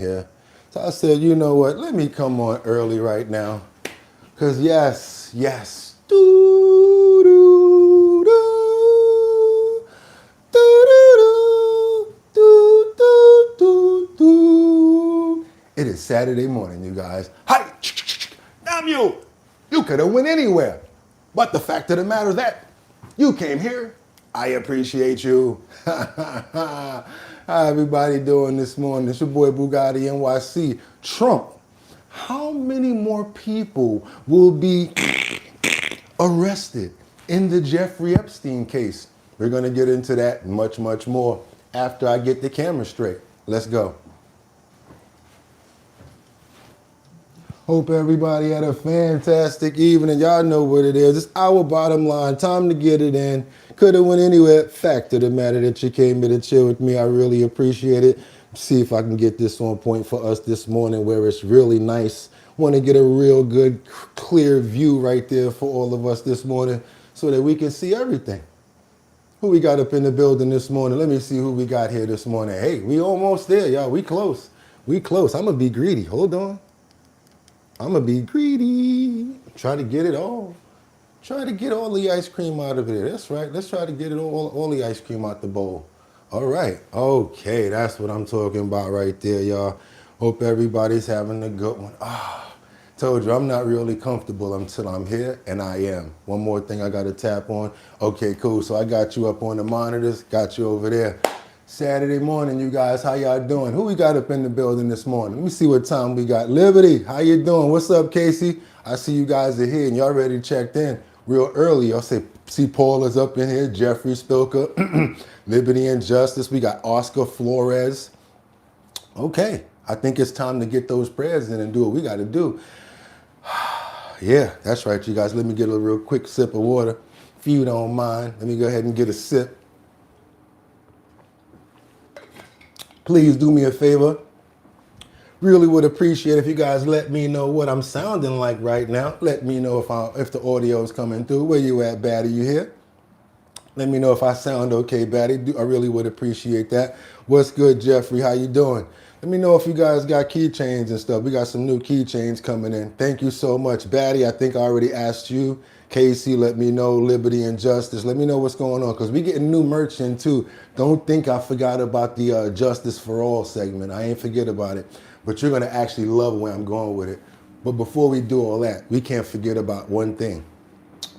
here. So I said, you know what, let me come on early right now. Because yes, doo, doo, doo, doo, doo, doo, doo, doo. It is Saturday morning, you guys. Hi, damn you. You could have went anywhere. But the fact of the matter is that you came here. I appreciate you. How everybody doing this morning? It's your boy Bugatti NYC. Trump, how many more people will be arrested in the Jeffrey Epstein case? We're going to get into that and much, much more after I get the camera straight. Let's go. Hope everybody had a fantastic evening. Y'all know what it is. It's our bottom line. Time to get it in. Could have went anywhere. Fact of the matter that you came here to chill with me. I really appreciate it. See if I can get this on point for us this morning where it's really nice. Want to get a real good, clear view right there for all of us this morning so that we can see everything. Who we got up in the building this morning? Let me see who we got here this morning. Hey, we almost there, y'all. We close. We close. I'm going to be greedy. Hold on. I'm going to be greedy. Try to get it all. Try to get all the ice cream out of there. That's right. Let's try to get it all the ice cream out the bowl. All right. Okay, that's what I'm talking about right there, y'all. Hope everybody's having a good one. Told you, I'm not really comfortable until I'm here, and I am. One more thing I got to tap on. Okay, cool. So I got you up on the monitors, got you over there. Saturday morning, you guys, how y'all doing? Who we got up in the building this morning? Let me see what time we got. Liberty, how you doing? What's up, Casey? I see you guys are here, and y'all already checked in real early. Y'all see Paul is up in here, Jeffrey Spilker, Liberty and Justice. We got Oscar Flores. Okay, I think it's time to get those prayers in and do what we got to do. Yeah, that's right, you guys. Let me get a real quick sip of water. If you don't mind, let me go ahead and get a sip. Please do me a favor. Really would appreciate if you guys let me know what I'm sounding like right now. Let me know if the audio is coming through. Where you at, Batty? You here? Let me know if I sound okay, Batty. I really would appreciate that. What's good, Jeffrey? How you doing? Let me know if you guys got keychains and stuff. We got some new keychains coming in. Thank you so much. Batty, I think I already asked you. Casey, let me know. Liberty and Justice, let me know what's going on, because we getting new merch in too. Don't think I forgot about the Justice for All segment. I ain't forget about it. But you're going to actually love where I'm going with it. But before we do all that, we can't forget about one thing.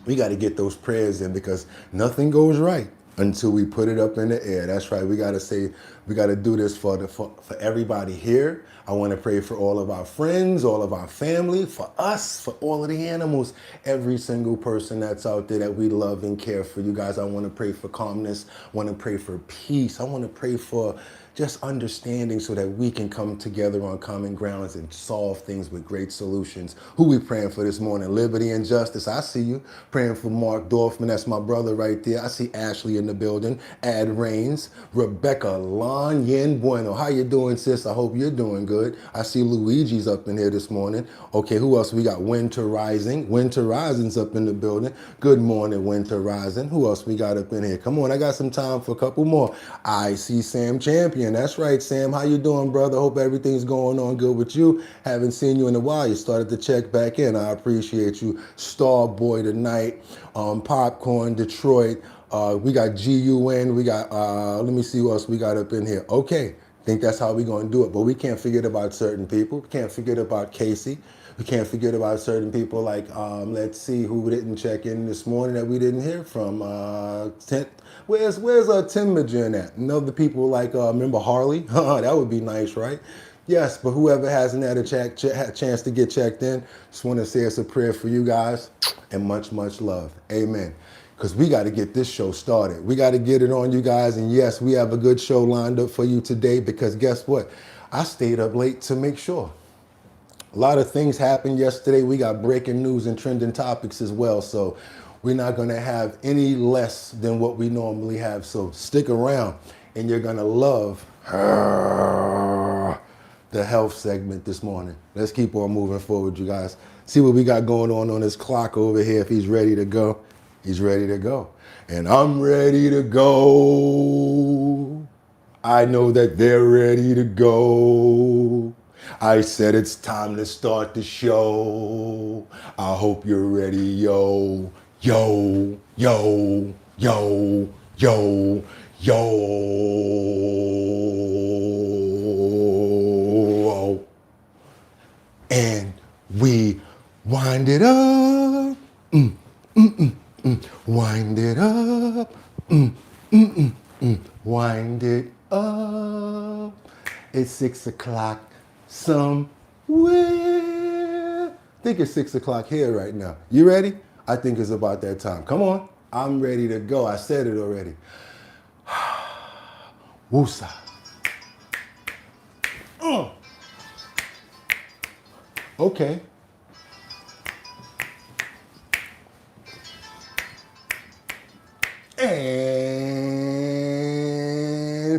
We got to get those prayers in, because nothing goes right until we put it up in the air. That's right. We got to do this for everybody here. I want to pray for all of our friends, all of our family, for us, for all of the animals, every single person that's out there that we love and care for. You guys, I want to pray for calmness. I want to pray for peace. I want to pray for just understanding so that we can come together on common grounds and solve things with great solutions. Who we praying for this morning? Liberty and Justice. I see you. Praying for Mark Dorfman. That's my brother right there. I see Ashley in the building. Ad Rains. Rebecca Lon Yen Bueno. How you doing, sis? I hope you're doing good. I see Luigi's up in here this morning. Okay, who else? We got Winter Rising. Winter Rising's up in the building. Good morning, Winter Rising. Who else we got up in here? Come on, I got some time for a couple more. I see Sam Champion. That's right, Sam. How you doing, brother? Hope everything's going on good with you. Haven't seen you in a while. You started to check back in. I appreciate you. Star Boy tonight. Popcorn, Detroit. We got GUN. We got, let me see who else we got up in here. Okay. Think that's how we're going to do it. But we can't forget about certain people. We can't forget about Casey. We can't forget about certain people like, let's see, who didn't check in this morning that we didn't hear from. Where's Timogen at? And other people like, remember Harley? That would be nice, right? Yes, but whoever hasn't had a chance to get checked in, just want to say it's a prayer for you guys and much, much love. Amen. Because we got to get this show started. We got to get it on, you guys. And yes, we have a good show lined up for you today, because guess what? I stayed up late to make sure. A lot of things happened yesterday. We got breaking news and trending topics as well. So we're not going to have any less than what we normally have. So stick around and you're going to love the health segment this morning. Let's keep on moving forward, you guys. See what we got going on this clock over here. If he's ready to go, he's ready to go. And I'm ready to go. I know that they're ready to go. I said it's time to start the show. I hope you're ready, yo, yo, yo, yo, yo, yo. And we wind it up. Wind it up. Wind it up. It's 6 o'clock somewhere. I think it's 6 o'clock here right now. You ready? I think it's about that time. Come on. I'm ready to go. I said it already. Woosa. Okay. And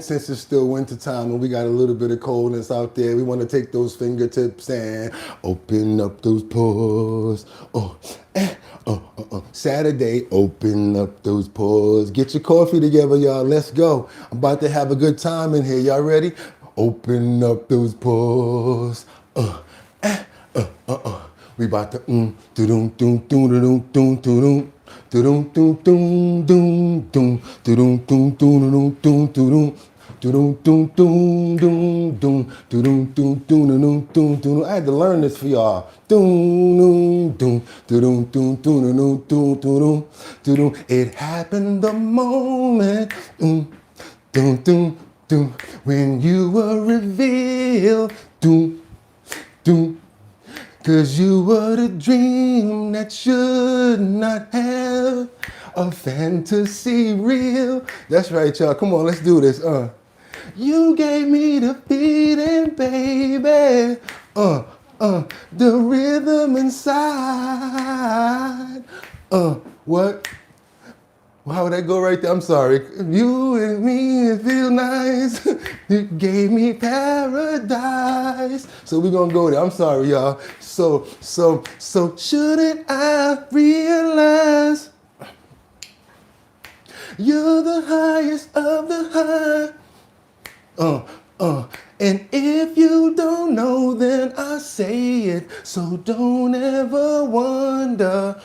since it's still winter time and we got a little bit of coldness out there, we want to take those fingertips and open up those pores. Saturday, open up those pores. Get your coffee together, y'all. Let's go. I'm about to have a good time in here. Y'all ready? Open up those pores. We about to do-dum, do-dum, do-dum, do-dum, do-dum. Do-dum, do-dum, do-dum, do-dum, do-dum, do-dum, do-dum, do-dum, do-dum, do-dum, do-dum, do-dum, do-dum, do-dum. I had to learn this for y'all. Do-dum, do-dum, do-dum, do-dum, do-dum, do-dum. It happened the moment do-dum, do-dum, when you were revealed. Do-dum. 'Cause you were the dream that should not have a fantasy real. That's right, y'all. Come on, let's do this. You gave me the feeling, baby. The rhythm inside. What? How would that go right there? I'm sorry. You and me, it feel nice. You gave me paradise. So we're gonna go there. I'm sorry, y'all. So shouldn't I realize you're the highest of the high? And if you don't know, then I say it. So don't ever wonder.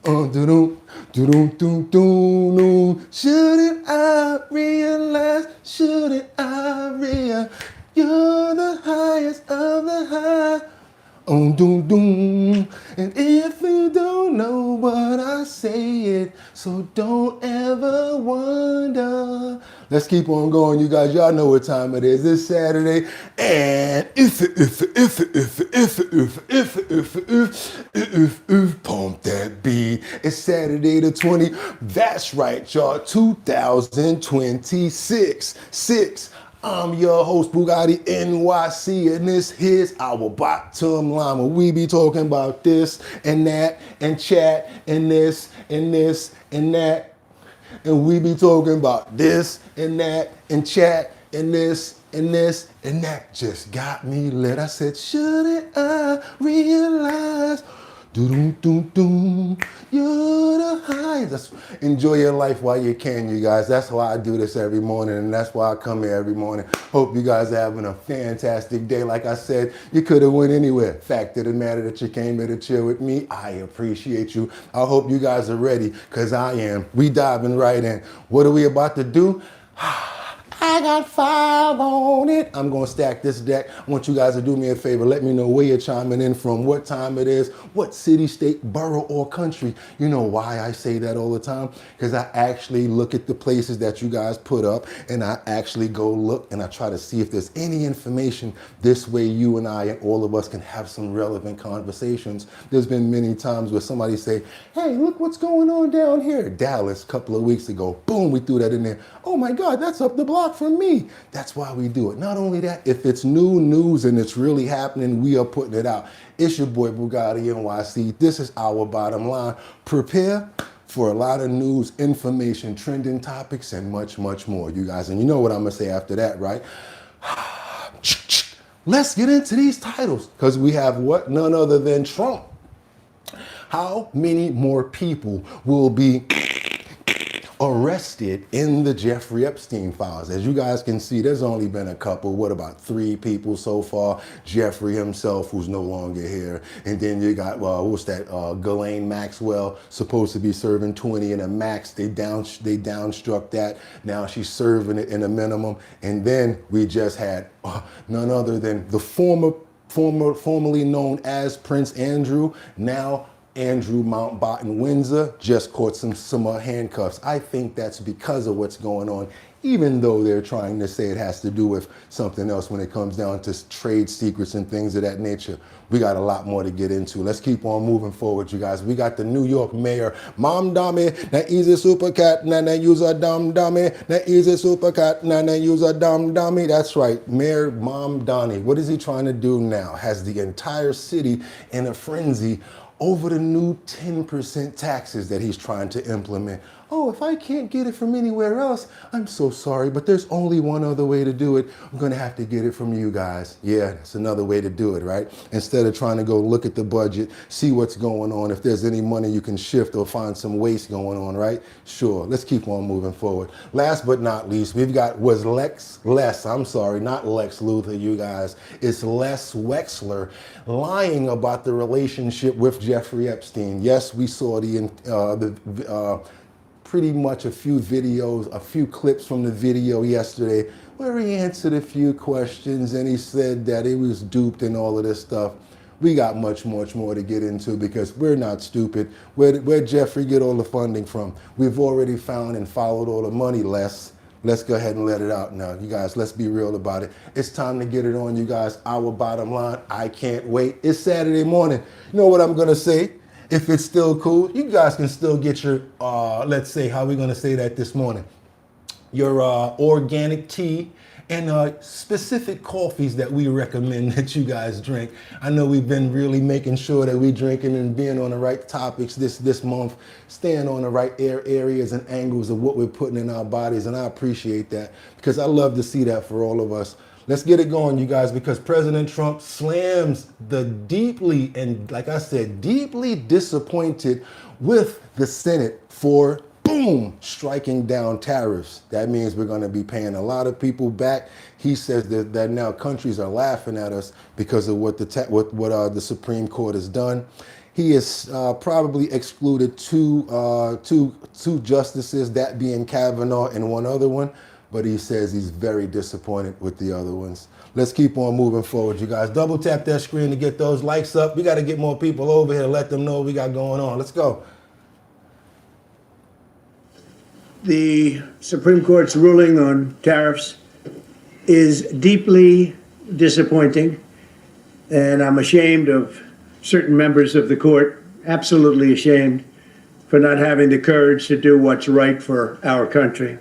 Do-dum, do-dum, do-dum. Shouldn't I realize? Shouldn't I realize? You're the highest of the high. Doom, doom. And if you don't know what I say it, so don't ever wonder. Let's keep on going, you guys. Y'all know what time it is. It's Saturday, and if pump that beat. It's Saturday the 20th. That's right, y'all. 2026. I'm your host, BOOGOTTINYC, and this here's our bottom line, where we be talking about this and that and chat and this and this and that. And we be talking about this and that and chat and this and this and that. Just got me lit. I said, shouldn't I realize? Do-dum-dum-dum. You're the highest. Enjoy your life while you can, you guys. That's why I do this every morning, and that's why I come here every morning. Hope you guys are having a fantastic day. Like I said, you could have went anywhere. Fact of the matter that you came here to chill with me, I appreciate you. I hope you guys are ready, because I am. We diving right in. What are we about to do? I got 5 on it. I'm going to stack this deck. I want you guys to do me a favor. Let me know where you're chiming in from, what time it is, what city, state, borough, or country. You know why I say that all the time? Because I actually look at the places that you guys put up, and I actually go look and I try to see if there's any information. This way you and I and all of us can have some relevant conversations. There's been many times where somebody say, hey, look what's going on down here. Dallas a couple of weeks ago. Boom, we threw that in there. Oh my God, that's up the block from me. That's why we do it. Not only that, if it's new news and it's really happening, we are putting it out. It's your boy BOOGOTTINYC. This is our bottom line. Prepare for a lot of news, information, trending topics, and much, much more, you guys. And you know what I'm gonna say after that, right? Let's get into these titles, because we have what? None other than Trump. How many more people will be arrested in the Jeffrey Epstein files. As you guys can see, there's only been a couple, what about 3 people so far? Jeffrey himself, who's no longer here. And then you got, what's that, Ghislaine Maxwell, supposed to be serving 20 in a max. They downstruck that. Now she's serving it in a minimum. And then we just had none other than the formerly known as Prince Andrew, now Andrew Mountbatten Windsor, just caught some handcuffs. I think that's because of what's going on, even though they're trying to say it has to do with something else when it comes down to trade secrets and things of that nature. We got a lot more to get into. Let's keep on moving forward, you guys. We got the New York mayor, Mom Dummy, that easy super cat, na use a dumb dummy, that easy super cat, na use a dumb dummy. That's right, Mayor Mom Donnie. What is he trying to do now? Has the entire city in a frenzy over the new 10% taxes that he's trying to implement. Oh, if I can't get it from anywhere else, I'm so sorry, but there's only one other way to do it. I'm gonna have to get it from you guys. Yeah, it's another way to do it, right? Instead of trying to go look at the budget, see what's going on, if there's any money you can shift or find some waste going on, right? Sure, let's keep on moving forward. Last but not least, we've got, Lex Luthor, you guys. It's Les Wexner lying about the relationship with Jeffrey Epstein. Yes, we saw pretty much a few clips from the video yesterday where he answered a few questions and he said that he was duped and all of this stuff. We got much more to get into because we're not stupid. Where'd Jeffrey get all the funding from? We've already found and followed all the money, Les. Let's go ahead and let it out now. You guys, let's be real about it. It's time to get it on, you guys. Our bottom line, I can't wait. It's Saturday morning. You know what I'm gonna say? If it's still cool, you guys can still get your, let's say, how are we gonna say that this morning? Your organic tea and specific coffees that we recommend that you guys drink. I know we've been really making sure that we're drinking and being on the right topics this month, staying on the right areas and angles of what we're putting in our bodies, and I appreciate that because I love to see that for all of us. Let's get it going, you guys, because President Trump slams the deeply, and like I said, deeply disappointed with the Senate for, boom, striking down tariffs. That means we're going to be paying a lot of people back. He says that now countries are laughing at us because of what the Supreme Court has done. He has probably excluded two justices, that being Kavanaugh and one other one. But he says he's very disappointed with the other ones. Let's keep on moving forward, you guys. Double tap that screen to get those likes up. We got to get more people over here, let them know what we got going on. Let's go. The Supreme Court's ruling on tariffs is deeply disappointing, and I'm ashamed of certain members of the court, absolutely ashamed, for not having the courage to do what's right for our country.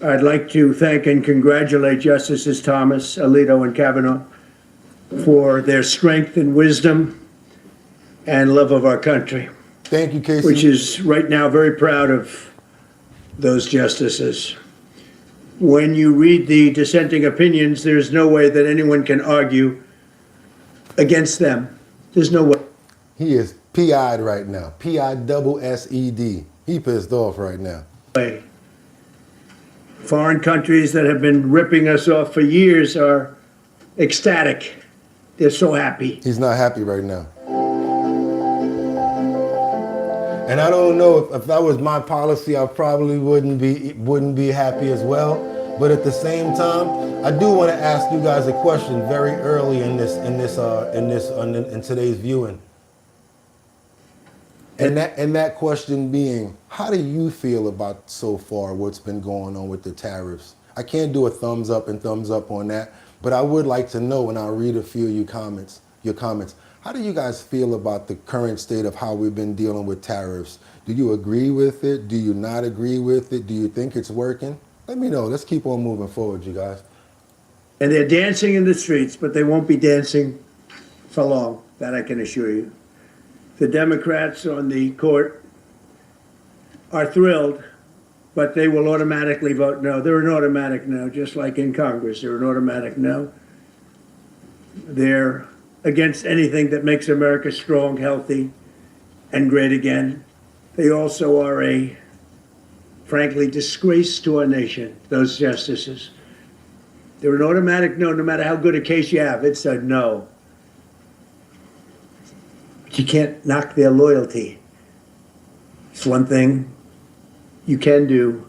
I'd like to thank and congratulate Justices Thomas, Alito, and Kavanaugh for their strength and wisdom and love of our country. Thank you, Casey. Which is right now very proud of those justices. When you read the dissenting opinions, there's no way that anyone can argue against them. There's no way. He is PI'd right now. P-I-double-S-E-D. He pissed off right now. Foreign countries that have been ripping us off for years are ecstatic. They're so happy. He's not happy right now. And I don't know if that was my policy, I probably wouldn't be happy as well. But at the same time, I do want to ask you guys a question very early in today's viewing. And that question being, how do you feel about so far what's been going on with the tariffs? I can't do a thumbs up and thumbs up on that, but I would like to know, and I'll read a few of your comments. How do you guys feel about the current state of how we've been dealing with tariffs? Do you agree with it? Do you not agree with it? Do you think it's working? Let me know. Let's keep on moving forward, you guys. And they're dancing in the streets, but they won't be dancing for long. That I can assure you. The Democrats on the court are thrilled, but they will automatically vote no. They're an automatic no, just like in Congress. They're an automatic no. They're against anything that makes America strong, healthy, and great again. They also are a frankly, disgrace to our nation, those justices. They're an automatic no, no matter how good a case you have, it's a no. But you can't knock their loyalty. It's one thing you can do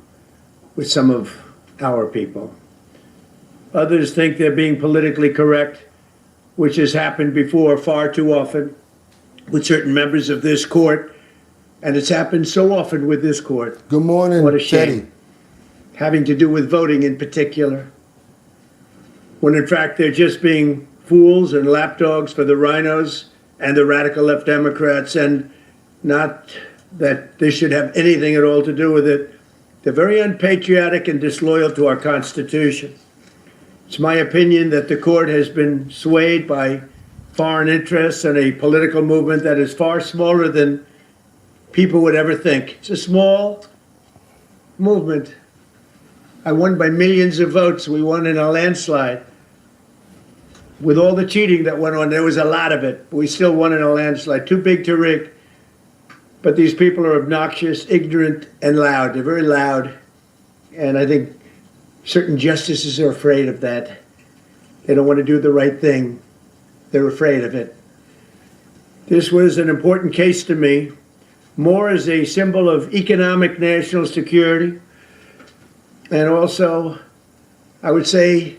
with some of our people. Others think they're being politically correct, which has happened before far too often with certain members of this court, and it's happened so often with this court. Good morning, What a shame. Teddy. Having to do with voting in particular, when in fact they're just being fools and lapdogs for the rhinos and the radical left Democrats, and not that this should have anything at all to do with it. They're very unpatriotic and disloyal to our Constitution. It's my opinion that the court has been swayed by foreign interests and a political movement that is far smaller than people would ever think. It's a small movement. I won by millions of votes. We won in a landslide. With all the cheating that went on, there was a lot of it. We still won in a landslide. Too big to rig. But these people are obnoxious, ignorant, and loud. They're very loud. And I think certain justices are afraid of that. They don't want to do the right thing. They're afraid of it. This was an important case to me, more as a symbol of economic national security, and also, I would say,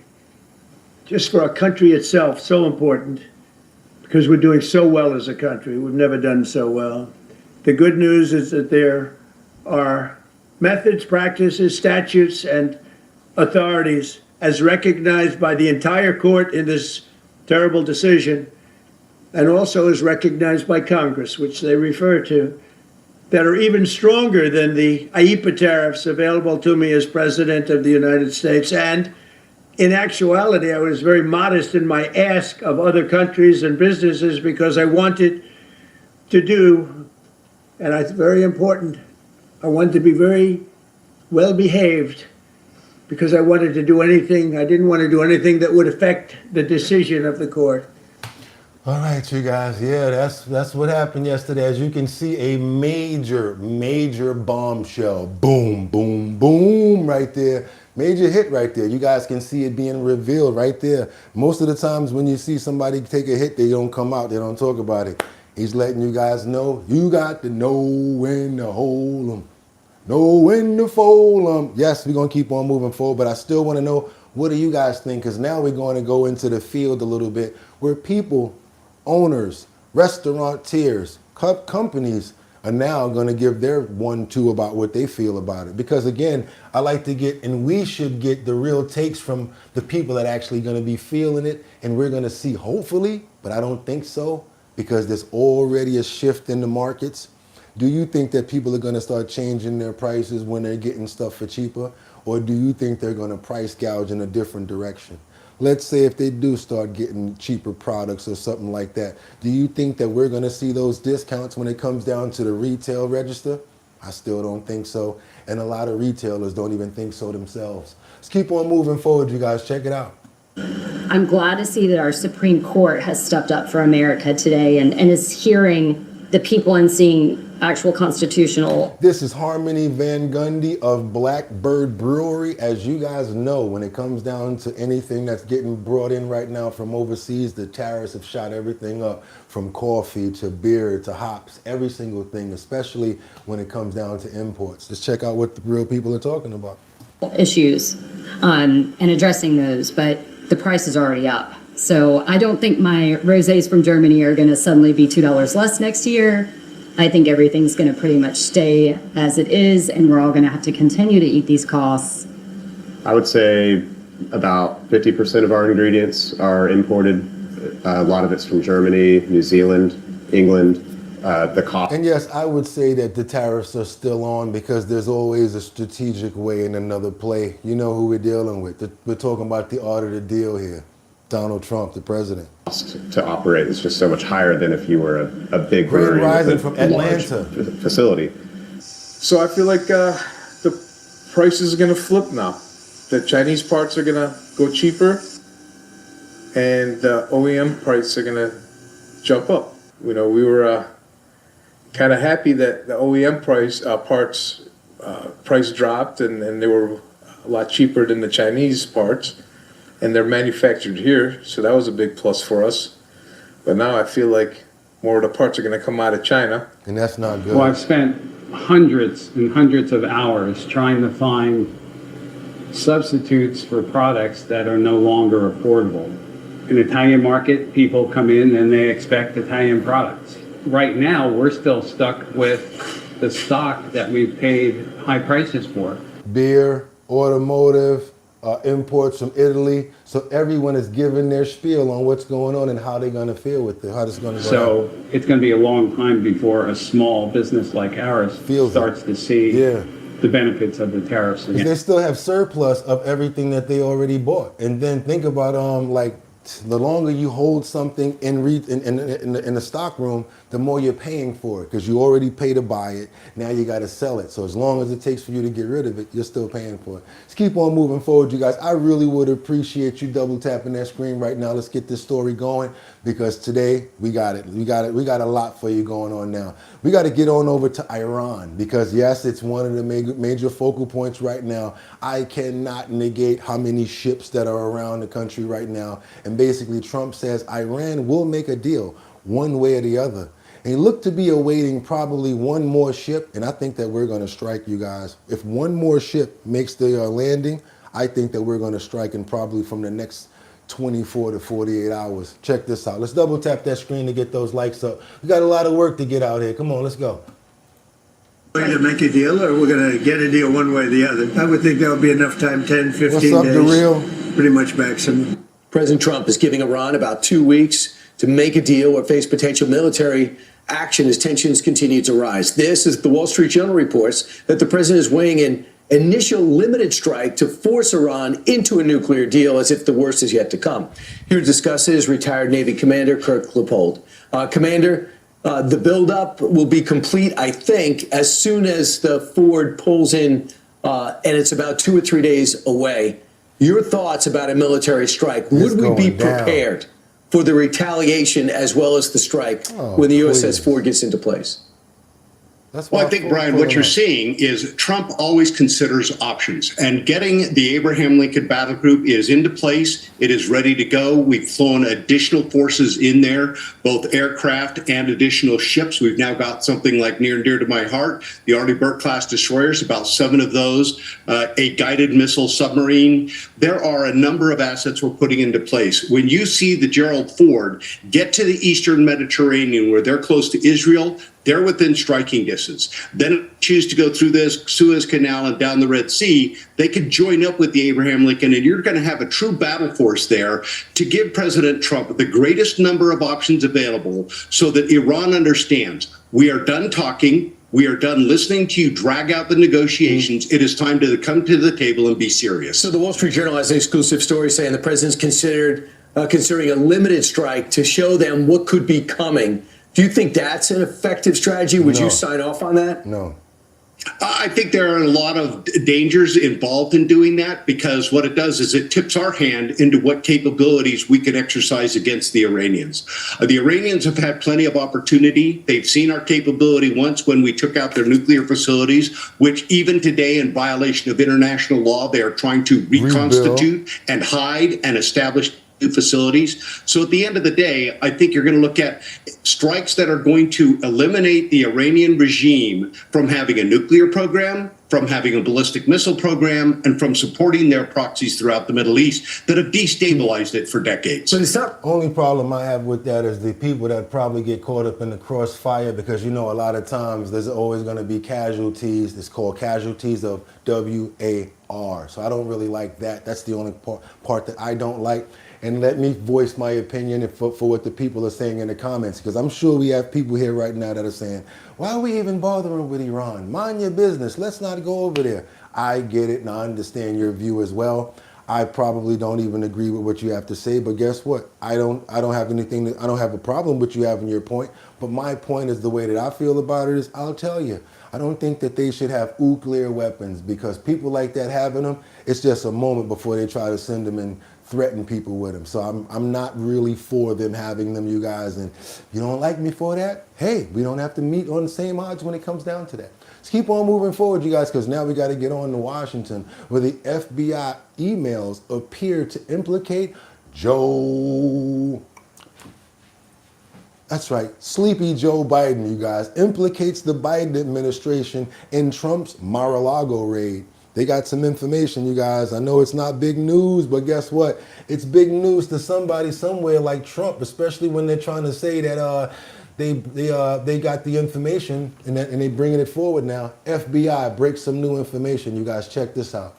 just for our country itself, so important, because we're doing so well as a country. We've never done so well. The good news is that there are methods, practices, statutes, and authorities, as recognized by the entire court in this terrible decision, and also as recognized by Congress, which they refer to, that are even stronger than the IEEPA tariffs available to me as President of the United States. And in actuality, I was very modest in my ask of other countries and businesses because I wanted to do, and it's very important, I wanted to be very well behaved because I wanted to do anything, I didn't want to do anything that would affect the decision of the court. All right, you guys. Yeah, that's what happened yesterday. As you can see, a major bombshell. Boom, boom, boom, right there. Major hit right there. You guys can see it being revealed right there. Most of the times when you see somebody take a hit, they don't come out. They don't talk about it. He's letting you guys know, you got to know when to hold them. Know when to fold them. Yes, we're going to keep on moving forward, but I still want to know, what do you guys think? Because now we're going to go into the field a little bit where people, owners, restaurateurs, companies are now going to give their 1-2 about what they feel about it. Because again, I like to get, and we should get the real takes from the people that actually going to be feeling it. And we're going to see, hopefully, but I don't think so, because there's already a shift in the markets. Do you think that people are going to start changing their prices when they're getting stuff for cheaper? Or do you think they're going to price gouge in a different direction? Let's say if they do start getting cheaper products or something like that, do you think that we're going to see those discounts when it comes down to the retail register? I still don't think so. And a lot of retailers don't even think so themselves. Let's keep on moving forward, you guys. Check it out. I'm glad to see that our Supreme Court has stepped up for America today and is hearing the people and seeing actual constitutional. This is Harmony Van Gundy of Blackbird Brewery. As you guys know, when it comes down to anything that's getting brought in right now from overseas, the tariffs have shot everything up, from coffee to beer to hops, every single thing, especially when it comes down to imports. Let's check out what the real people are talking about. Issues and addressing those, but the price is already up. So I don't think my rosés from Germany are going to suddenly be $2 less next year. I think everything's going to pretty much stay as it is, and we're all going to have to continue to eat these costs. I would say about 50% of our ingredients are imported. A lot of it's from Germany, New Zealand, England. The cost. And yes, I would say that the tariffs are still on because there's always a strategic way in another play. You know who we're dealing with. We're talking about the art of the deal here. Donald Trump, the president. To operate is just so much higher than if you were a big brewery Rising with from a large Atlanta facility. So I feel like the prices are going to flip now. The Chinese parts are going to go cheaper, and the OEM prices are going to jump up. You know, we were kind of happy that the OEM parts price dropped and they were a lot cheaper than the Chinese parts, and they're manufactured here, so that was a big plus for us. But now I feel like more of the parts are going to come out of China. And that's not good. Well, I've spent hundreds and hundreds of hours trying to find substitutes for products that are no longer affordable. In the Italian market, people come in and they expect Italian products. Right now, we're still stuck with the stock that we've paid high prices for. Beer, automotive, imports from Italy. So everyone is giving their spiel on what's going on and how they're going to feel with it, how it's going to go. So it's going to be a long time before a small business like ours starts to see the benefits of the tariffs. They still have surplus of everything that they already bought. And then think about like the longer you hold something in the stock room, the more you're paying for it because you already pay to buy it. Now you got to sell it. So as long as it takes for you to get rid of it, you're still paying for it. Let's keep on moving forward, you guys. I really would appreciate you double tapping that screen right now. Let's get this story going because today we got it. We got a lot for you going on now. We got to get on over to Iran because yes, it's one of the major focal points right now. I cannot negate how many ships that are around the country right now. And basically Trump says Iran will make a deal one way or the other. And look to be awaiting probably one more ship, and I think that we're going to strike, you guys. If one more ship makes the landing, I think that we're going to strike in probably from the next 24 to 48 hours. Check this out. Let's double tap that screen to get those likes up. We got a lot of work to get out here. Come on, let's go. We're going to make a deal, or we're going to get a deal one way or the other. I would think that would be enough time, 10, 15 What's up, days. the real? Pretty much maximum. President Trump is giving Iran about 2 weeks to make a deal or face potential military action as tensions continue to rise. This is the Wall Street Journal reports that the president is weighing an initial limited strike to force Iran into a nuclear deal as if the worst is yet to come. Here to discuss it is retired Navy Commander Kirk Leupold. Commander, the buildup will be complete, I think, as soon as the Ford pulls in, and it's about 2 or 3 days away. Your thoughts about a military strike? Would we be prepared for the retaliation as well as the strike when the USS Ford gets into place? Well, I think, Brian, what you're seeing is Trump always considers options, and getting the Abraham Lincoln Battle Group is into place. It is ready to go. We've flown additional forces in there, both aircraft and additional ships. We've now got something like near and dear to my heart, the Arleigh Burke-class destroyers, about 7 of those, a guided missile submarine. There are a number of assets we're putting into place. When you see the Gerald Ford get to the Eastern Mediterranean, where they're close to Israel, they're within striking distance. Then choose to go through this Suez Canal and down the Red Sea, they could join up with the Abraham Lincoln, and you're going to have a true battle force there to give President Trump the greatest number of options available so that Iran understands we are done talking. We are done listening to you drag out the negotiations. It is time to come to the table and be serious. So the Wall Street Journal has an exclusive story saying the president's considering a limited strike to show them what could be coming. Do you think that's an effective strategy? Would you sign off on that? No. I think there are a lot of dangers involved in doing that because what it does is it tips our hand into what capabilities we can exercise against the Iranians. The Iranians have had plenty of opportunity. They've seen our capability once when we took out their nuclear facilities, which even today in violation of international law, they are trying to reconstitute and hide and establish facilities. So at the end of the day, I think you're going to look at strikes that are going to eliminate the Iranian regime from having a nuclear program, from having a ballistic missile program, and from supporting their proxies throughout the Middle East that have destabilized it for decades. But it's not. Only problem I have with that is the people that probably get caught up in the crossfire because, you know, a lot of times there's always going to be casualties. It's called casualties of WAR. So I don't really like that. That's the only part that I don't like. And let me voice my opinion for what the people are saying in the comments, because I'm sure we have people here right now that are saying, why are we even bothering with Iran? Mind your business. Let's not go over there. I get it, and I understand your view as well. I probably don't even agree with what you have to say, but guess what? I don't have anything. I don't have a problem with you having your point. But my point is the way that I feel about it is, I'll tell you, I don't think that they should have nuclear weapons because people like that having them, it's just a moment before they try to send them and threaten people with them. So I'm not really for them having them, you guys. And you don't like me for that? Hey, we don't have to meet on the same odds when it comes down to that. Let's keep on moving forward, you guys, because now we got to get on to Washington, where the FBI emails appear to implicate Joe. That's right, Sleepy Joe Biden, you guys, implicates the Biden administration in Trump's Mar-a-Lago raid. They got some information, you guys. I know it's not big news, but guess what? It's big news to somebody somewhere like Trump, especially when they're trying to say that they got the information and they bringing it forward now. FBI breaks some new information. You guys, check this out.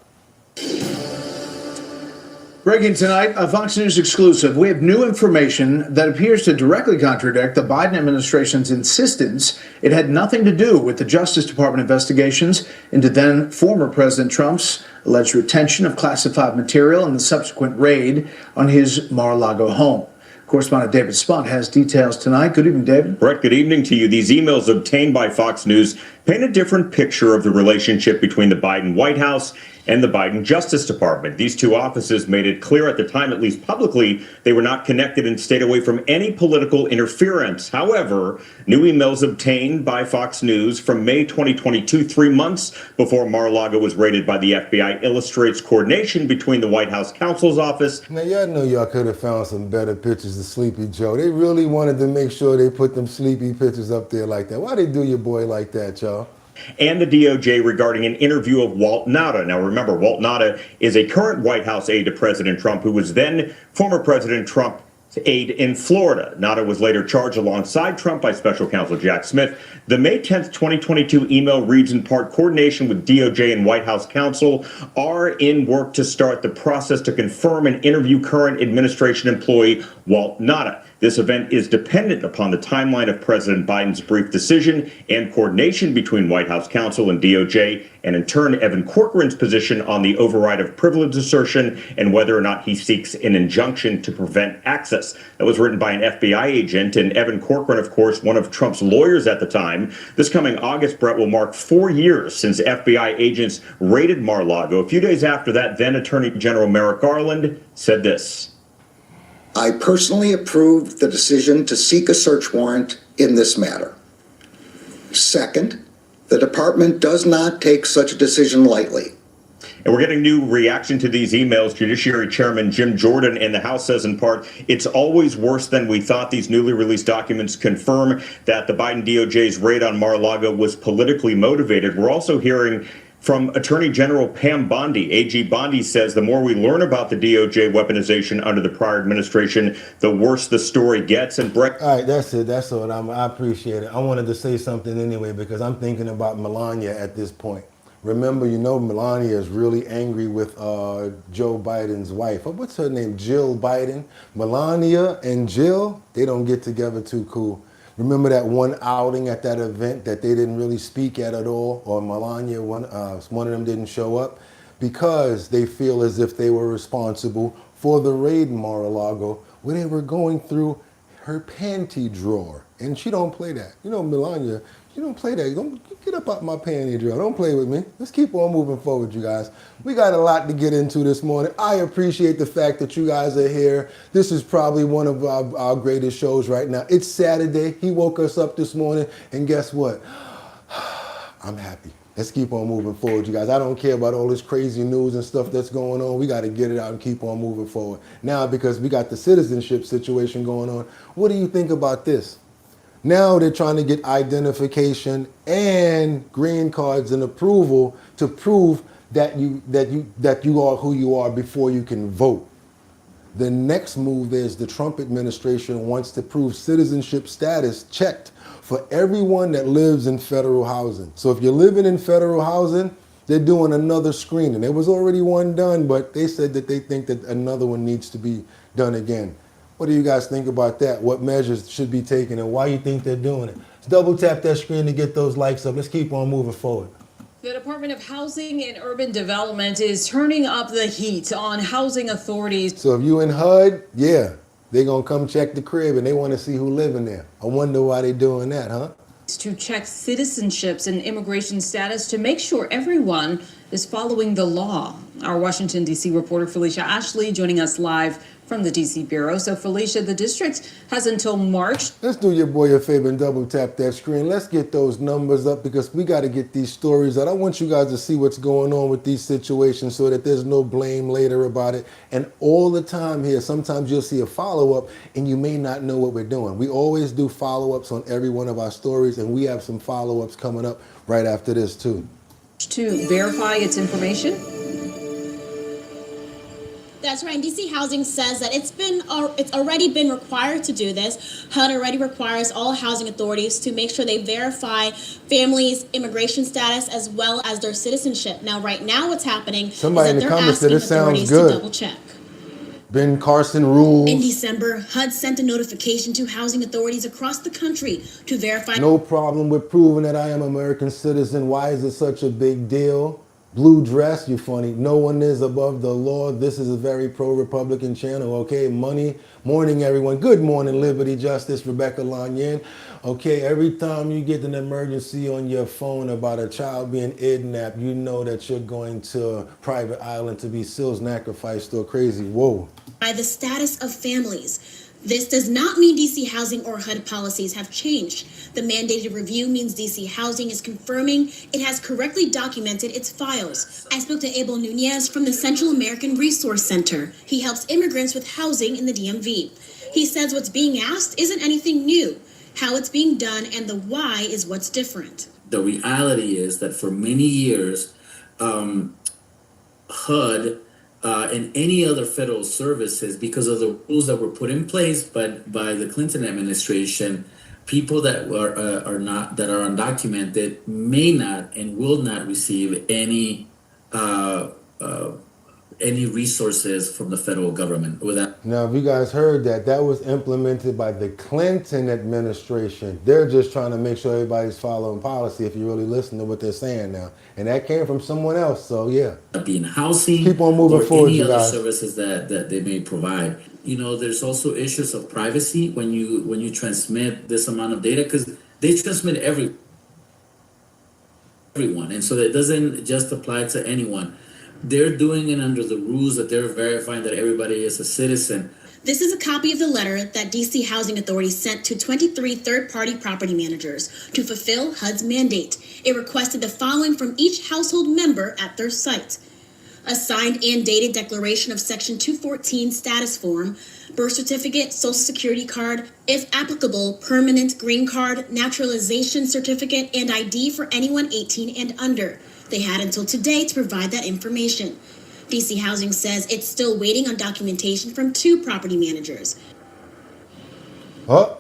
Breaking tonight, a Fox News exclusive. We have new information that appears to directly contradict the Biden administration's insistence it had nothing to do with the Justice Department investigations into then former President Trump's alleged retention of classified material and the subsequent raid on his Mar-a-Lago home. Correspondent David Spunt has details tonight. Good evening, David. Brett, good evening to you. These emails obtained by Fox News paint a different picture of the relationship between the Biden White House and the Biden Justice Department. These two offices made it clear at the time, at least publicly, they were not connected and stayed away from any political interference. However, new emails obtained by Fox News from May 2022, 3 months before Mar-a-Lago was raided by the FBI, illustrates coordination between the White House counsel's office. Now, y'all know y'all could have found some better pictures of Sleepy Joe. They really wanted to make sure they put them sleepy pictures up there like that. Why they do your boy like that, y'all? And the DOJ regarding an interview of Walt Nauta. Now, remember, Walt Nauta is a current White House aide to President Trump, who was then former President Trump's aide in Florida. Nauta was later charged alongside Trump by special counsel Jack Smith. The May 10th, 2022 email reads in part, coordination with DOJ and White House counsel are in work to start the process to confirm and interview current administration employee Walt Nauta. This event is dependent upon the timeline of President Biden's brief decision and coordination between White House counsel and DOJ, and in turn, Evan Corcoran's position on the override of privilege assertion and whether or not he seeks an injunction to prevent access. That was written by an FBI agent, and Evan Corcoran, of course, one of Trump's lawyers at the time. This coming August, Brett, will mark 4 years since FBI agents raided Mar-a-Lago. A few days after that, then Attorney General Merrick Garland said this. I personally approved the decision to seek a search warrant in this matter. Second, the department does not take such a decision lightly. And we're getting new reaction to these emails. Judiciary Chairman Jim Jordan in the House says in part, it's always worse than we thought. These newly released documents confirm that the Biden DOJ's raid on Mar-a-Lago was politically motivated. We're also hearing from Attorney General Pam Bondi. AG Bondi says the more we learn about the DOJ weaponization under the prior administration, the worse the story gets. And Brett. All right, that's it. That's all. I appreciate it. I wanted to say something anyway because I'm thinking about Melania at this point. Remember, you know, Melania is really angry with Joe Biden's wife. What's her name? Jill Biden. Melania and Jill, they don't get together too cool. Remember that one outing at that event that they didn't really speak at all, or Melania, one of them didn't show up because they feel as if they were responsible for the raid in Mar-a-Lago where they were going through her panty drawer. And she don't play that. You know, Melania, you don't play that. Don't get up out my panty drawer. Don't play with me. Let's keep on moving forward, you guys. We got a lot to get into this morning. I appreciate the fact that you guys are here. This is probably one of our greatest shows right now. It's Saturday. He woke us up this morning, and guess what? I'm happy. Let's keep on moving forward, you guys. I don't care about all this crazy news and stuff that's going on. We got to get it out and keep on moving forward. Now, because we got the citizenship situation going on, what do you think about this? Now they're trying to get identification and green cards and approval to prove that you are who you are before you can vote. The next move is the Trump administration wants to prove citizenship status checked for everyone that lives in federal housing. So if you're living in federal housing, they're doing another screening. There was already one done, but they said that they think that another one needs to be done again. What do you guys think about that? What measures should be taken and why you think they're doing it? Let's double tap that screen to get those likes up. Let's keep on moving forward. The Department of Housing and Urban Development is turning up the heat on housing authorities. So if you in HUD, yeah, they're going to come check the crib and they want to see who live in there. I wonder why they're doing that, huh? To check citizenships and immigration status to make sure everyone is following the law. Our Washington, D.C. reporter Felicia Ashley joining us live from the D.C. Bureau. So, Felicia, the district has until March. Let's do your boy a favor and double tap that screen. Let's get those numbers up because we got to get these stories out. I want you guys to see what's going on with these situations so that there's no blame later about it. And all the time here, sometimes you'll see a follow-up and you may not know what we're doing. We always do follow-ups on every one of our stories, and we have some follow-ups coming up right after this too. To verify its information. That's right. And DC Housing says that it's already been required to do this. HUD already requires all housing authorities to make sure they verify families' immigration status as well as their citizenship. Now, right now, what's happening Somebody is in that the they're comments said asking it sounds authorities good. to double check. Ben Carson rules. In December, HUD sent a notification to housing authorities across the country to verify. No problem with proving that I am an American citizen. Why is it such a big deal? Blue dress, you funny. No one is above the law. This is a very pro-Republican channel, okay? Morning, everyone. Good morning, Liberty, Justice, Rebecca Lanyen. Okay, every time you get an emergency on your phone about a child being kidnapped, you know that you're going to a private island to be sacrificed or crazy. Whoa. By the status of families. This does not mean DC Housing or HUD policies have changed. The mandated review means DC Housing is confirming it has correctly documented its files. I spoke to Abel Nunez from the Central American Resource Center. He helps immigrants with housing in the DMV. He says what's being asked isn't anything new. How it's being done and the why is what's different. The reality is that for many years, HUD and any other federal services, because of the rules that were put in place by the Clinton administration, people that are undocumented may not and will not receive any resources from the federal government. Now, if you guys heard that, that was implemented by the Clinton administration. They're just trying to make sure everybody's following policy if you really listen to what they're saying now. And that came from someone else, so yeah. Being housing, keep on moving forward, any you other guys. services that they may provide. You know, there's also issues of privacy when you transmit this amount of data, because they transmit everyone, and so that doesn't just apply to anyone. They're doing it under the rules that they're verifying that everybody is a citizen. This is a copy of the letter that DC Housing Authority sent to 23 third-party property managers to fulfill HUD's mandate. It requested the following from each household member at their site: a signed and dated declaration of Section 214 status form, birth certificate, social security card, if applicable, permanent green card, naturalization certificate, and ID for anyone 18 and under. They had until today to provide that information. DC Housing says it's still waiting on documentation from 2 property managers. Whoever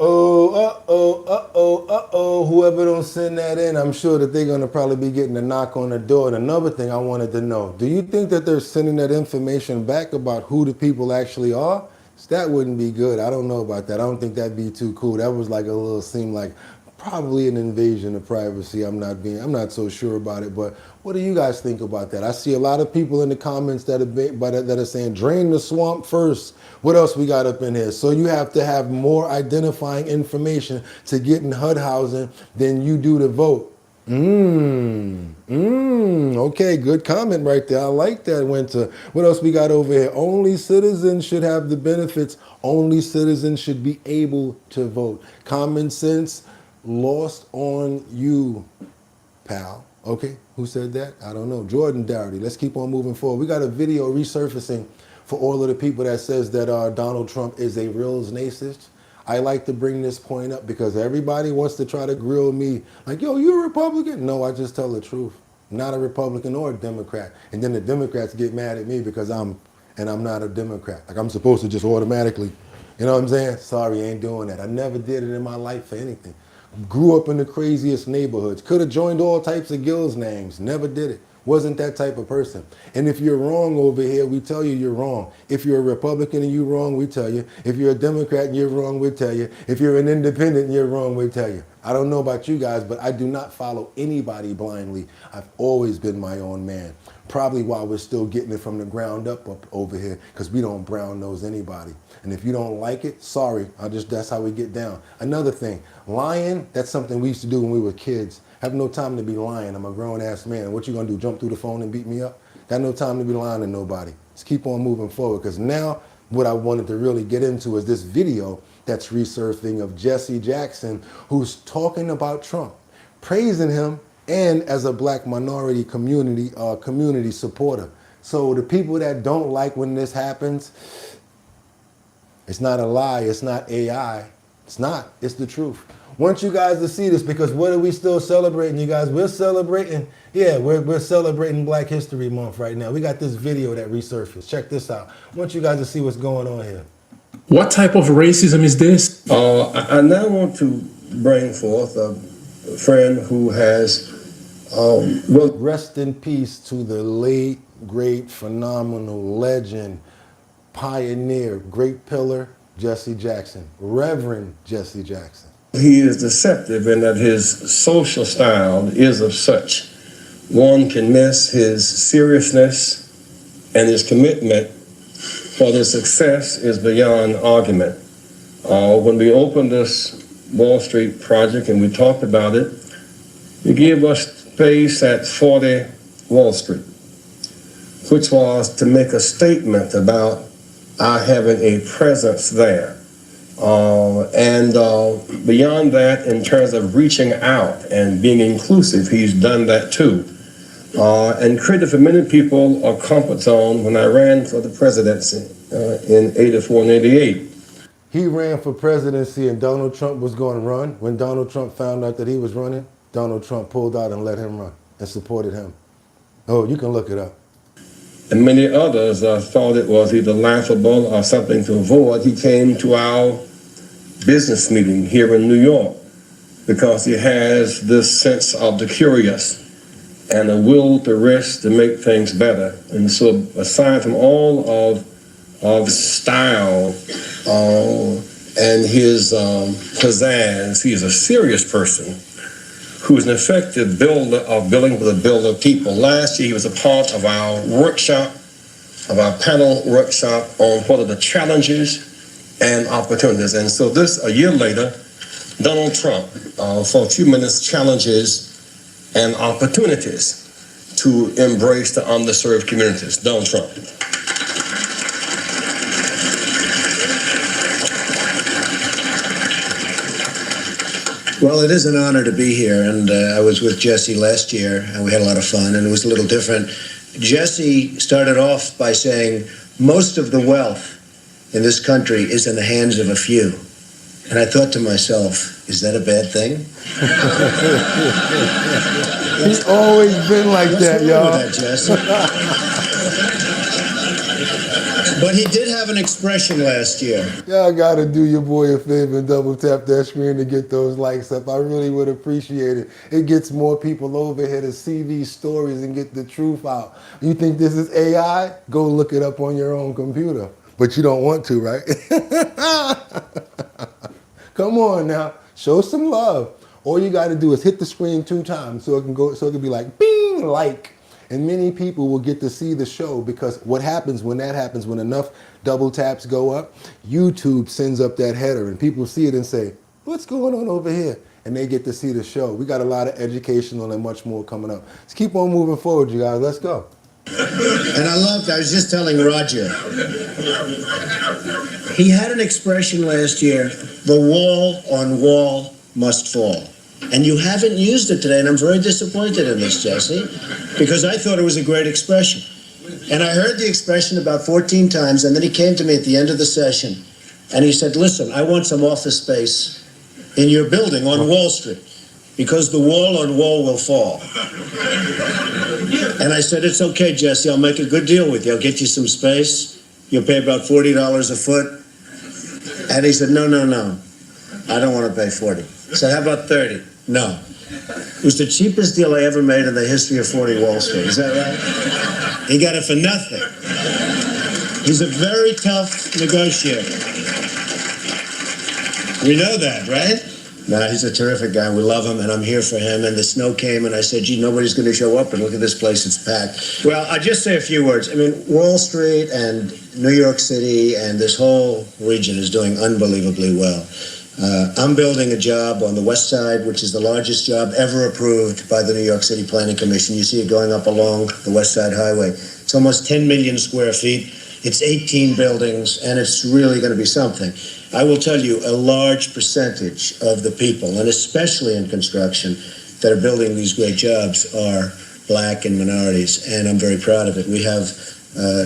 don't send that in, I'm sure that they're going to probably be getting a knock on the door. And another thing I wanted to know, do you think that they're sending that information back about who the people actually are? That wouldn't be good. I don't know about that. I don't think that'd be too cool. That was like a little, seem like probably an invasion of privacy. I'm not so sure about it, but what do you guys think about that? I see a lot of people in the comments that are saying drain the swamp first. What else we got up in here? So you have to have more identifying information to get in HUD housing than you do to vote. Okay, good comment right there. I like that, Winter. What else we got over here? Only citizens should have the benefits. Only citizens should be able to vote. Common sense lost on you, pal. Okay, who said that? I don't know. Jordan Dougherty. Let's keep on moving forward. We got a video resurfacing for all of the people that says that Donald Trump is a real racist. I like to bring this point up because everybody wants to try to grill me like, yo, you a Republican? No, I just tell the truth. I'm not a Republican or a Democrat. And then the Democrats get mad at me because I'm not a Democrat. Like I'm supposed to just automatically, you know what I'm saying? Sorry, I ain't doing that. I never did it in my life for anything. Grew up in the craziest neighborhoods. Could have joined all types of guilds names. Never did it. Wasn't that type of person. And if you're wrong over here, we tell you you're wrong. If you're a Republican and you're wrong, we tell you. If you're a Democrat and you're wrong, we tell you. If you're an independent and you're wrong, we tell you. I don't know about you guys, but I do not follow anybody blindly. I've always been my own man. Probably why we're still getting it from the ground up over here, because we don't brown nose anybody. And if you don't like it, sorry, that's how we get down. Another thing, lying, that's something we used to do when we were kids. Have no time to be lying. I'm a grown ass man. What you gonna do, jump through the phone and beat me up? Got no time to be lying to nobody. Let's keep on moving forward, because now what I wanted to really get into is this video that's resurfacing of Jesse Jackson, who's talking about Trump, praising him, and as a black minority community supporter. So the people that don't like when this happens, it's not a lie, it's not AI, it's not, it's the truth. Want you guys to see this, because what are we still celebrating, you guys? We're celebrating, yeah, we're celebrating Black History Month right now. We got this video that resurfaced. Check this out. Want you guys to see what's going on here. What type of racism is this? I now want to bring forth a friend who has, rest in peace to the late, great, phenomenal legend, pioneer, great pillar, Jesse Jackson, Reverend Jesse Jackson. He is deceptive in that his social style is of such. One can miss his seriousness, and his commitment for the success is beyond argument. When we opened this Wall Street project and we talked about it, he gave us space at 40 Wall Street, which was to make a statement about our having a presence there. Beyond that, in terms of reaching out and being inclusive, he's done that too. And created for many people a comfort zone when I ran for the presidency in 84 and 88. He ran for presidency and Donald Trump was going to run. When Donald Trump found out that he was running, Donald Trump pulled out and let him run and supported him. Oh, you can look it up. And many others thought it was either laughable or something to avoid. He came to our business meeting here in New York because he has this sense of the curious and a will to risk to make things better. And so aside from all of style and his pizzazz, he is a serious person who's an effective builder of building with a builder of people. Last year, he was a part of our workshop, of our panel workshop on what are the challenges and opportunities. And so this, a year later, Donald Trump, for a few minutes, challenges and opportunities to embrace the underserved communities. Donald Trump. Well, it is an honor to be here, and I was with Jesse last year, and we had a lot of fun, and it was a little different. Jesse started off by saying, most of the wealth in this country is in the hands of a few. And I thought to myself, is that a bad thing? He's always been like that, y'all. That, Jesse? But he did have an expression last year. Y'all gotta do your boy a favor and double tap that screen to get those likes up. I really would appreciate it. It gets more people over here to see these stories and get the truth out. You think this is AI? Go look it up on your own computer. But you don't want to, right? Come on now, show some love. All you gotta do is hit the screen 2 times so it can be like, bing, like. And many people will get to see the show, because what happens when that happens, when enough double taps go up, YouTube sends up that header and people see it and say, what's going on over here? And they get to see the show. We got a lot of educational and much more coming up. Let's keep on moving forward, you guys. Let's go. And I was just telling Roger, he had an expression last year, the wall on wall must fall. And you haven't used it today, and I'm very disappointed in this, Jesse, because I thought it was a great expression. And I heard the expression about 14 times, and then he came to me at the end of the session, and he said, listen, I want some office space in your building on Wall Street, because the wall on wall will fall. And I said, it's okay, Jesse, I'll make a good deal with you. I'll get you some space. You'll pay about $40 a foot. And he said, no, I don't want to pay 40. I said, how about 30? No. It was the cheapest deal I ever made in the history of 40 Wall Street. Is that right? He got it for nothing. He's a very tough negotiator. We know that, right? No, he's a terrific guy. We love him, and I'm here for him. And the snow came, and I said, gee, nobody's going to show up, and look at this place, it's packed. Well, I'll just say a few words. I mean, Wall Street and New York City and this whole region is doing unbelievably well. I'm building a job on the west side, which is the largest job ever approved by the New York City Planning Commission. You see it going up along the West Side Highway. It's almost 10 million square feet. It's 18 buildings, and it's really going to be something. I will tell you, a large percentage of the people, and especially in construction, that are building these great jobs are black and minorities, and I'm very proud of it. We have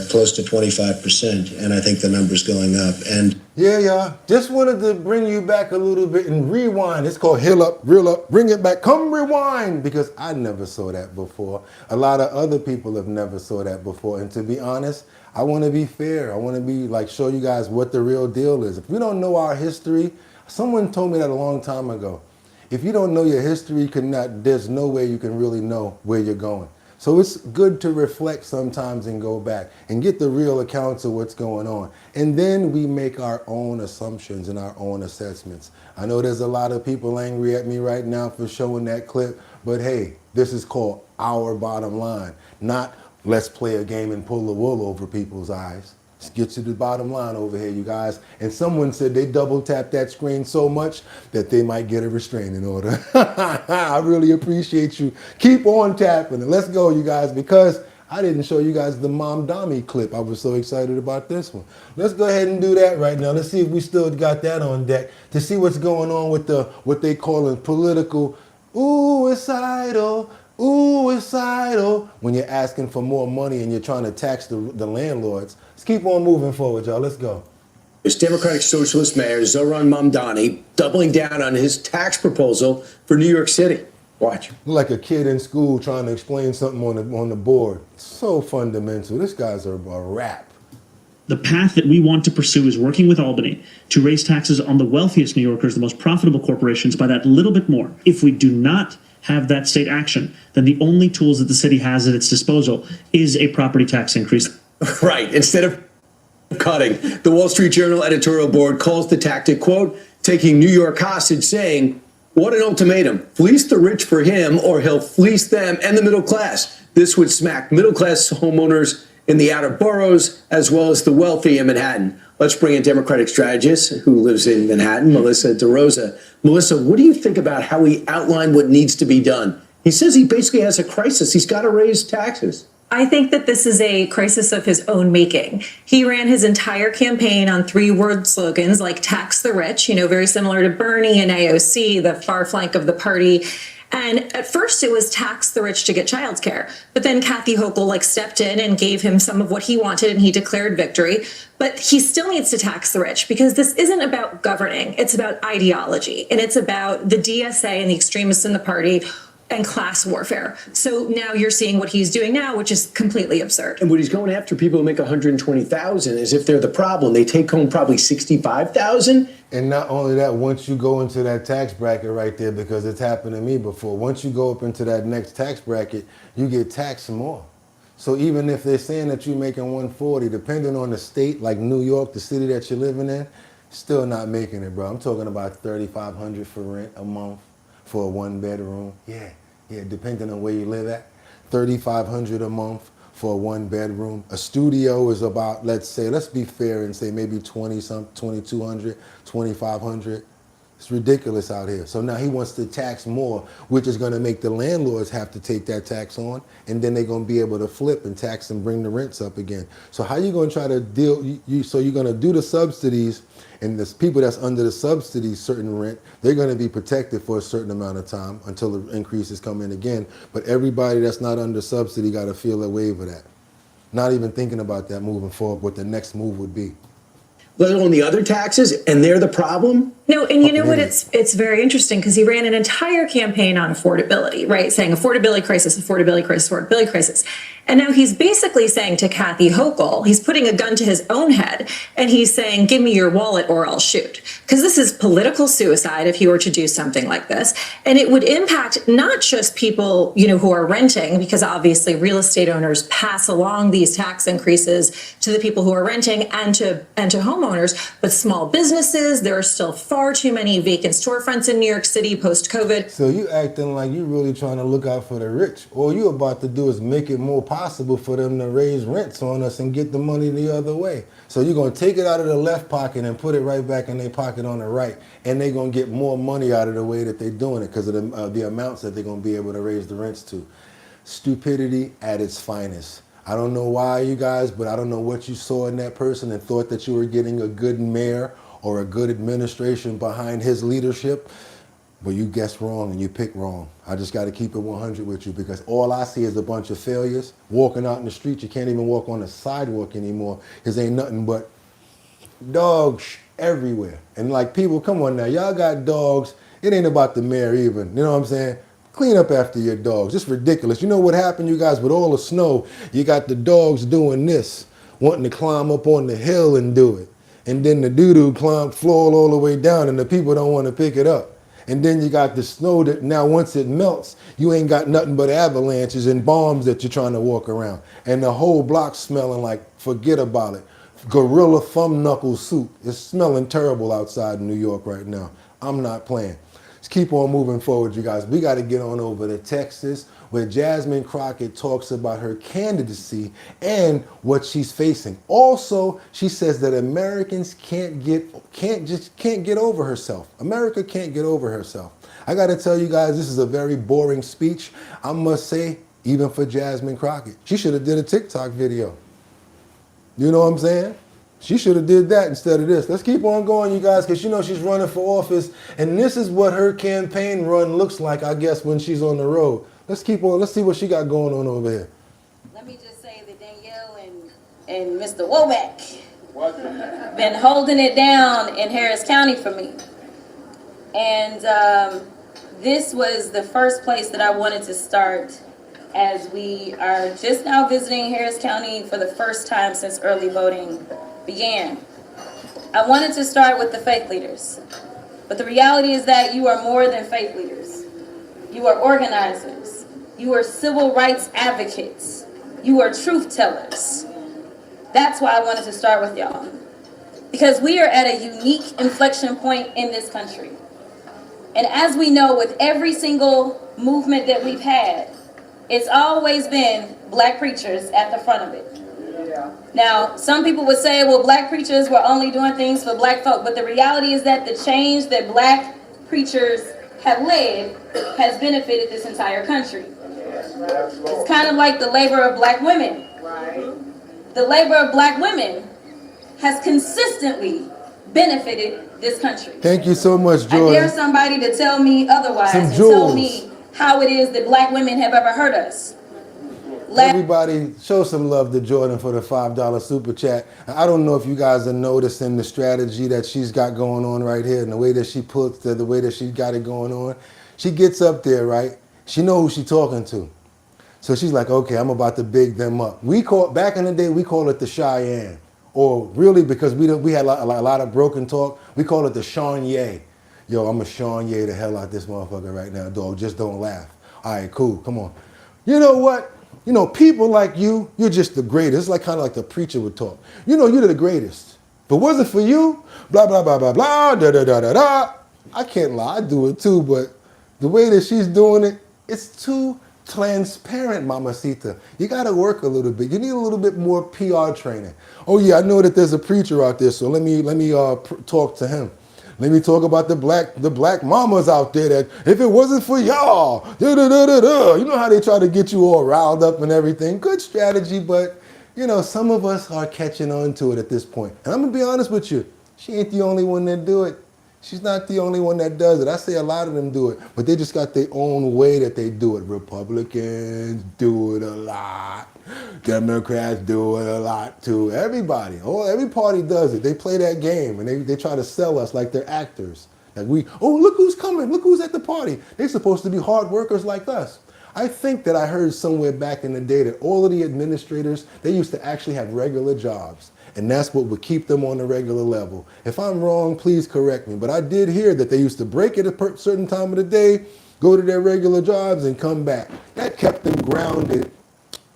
close to 25%, and I think the number's going up. And yeah, just wanted to bring you back a little bit and rewind. It's called Hill Up, Reel Up, Bring It Back, Come Rewind, because I never saw that before. A lot of other people have never saw that before, and to be honest, I want to be fair. I want to be like, show you guys what the real deal is. If we don't know our history, someone told me that a long time ago. If you don't know your history, there's no way you can really know where you're going. So it's good to reflect sometimes and go back and get the real accounts of what's going on. And then we make our own assumptions and our own assessments. I know there's a lot of people angry at me right now for showing that clip, but hey, this is called Our Bottom Line, not let's play a game and pull the wool over people's eyes. Let's get to the bottom line over here, you guys. And someone said they double tapped that screen so much that they might get a restraining order. I really appreciate you. Keep on tapping and let's go, you guys, because I didn't show you guys the Mom Dami clip. I was so excited about this one. Let's go ahead and do that right now. Let's see if we still got that on deck to see what's going on with what they call in political suicidal. Ooh, it's idle. When you're asking for more money and you're trying to tax the landlords. Let's keep on moving forward, y'all. Let's go. There's Democratic Socialist Mayor Zohran Mamdani doubling down on his tax proposal for New York City. Watch. Like a kid in school trying to explain something on the board. So fundamental. This guy's a rap. The path that we want to pursue is working with Albany to raise taxes on the wealthiest New Yorkers, the most profitable corporations, by that little bit more. If we do not have that state action, then the only tools that the city has at its disposal is a property tax increase. Right. Instead of cutting, the Wall Street Journal editorial board calls the tactic, quote, taking New York hostage, saying, what an ultimatum. Fleece the rich for him or he'll fleece them and the middle class. This would smack middle class homeowners in the outer boroughs as well as the wealthy in Manhattan. Let's bring in Democratic strategist who lives in Manhattan, Melissa DeRosa. Melissa, what do you think about how he outlined what needs to be done? He says he basically has a crisis. He's got to raise taxes. I think that this is a crisis of his own making. He ran his entire campaign on three-word slogans like tax the rich, very similar to Bernie and AOC, the far flank of the party. And at first it was tax the rich to get childcare. But then Kathy Hochul stepped in and gave him some of what he wanted and he declared victory. But he still needs to tax the rich because this isn't about governing. It's about ideology. And it's about the DSA and the extremists in the party and class warfare. So now you're seeing what he's doing now, which is completely absurd. And what he's going after people who make $120,000 as if they're the problem. They take home probably $65,000. And not only that, once you go into that tax bracket right there, because it's happened to me before, once you go up into that next tax bracket, you get taxed more. So even if they're saying that you're making 140, depending on the state, like New York, the city that you're living in, still not making it, bro. I'm talking about $3,500 for rent a month for a one bedroom. Yeah, depending on where you live at. $3,500 a month for a one bedroom. A studio is about, let's be fair and say maybe 2,200, 2,500. It's ridiculous out here. So now he wants to tax more, which is going to make the landlords have to take that tax on, and then they're going to be able to flip and tax and bring the rents up again. So how you going to try to deal? So you're going to do the subsidies, and the people that's under the subsidies, certain rent, they're going to be protected for a certain amount of time until the increases come in again. But everybody that's not under subsidy got to feel a wave of that. Not even thinking about that moving forward, what the next move would be. Let alone the other taxes, and they're the problem? No, and you know what? It's very interesting because he ran an entire campaign on affordability, right? Saying affordability crisis, affordability crisis, affordability crisis. And now he's basically saying to Kathy Hochul, he's putting a gun to his own head, and he's saying, give me your wallet or I'll shoot. Because this is political suicide if he were to do something like this. And it would impact not just people, who are renting, because obviously real estate owners pass along these tax increases to the people who are renting and to homeowners, but small businesses, there are still farms far too many vacant storefronts in New York City post-COVID. So you acting like you really trying to look out for the rich. All you about to do is make it more possible for them to raise rents on us and get the money the other way. So you're going to take it out of the left pocket and put it right back in their pocket on the right. And they're going to get more money out of the way that they're doing it because of the amounts that they're going to be able to raise the rents to. Stupidity at its finest. I don't know why, you guys, but I don't know what you saw in that person and thought that you were getting a good mayor or a good administration behind his leadership. But you guessed wrong and you picked wrong. I just got to keep it 100 with you because all I see is a bunch of failures. Walking out in the street, you can't even walk on the sidewalk anymore because ain't nothing but dogs everywhere. And like people, come on now, y'all got dogs. It ain't about the mayor even, you know what I'm saying? Clean up after your dogs. It's ridiculous. You know what happened, you guys, with all the snow? You got the dogs doing this, wanting to climb up on the hill and do it. And then the doo-doo flow all the way down and the people don't want to pick it up. And then you got the snow that now once it melts, you ain't got nothing but avalanches and bombs that you're trying to walk around. And the whole block smelling like, forget about it, gorilla thumb knuckle soup. It's smelling terrible outside in New York right now. I'm not playing. Let's keep on moving forward, you guys. We got to get on over to Texas, where Jasmine Crockett talks about her candidacy and what she's facing. Also, she says that Americans can't get over herself. America can't get over herself. I got to tell you guys, this is a very boring speech. I must say, even for Jasmine Crockett, she should have did a TikTok video. You know what I'm saying? She should have did that instead of this. Let's keep on going, you guys, because you know she's running for office, and this is what her campaign run looks like, I guess, when she's on the road. Let's keep on. Let's see what she got going on over here. Let me just say that Danielle and Mr. Womack been holding it down in Harris County for me. And this was the first place that I wanted to start, as we are just now visiting Harris County for the first time since early voting began. I wanted to start with the faith leaders, but the reality is that you are more than faith leaders. You are organizers. You are civil rights advocates. You are truth tellers. That's why I wanted to start with y'all, because we are at a unique inflection point in this country. And as we know, with every single movement that we've had, it's always been black preachers at the front of it. Now, some people would say, well, black preachers were only doing things for black folk, but the reality is that the change that black preachers have led has benefited this entire country. It's kind of like the labor of black women. The labor of black women has consistently benefited this country. Thank you so much, Jordan. I dare somebody to tell me otherwise and tell me how it is that black women have ever hurt us. Everybody, show some love to Jordan for the $5 super chat. I don't know if you guys are noticing the strategy that she's got going on right here, and the way that she puts the way that she got it going on. She gets up there, right? She knows who she's talking to. So she's like, okay, I'm about to big them up. Back in the day, we call it the Cheyenne. Or really, because we had a lot of broken talk, we call it the Sean Ye. Yo, I'm a Sean Ye the hell out this motherfucker right now, dog. Just don't laugh. All right, cool, come on. You know what? You know, people like you, you're just the greatest. It's like kind of like the preacher would talk. You know, you're the greatest. If it wasn't for you, blah, blah, blah, blah, blah, da, da, da, da, da. I can't lie, I do it too, but the way that she's doing it, it's too transparent, mamacita. You got to work a little bit. You need a little bit more PR training. Oh yeah, I know that there's a preacher out there, so let me talk to him. Let me talk about the black mamas out there that if it wasn't for y'all, da, da, da, da, da. You know how they try to get you all riled up and everything. Good strategy, but you know, some of us are catching on to it at this point. And I'm gonna be honest with you, she ain't the only one that do it. She's not the only one that does it. I say a lot of them do it, but they just got their own way that they do it. Republicans do it a lot. Democrats do it a lot too. Everybody, every party does it. They play that game and they try to sell us like they're actors. Like look who's coming, look who's at the party. They're supposed to be hard workers like us. I think that I heard somewhere back in the day that all of the administrators, they used to actually have regular jobs. And that's what would keep them on the regular level. If I'm wrong, please correct me. But I did hear that they used to break at a certain time of the day, go to their regular jobs and come back. That kept them grounded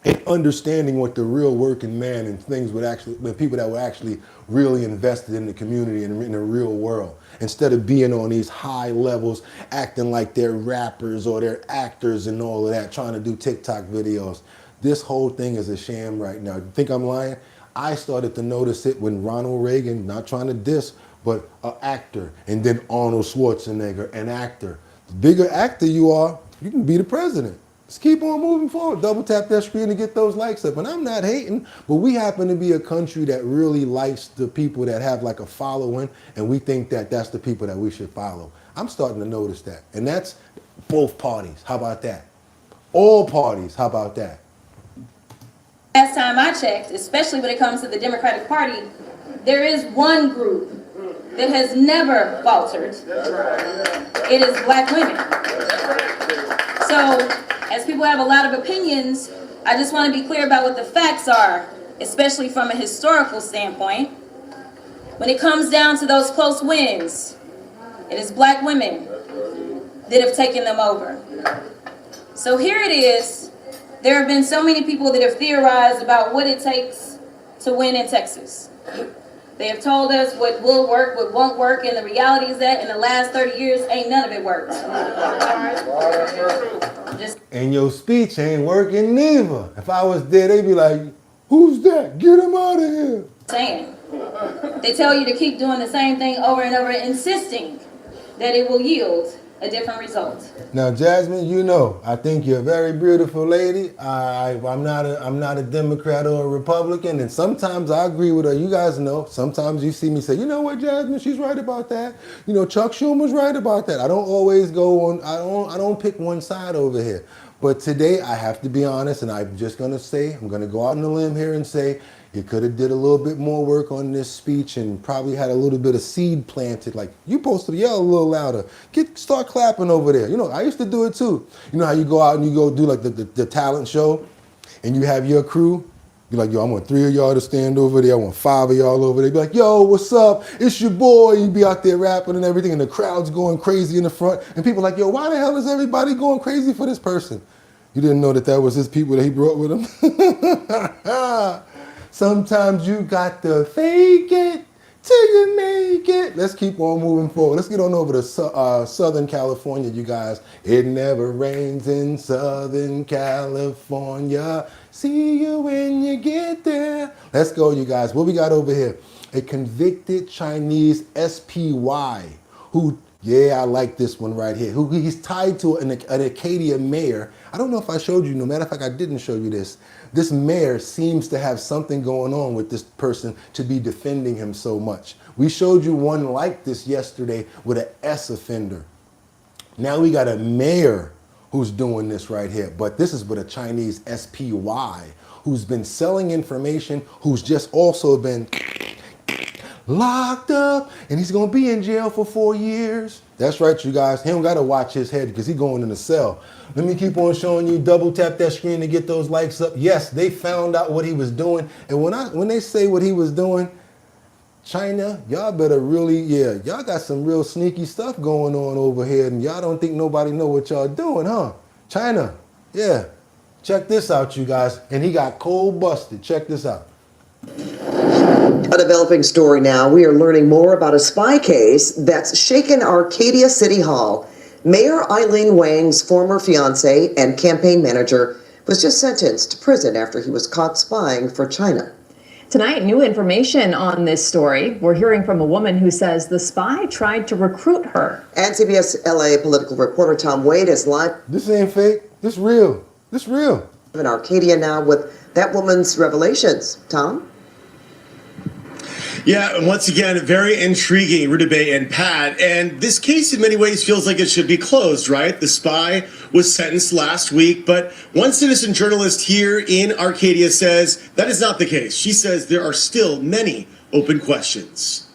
and understanding what the real working man and things would actually, when people that were actually really invested in the community and in the real world, instead of being on these high levels, acting like they're rappers or they're actors and all of that, trying to do TikTok videos. This whole thing is a sham right now. You think I'm lying? I started to notice it when Ronald Reagan, not trying to diss, but an actor, and then Arnold Schwarzenegger, an actor. The bigger actor you are, you can be the president. Let's keep on moving forward. Double tap that screen to get those likes up. And I'm not hating, but we happen to be a country that really likes the people that have like a following, and we think that that's the people that we should follow. I'm starting to notice that. And that's both parties. How about that? All parties. How about that? Last time I checked, especially when it comes to the Democratic Party, there is one group that has never faltered. It is Black women. So, as people have a lot of opinions, I just want to be clear about what the facts are, especially from a historical standpoint. When it comes down to those close wins, it is Black women that have taken them over. So here it is. There have been so many people that have theorized about what it takes to win in Texas. They have told us what will work, what won't work, and the reality is that in the last 30 years, ain't none of it worked. And your speech ain't working neither. If I was there, they'd be like, who's that? Get him out of here. Saying. They tell you to keep doing the same thing over and over, insisting that it will yield a different result. Now, Jasmine, you know, I think you're a very beautiful lady. I'm not a Democrat or a Republican, and sometimes I agree with her. You guys know, sometimes you see me say, you know what, Jasmine, she's right about that. You know, Chuck Schumer's right about that. I don't always go on, I don't pick one side over here. But today, I have to be honest, and I'm just gonna say, I'm gonna go out on a limb here and say, you could have did a little bit more work on this speech and probably had a little bit of seed planted. Like, you supposed to yell a little louder. Start clapping over there. You know, I used to do it too. You know how you go out and you go do like the talent show and you have your crew? You're like, yo, I want 3 of y'all to stand over there. I want 5 of y'all over there. Be like, yo, what's up? It's your boy. You be out there rapping and everything, and the crowd's going crazy in the front. And people are like, yo, why the hell is everybody going crazy for this person? You didn't know that that was his people that he brought with him? Sometimes you got to fake it till you make it. Let's keep on moving forward. Let's get on over to Southern California, you guys. It never rains in Southern California. See you when you get there. Let's go, you guys. What we got over here? A convicted Chinese SPY who, yeah, I like this one right here. Who he's tied to an Arcadia mayor. I don't know if I showed you. No matter of fact, I didn't show you this. This mayor seems to have something going on with this person to be defending him so much. We showed you one like this yesterday with an S offender. Now we got a mayor who's doing this right here, but this is with a Chinese SPY who's been selling information, who's just also been locked up, and he's gonna be in jail for 4 years. That's right, you guys. He don't gotta watch his head because he's going in the cell. Let me keep on showing you. Double tap that screen to get those likes up. Yes, they found out what he was doing, and when they say what he was doing, China, y'all better really, yeah, y'all got some real sneaky stuff going on over here, and y'all don't think nobody know what y'all doing, huh? China, yeah. Check this out, you guys. And he got cold busted. Check this out. A developing story now. We are learning more about a spy case that's shaken Arcadia City Hall. Mayor Eileen Wang's former fiance and campaign manager was just sentenced to prison after he was caught spying for China. Tonight, new information on this story. We're hearing from a woman who says the spy tried to recruit her. And CBS LA political reporter Tom Wade is live. This ain't fake. This real. This real. In Arcadia now with that woman's revelations. Tom? Yeah, and once again, very intriguing, Rudabeh and Pat. And this case in many ways feels like it should be closed, right? The spy was sentenced last week, but one citizen journalist here in Arcadia says that is not the case. She says there are still many open questions.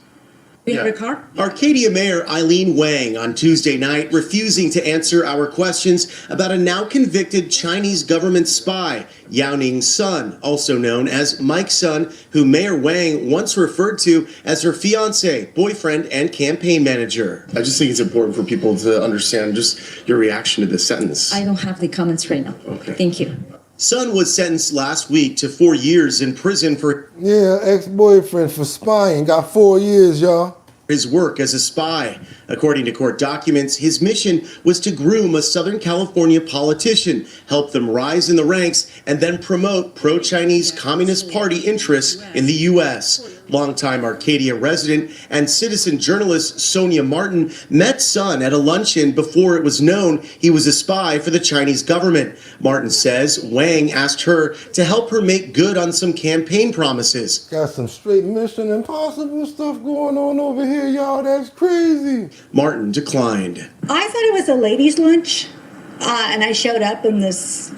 Yeah. Arcadia Mayor Eileen Wang on Tuesday night refusing to answer our questions about a now convicted Chinese government spy, Yao Ning's son, also known as Mike's son, who Mayor Wang once referred to as her fiance, boyfriend, and campaign manager. I just think it's important for people to understand just your reaction to this sentence. I don't have the comments right now. Okay. Thank you. Son was sentenced last week to 4 years in prison for ex-boyfriend for spying. Got 4 years, y'all. his work as a spy. According to court documents, his mission was to groom a Southern California politician, help them rise in the ranks, and then promote pro-Chinese Communist Party interests in the U.S. Longtime Arcadia resident and citizen journalist Sonia Martin met Son at a luncheon before it was known he was a spy for the Chinese government. Martin says Wang asked her to help her make good on some campaign promises. Got some straight Mission Impossible stuff going on over here, y'all. That's crazy. Martin declined. I thought it was a ladies' lunch. And I showed up and this,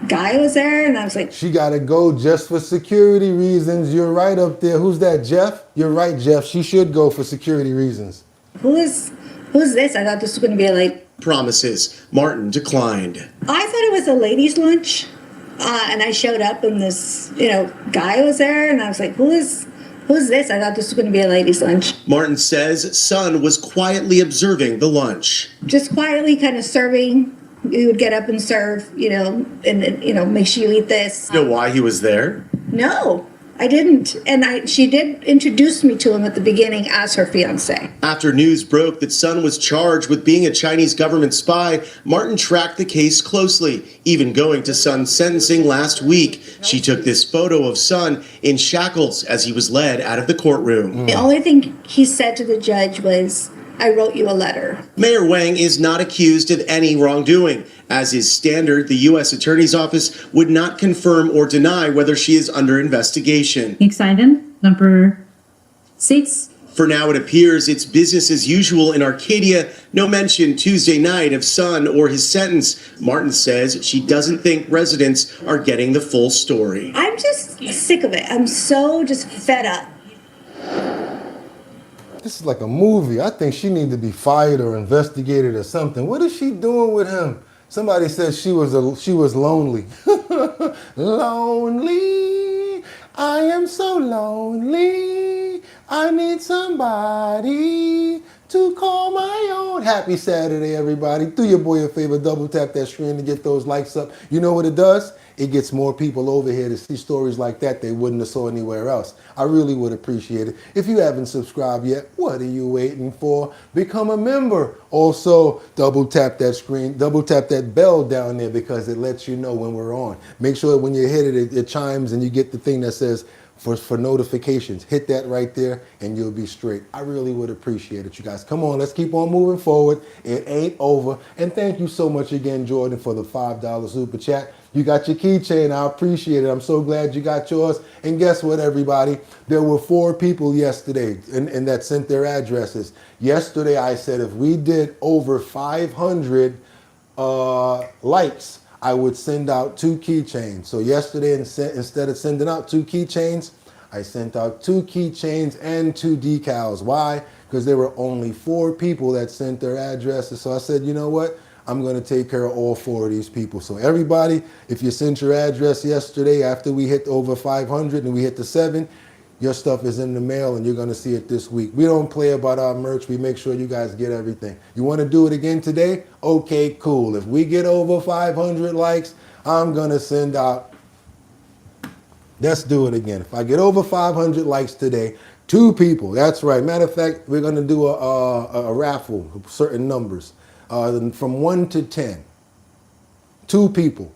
guy was there and I was like... She got to go just for security reasons. You're right up there. Who's that, Jeff? You're right, Jeff. She should go for security reasons. Who's this? I thought this was going to be promises. Martin declined. I thought it was a ladies' lunch. And I showed up and this, guy was there and I was like, who's this? I thought this was going to be a ladies' lunch. Martin says Son was quietly observing the lunch. Just quietly kind of serving. We would get up and serve, and make sure you eat this. You know why he was there? No, I didn't. And she did introduce me to him at the beginning as her fiance. After news broke that Son was charged with being a Chinese government spy, Martin tracked the case closely, even going to Son's sentencing last week. She took this photo of Son in shackles as he was led out of the courtroom. The only thing he said to the judge was, I wrote you a letter. Mayor Wang is not accused of any wrongdoing. As is standard, the U.S. Attorney's Office would not confirm or deny whether she is under investigation. Next item, number 6. For now, it appears it's business as usual in Arcadia. No mention Tuesday night of Son or his sentence. Martin says she doesn't think residents are getting the full story. I'm just sick of it. I'm so just fed up. This is like a movie. I think she needs to be fired or investigated or something. What is she doing with him? Somebody said she was lonely. Lonely. I am so lonely. I need somebody to call my own. Happy Saturday, everybody. Do your boy a favor, double tap that screen to get those likes up. You know what it does? It gets more people over here to see stories like that they wouldn't have saw anywhere else. I really would appreciate it. If you haven't subscribed yet, what are you waiting for? Become a member. Also, double tap that screen, double tap that bell down there because it lets you know when we're on. Make sure when you hit it, it chimes and you get the thing that says for notifications. Hit that right there and you'll be straight. I really would appreciate it, you guys. Come on, let's keep on moving forward. It ain't over. And thank you so much again, Jordan, for the $5 super chat. You got your keychain. I appreciate it. I'm so glad you got yours. And guess what, everybody? There were 4 people yesterday and that sent their addresses. Yesterday, I said if we did over 500 likes, I would send out 2 keychains. So yesterday, instead of sending out 2 keychains, I sent out 2 keychains and 2 decals. Why? Because there were only 4 people that sent their addresses. So I said, you know what? I'm going to take care of all 4 of these people. So everybody, if you sent your address yesterday after we hit over 500 and we hit the 7, your stuff is in the mail and you're going to see it this week. We don't play about our merch. We make sure you guys get everything. You want to do it again today? Okay, cool. If we get over 500 likes, I'm going to send out, let's do it again. If I get over 500 likes today, 2 people, that's right. Matter of fact, we're going to do a raffle, certain numbers. From 1 to 10, 2 people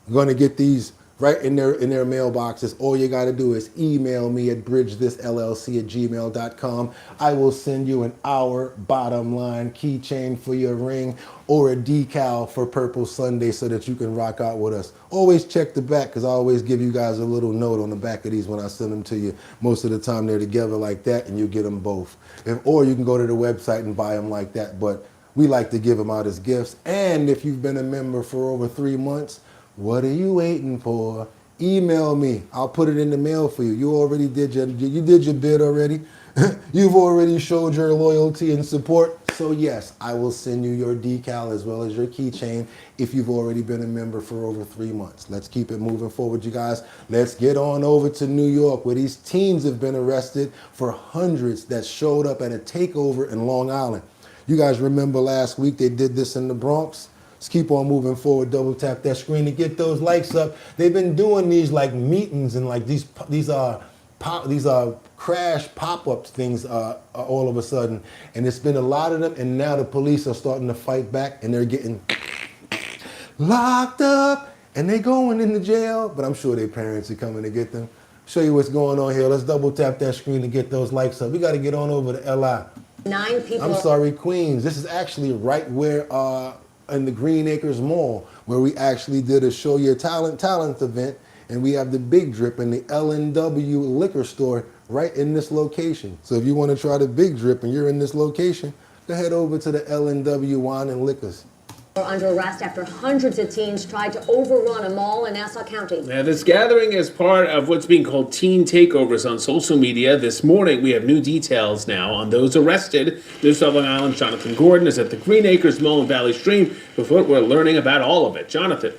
are going to get these right in their mailboxes. All you got to do is email me at bridgethisllc@gmail.com. I will send you an Our Bottom Line keychain for your ring or a decal for Purple Sunday so that you can rock out with us. Always check the back because I always give you guys a little note on the back of these when I send them to you. Most of the time they're together like that and you get them both. Or you can go to the website and buy them like that. But we like to give them out as gifts. And if you've been a member for over 3 months, what are you waiting for? Email me. I'll put it in the mail for you. You already did your bid already. You've already showed your loyalty and support. So yes, I will send you your decal as well as your keychain if you've already been a member for over 3 months. Let's keep it moving forward, you guys. Let's get on over to New York where these teens have been arrested for hundreds that showed up at a takeover in Long Island. You guys remember last week they did this in the Bronx? Let's keep on moving forward. Double tap that screen to get those likes up. They've been doing these like meetings and like these crash pop-up things all of a sudden, and it's been a lot of them. And now the police are starting to fight back, and they're getting locked up, and they going into jail. But I'm sure their parents are coming to get them. Show you what's going on here. Let's double tap that screen to get those likes up. We got to get on over to LI. 9 people. I'm sorry, Queens. This is actually right where in the Green Acres Mall, where we actually did a Show Your Talent event, and we have the Big Drip in the L&W liquor store right in this location. So if you want to try the Big Drip and you're in this location, go head over to the L&W Wine and Liquors. Are under arrest after hundreds of teens tried to overrun a mall in Nassau County. Now, this gathering is part of what's being called teen takeovers on social media. This morning, we have new details now on those arrested. New Long Island Jonathan Gordon is at the Green Acres Mall in Valley Stream. Before we're learning about all of it. Jonathan.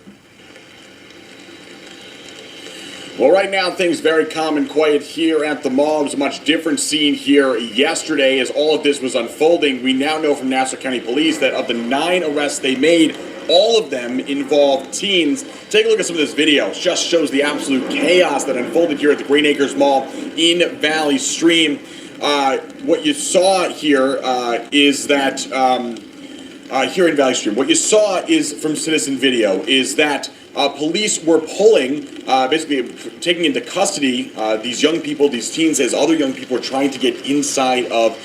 Well, right now, things very calm and quiet here at the mall. It was a much different scene here yesterday as all of this was unfolding. We now know from Nassau County Police that of the 9 arrests they made, all of them involved teens. Take a look at some of this video. It just shows the absolute chaos that unfolded here at the Green Acres Mall in Valley Stream. What you saw here is that here in Valley Stream, what you saw is from citizen video is that police were pulling, basically taking into custody these young people, these teens, as other young people were trying to get inside of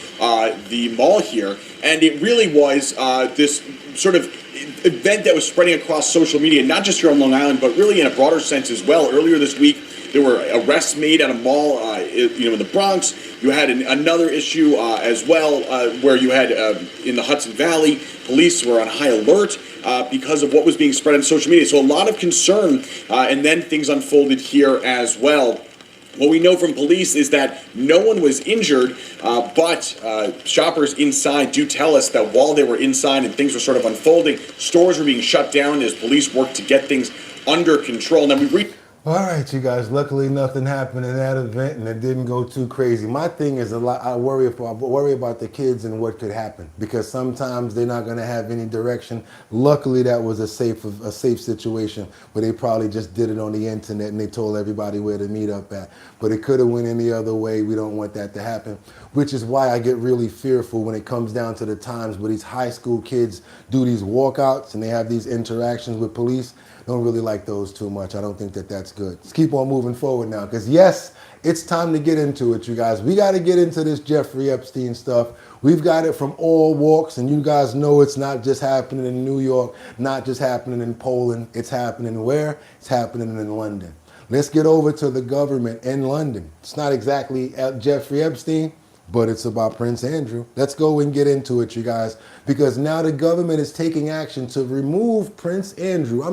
the mall here. And it really was this sort of event that was spreading across social media, not just here on Long Island, but really in a broader sense as well. Earlier this week, there were arrests made at a mall, in the Bronx. You had another issue as well, where you had in the Hudson Valley, police were on high alert because of what was being spread on social media. So a lot of concern, and then things unfolded here as well. What we know from police is that no one was injured, but shoppers inside do tell us that while they were inside and things were sort of unfolding, stores were being shut down as police worked to get things under control. Now we All right, you guys. Luckily, nothing happened in that event, and it didn't go too crazy. My thing is I worry about the kids and what could happen, because sometimes they're not going to have any direction. Luckily, that was a safe situation where they probably just did it on the internet and they told everybody where to meet up at. But it could have went any other way. We don't want that to happen, which is why I get really fearful when it comes down to the times where these high school kids do these walkouts and they have these interactions with police. Don't really like those too much. I don't think that that's good. Let's keep on moving forward now, because yes, it's time to get into it, you guys. We got to get into this Jeffrey Epstein stuff. We've got it from all walks, and you guys know it's not just happening in New York, not just happening in Poland. It's happening where? It's happening in London. Let's get over to the government in London. It's not exactly Jeffrey Epstein, but it's about Prince Andrew. Let's go and get into it, you guys, because now the government is taking action to remove Prince Andrew,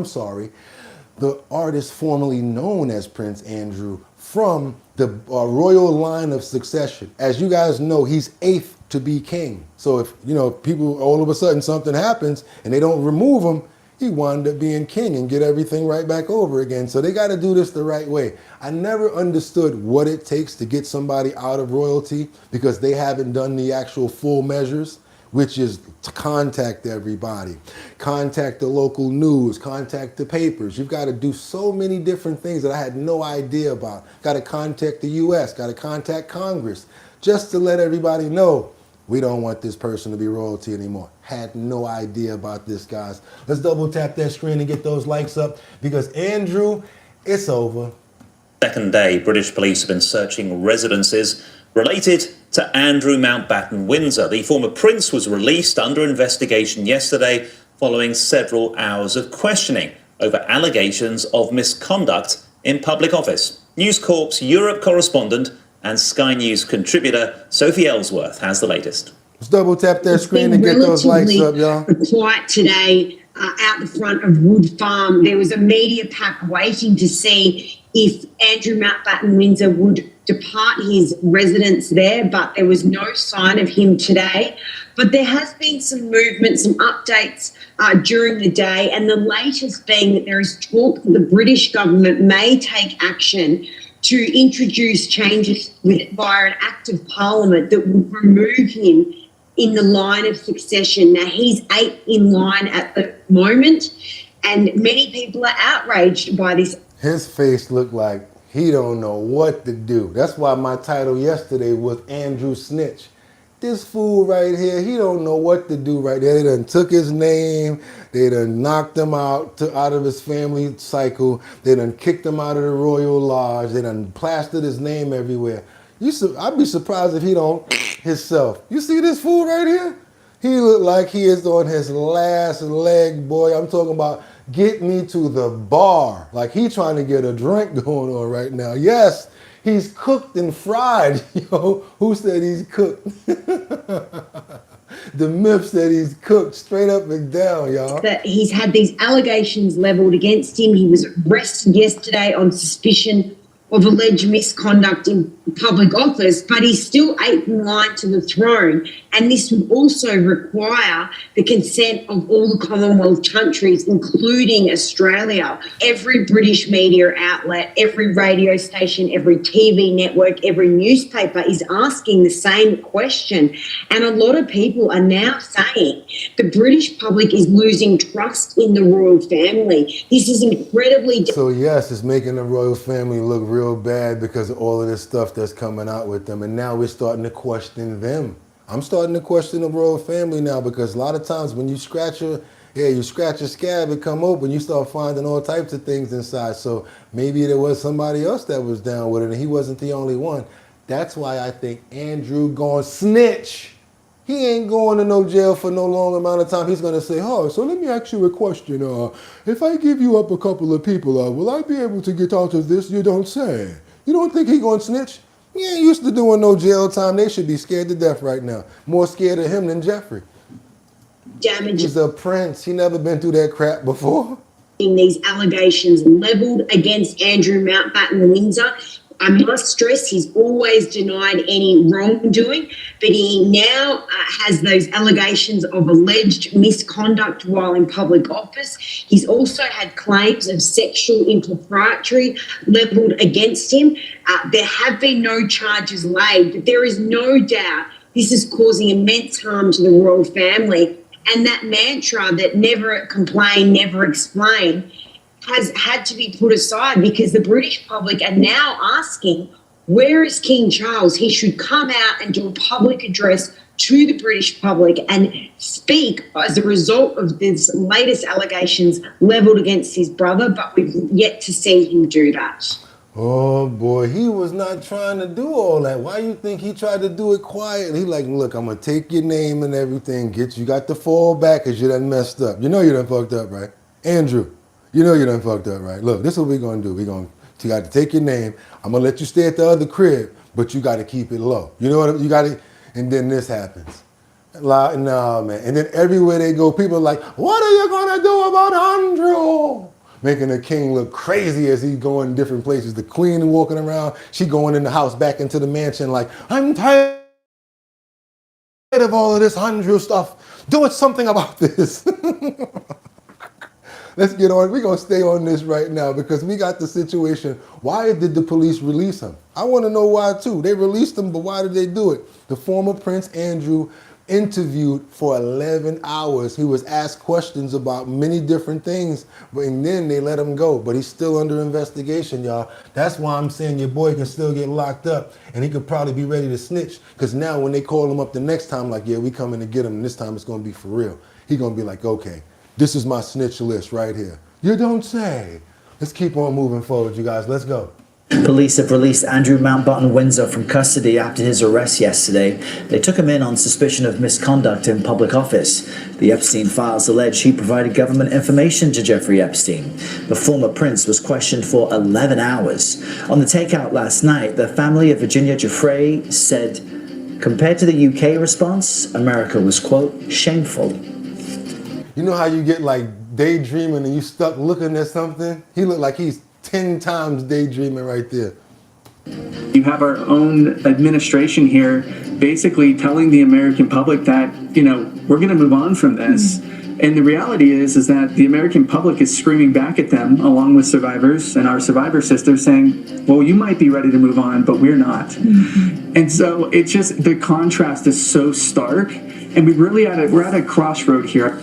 the artist formerly known as Prince Andrew, from the royal line of succession. As you guys know, he's 8th to be king. So if, people, all of a sudden something happens and they don't remove him, he wound up being king and get everything right back over again. So they got to do this the right way. I never understood what it takes to get somebody out of royalty, because they haven't done the actual full measures, which is to contact everybody, contact the local news, contact the papers. You've got to do so many different things that I had no idea about. Got to contact the US, got to contact Congress, just to let everybody know we don't want this person to be royalty anymore. Had no idea about this, guys. Let's double tap that screen and get those likes up, because Andrew, it's over. Second day, British police have been searching residences related to Andrew Mountbatten Windsor. The former prince was released under investigation yesterday following several hours of questioning over allegations of misconduct in public office. News Corp's Europe correspondent and Sky News contributor Sophie Ellsworth has the latest. Let's double tap that screen and get those likes up, y'all. Quiet today out the front of Wood Farm. There was a media pack waiting to see if Andrew Mountbatten Windsor would depart his residence there, but there was no sign of him today. But there has been some movement, some updates during the day, and the latest being that there is talk that the British government may take action to introduce changes via an act of parliament that would remove him in the line of succession. Now, he's 8th in line at the moment, and many people are outraged by this. His face looked like he don't know what to do. That's why my title yesterday was Andrew Snitch. This fool right here, he don't know what to do right there. They done took his name. They done knocked him out of his family cycle. They done kicked him out of the Royal Lodge. They done plastered his name everywhere. I'd be surprised if he don't himself. You see this fool right here? He look like he is on his last leg, boy. I'm talking about get me to the bar. Like he trying to get a drink going on right now. Yes, he's cooked and fried. Yo, who said he's cooked? The myth said he's cooked straight up and down, y'all. That he's had these allegations leveled against him. He was arrested yesterday on suspicion of alleged misconduct in public office, but he's still 8th in line to the throne. And this would also require the consent of all the Commonwealth countries, including Australia. Every British media outlet, every radio station, every TV network, every newspaper is asking the same question. And a lot of people are now saying the British public is losing trust in the royal family. This is incredibly... So yes, it's making the royal family look real bad because of all of this stuff that's coming out with them. And now we're starting to question them. I'm starting to question the royal family now because a lot of times when you scratch your scab and come open, you start finding all types of things inside. So maybe there was somebody else that was down with it and he wasn't the only one. That's why I think Andrew gonna snitch. He ain't going to no jail for no long amount of time. He's going to say, oh, so let me ask you a question. If I give you up a couple of people, will I be able to get out of this? You don't say. You don't think he going to snitch? He ain't used to doing no jail time. They should be scared to death right now. More scared of him than Jeffrey. He's a prince. He never been through that crap before. These allegations leveled against Andrew Mountbatten Windsor. I must stress he's always denied any wrongdoing, but he now has those allegations of alleged misconduct while in public office. He's also had claims of sexual impropriety levelled against him. There have been no charges laid, but there is no doubt this is causing immense harm to the royal family. And that mantra that never complain, never explain has had to be put aside because the British public are now asking, where is King Charles? He should come out and do a public address to the British public and speak as a result of this latest allegations levelled against his brother, but we've yet to see him do that. Oh boy, he was not trying to do all that. Why you think he tried to do it quietly? He like, look, I'm gonna take your name and everything, you got to fall back because you done messed up. You know you done fucked up, right? Andrew, you know you done fucked up, right? Look, this is what we're gonna do. You got to take your name. I'm gonna let you stay at the other crib, but you got to keep it low. You know what? You got to, and then this happens. No, man. And then everywhere they go, people are like, what are you gonna do about Andrew? Making the king look crazy as he's going different places. The queen walking around, she going in the house, back into the mansion like, I'm tired of all of this Andrew stuff. Do something about this. Let's get on. We're going to stay on this right now because we got the situation. Why did the police release him? I want to know why too. They released him, but why did they do it? The former Prince Andrew interviewed for 11 hours. He was asked questions about many different things, and then they let him go. But he's still under investigation, y'all. That's why I'm saying your boy can still get locked up, and he could probably be ready to snitch. Because now when they call him up the next time, like, yeah, we coming to get him, and this time it's going to be for real. He's going to be like, okay, this is my snitch list right here. You don't say. Let's keep on moving forward, you guys. Let's go. Police have released Andrew Mountbatten Windsor from custody after his arrest yesterday. They took him in on suspicion of misconduct in public office. The Epstein files allege he provided government information to Jeffrey Epstein. The former prince was questioned for 11 hours. On the takeout last night, the family of Virginia Jeffrey said, compared to the UK response, America was, quote, shameful. You know how you get like daydreaming and you stuck looking at something? He looked like he's 10 times daydreaming right there. You have our own administration here basically telling the American public that, you know, we're going to move on from this. And the reality is that the American public is screaming back at them along with survivors and our survivor sisters saying, well, you might be ready to move on, but we're not. And so it's just, the contrast is so stark. And we're at a crossroad here.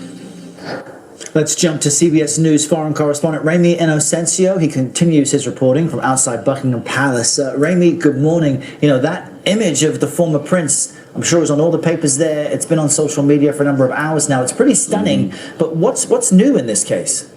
Let's jump to CBS News foreign correspondent Remy Inocencio. He continues his reporting from outside Buckingham Palace. Remy, good morning. You know, that image of the former prince, I'm sure, is on all the papers there. It's been on social media for a number of hours now. It's pretty stunning. But what's new in this case?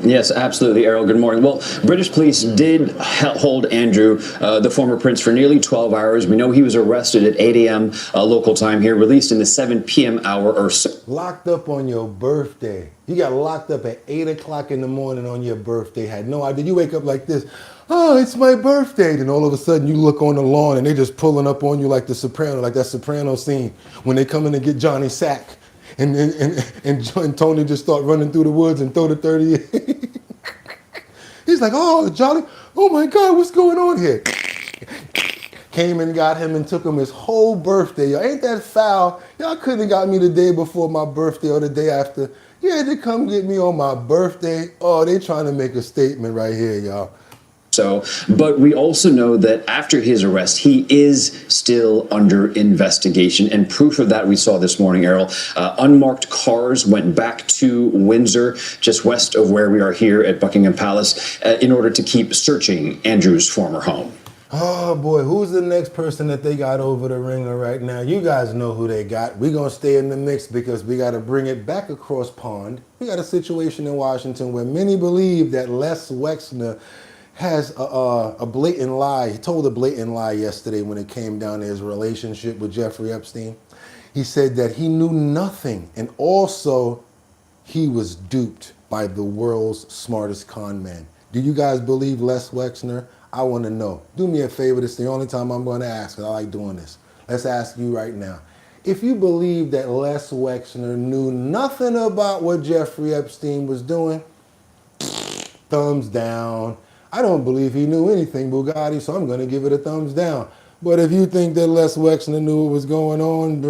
Yes, absolutely, Errol. Good morning. Well, British police did hold Andrew, the former prince, for nearly 12 hours. We know he was arrested at 8 a.m. Local time here, released in the 7 p.m. hour or so. Locked up on your birthday. You got locked up at 8 o'clock in the morning on your birthday. Had no idea. You wake up like this. Oh, it's my birthday. Then all of a sudden you look on the lawn and they just pulling up on you like the Soprano, like that Soprano scene when they come in to get Johnny Sack. And Tony just start running through the woods and throw the 30. He's like, oh, Jolly, oh my God, what's going on here? Came and got him and took him his whole birthday. Y'all, ain't that foul? Y'all couldn't have got me the day before my birthday or the day after. You had to come get me on my birthday. Oh, they trying to make a statement right here, y'all. So, but we also know that after his arrest, he is still under investigation. And proof of that we saw this morning, Errol. Unmarked cars went back to Windsor, just west of where we are here at Buckingham Palace, in order to keep searching Andrew's former home. Oh boy, who's the next person that they got over the ringer right now? You guys know who they got. We're going to stay in the mix because we got to bring it back across pond. We got a situation in Washington where many believe that Les Wexner has a blatant lie. He told a blatant lie yesterday when it came down to his relationship with Jeffrey Epstein. He said that he knew nothing, and also he was duped by the world's smartest con man. Do you guys believe Les Wexner? I want to know. Do me a favor. This is the only time I'm going to ask, because I like doing this. Let's ask you right now. If you believe that Les Wexner knew nothing about what Jeffrey Epstein was doing, thumbs down. I don't believe he knew anything, Bugatti, so I'm going to give it a thumbs down. But if you think that Les Wexner knew what was going on,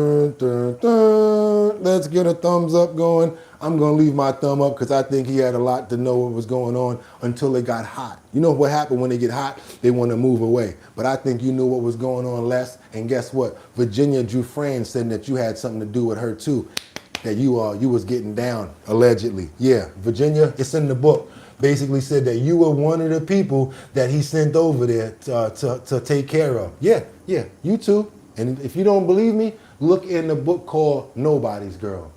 let's get a thumbs up going. I'm going to leave my thumb up because I think he had a lot to know what was going on until it got hot. You know what happened when they get hot? They want to move away. But I think you knew what was going on, Les. And guess what? Virginia Juvenile said that you had something to do with her too, that you was getting down, allegedly. Yeah, Virginia, it's in the book. Basically said that you were one of the people that he sent over there to take care of. Yeah, you too. And if you don't believe me, look in the book called Nobody's Girl.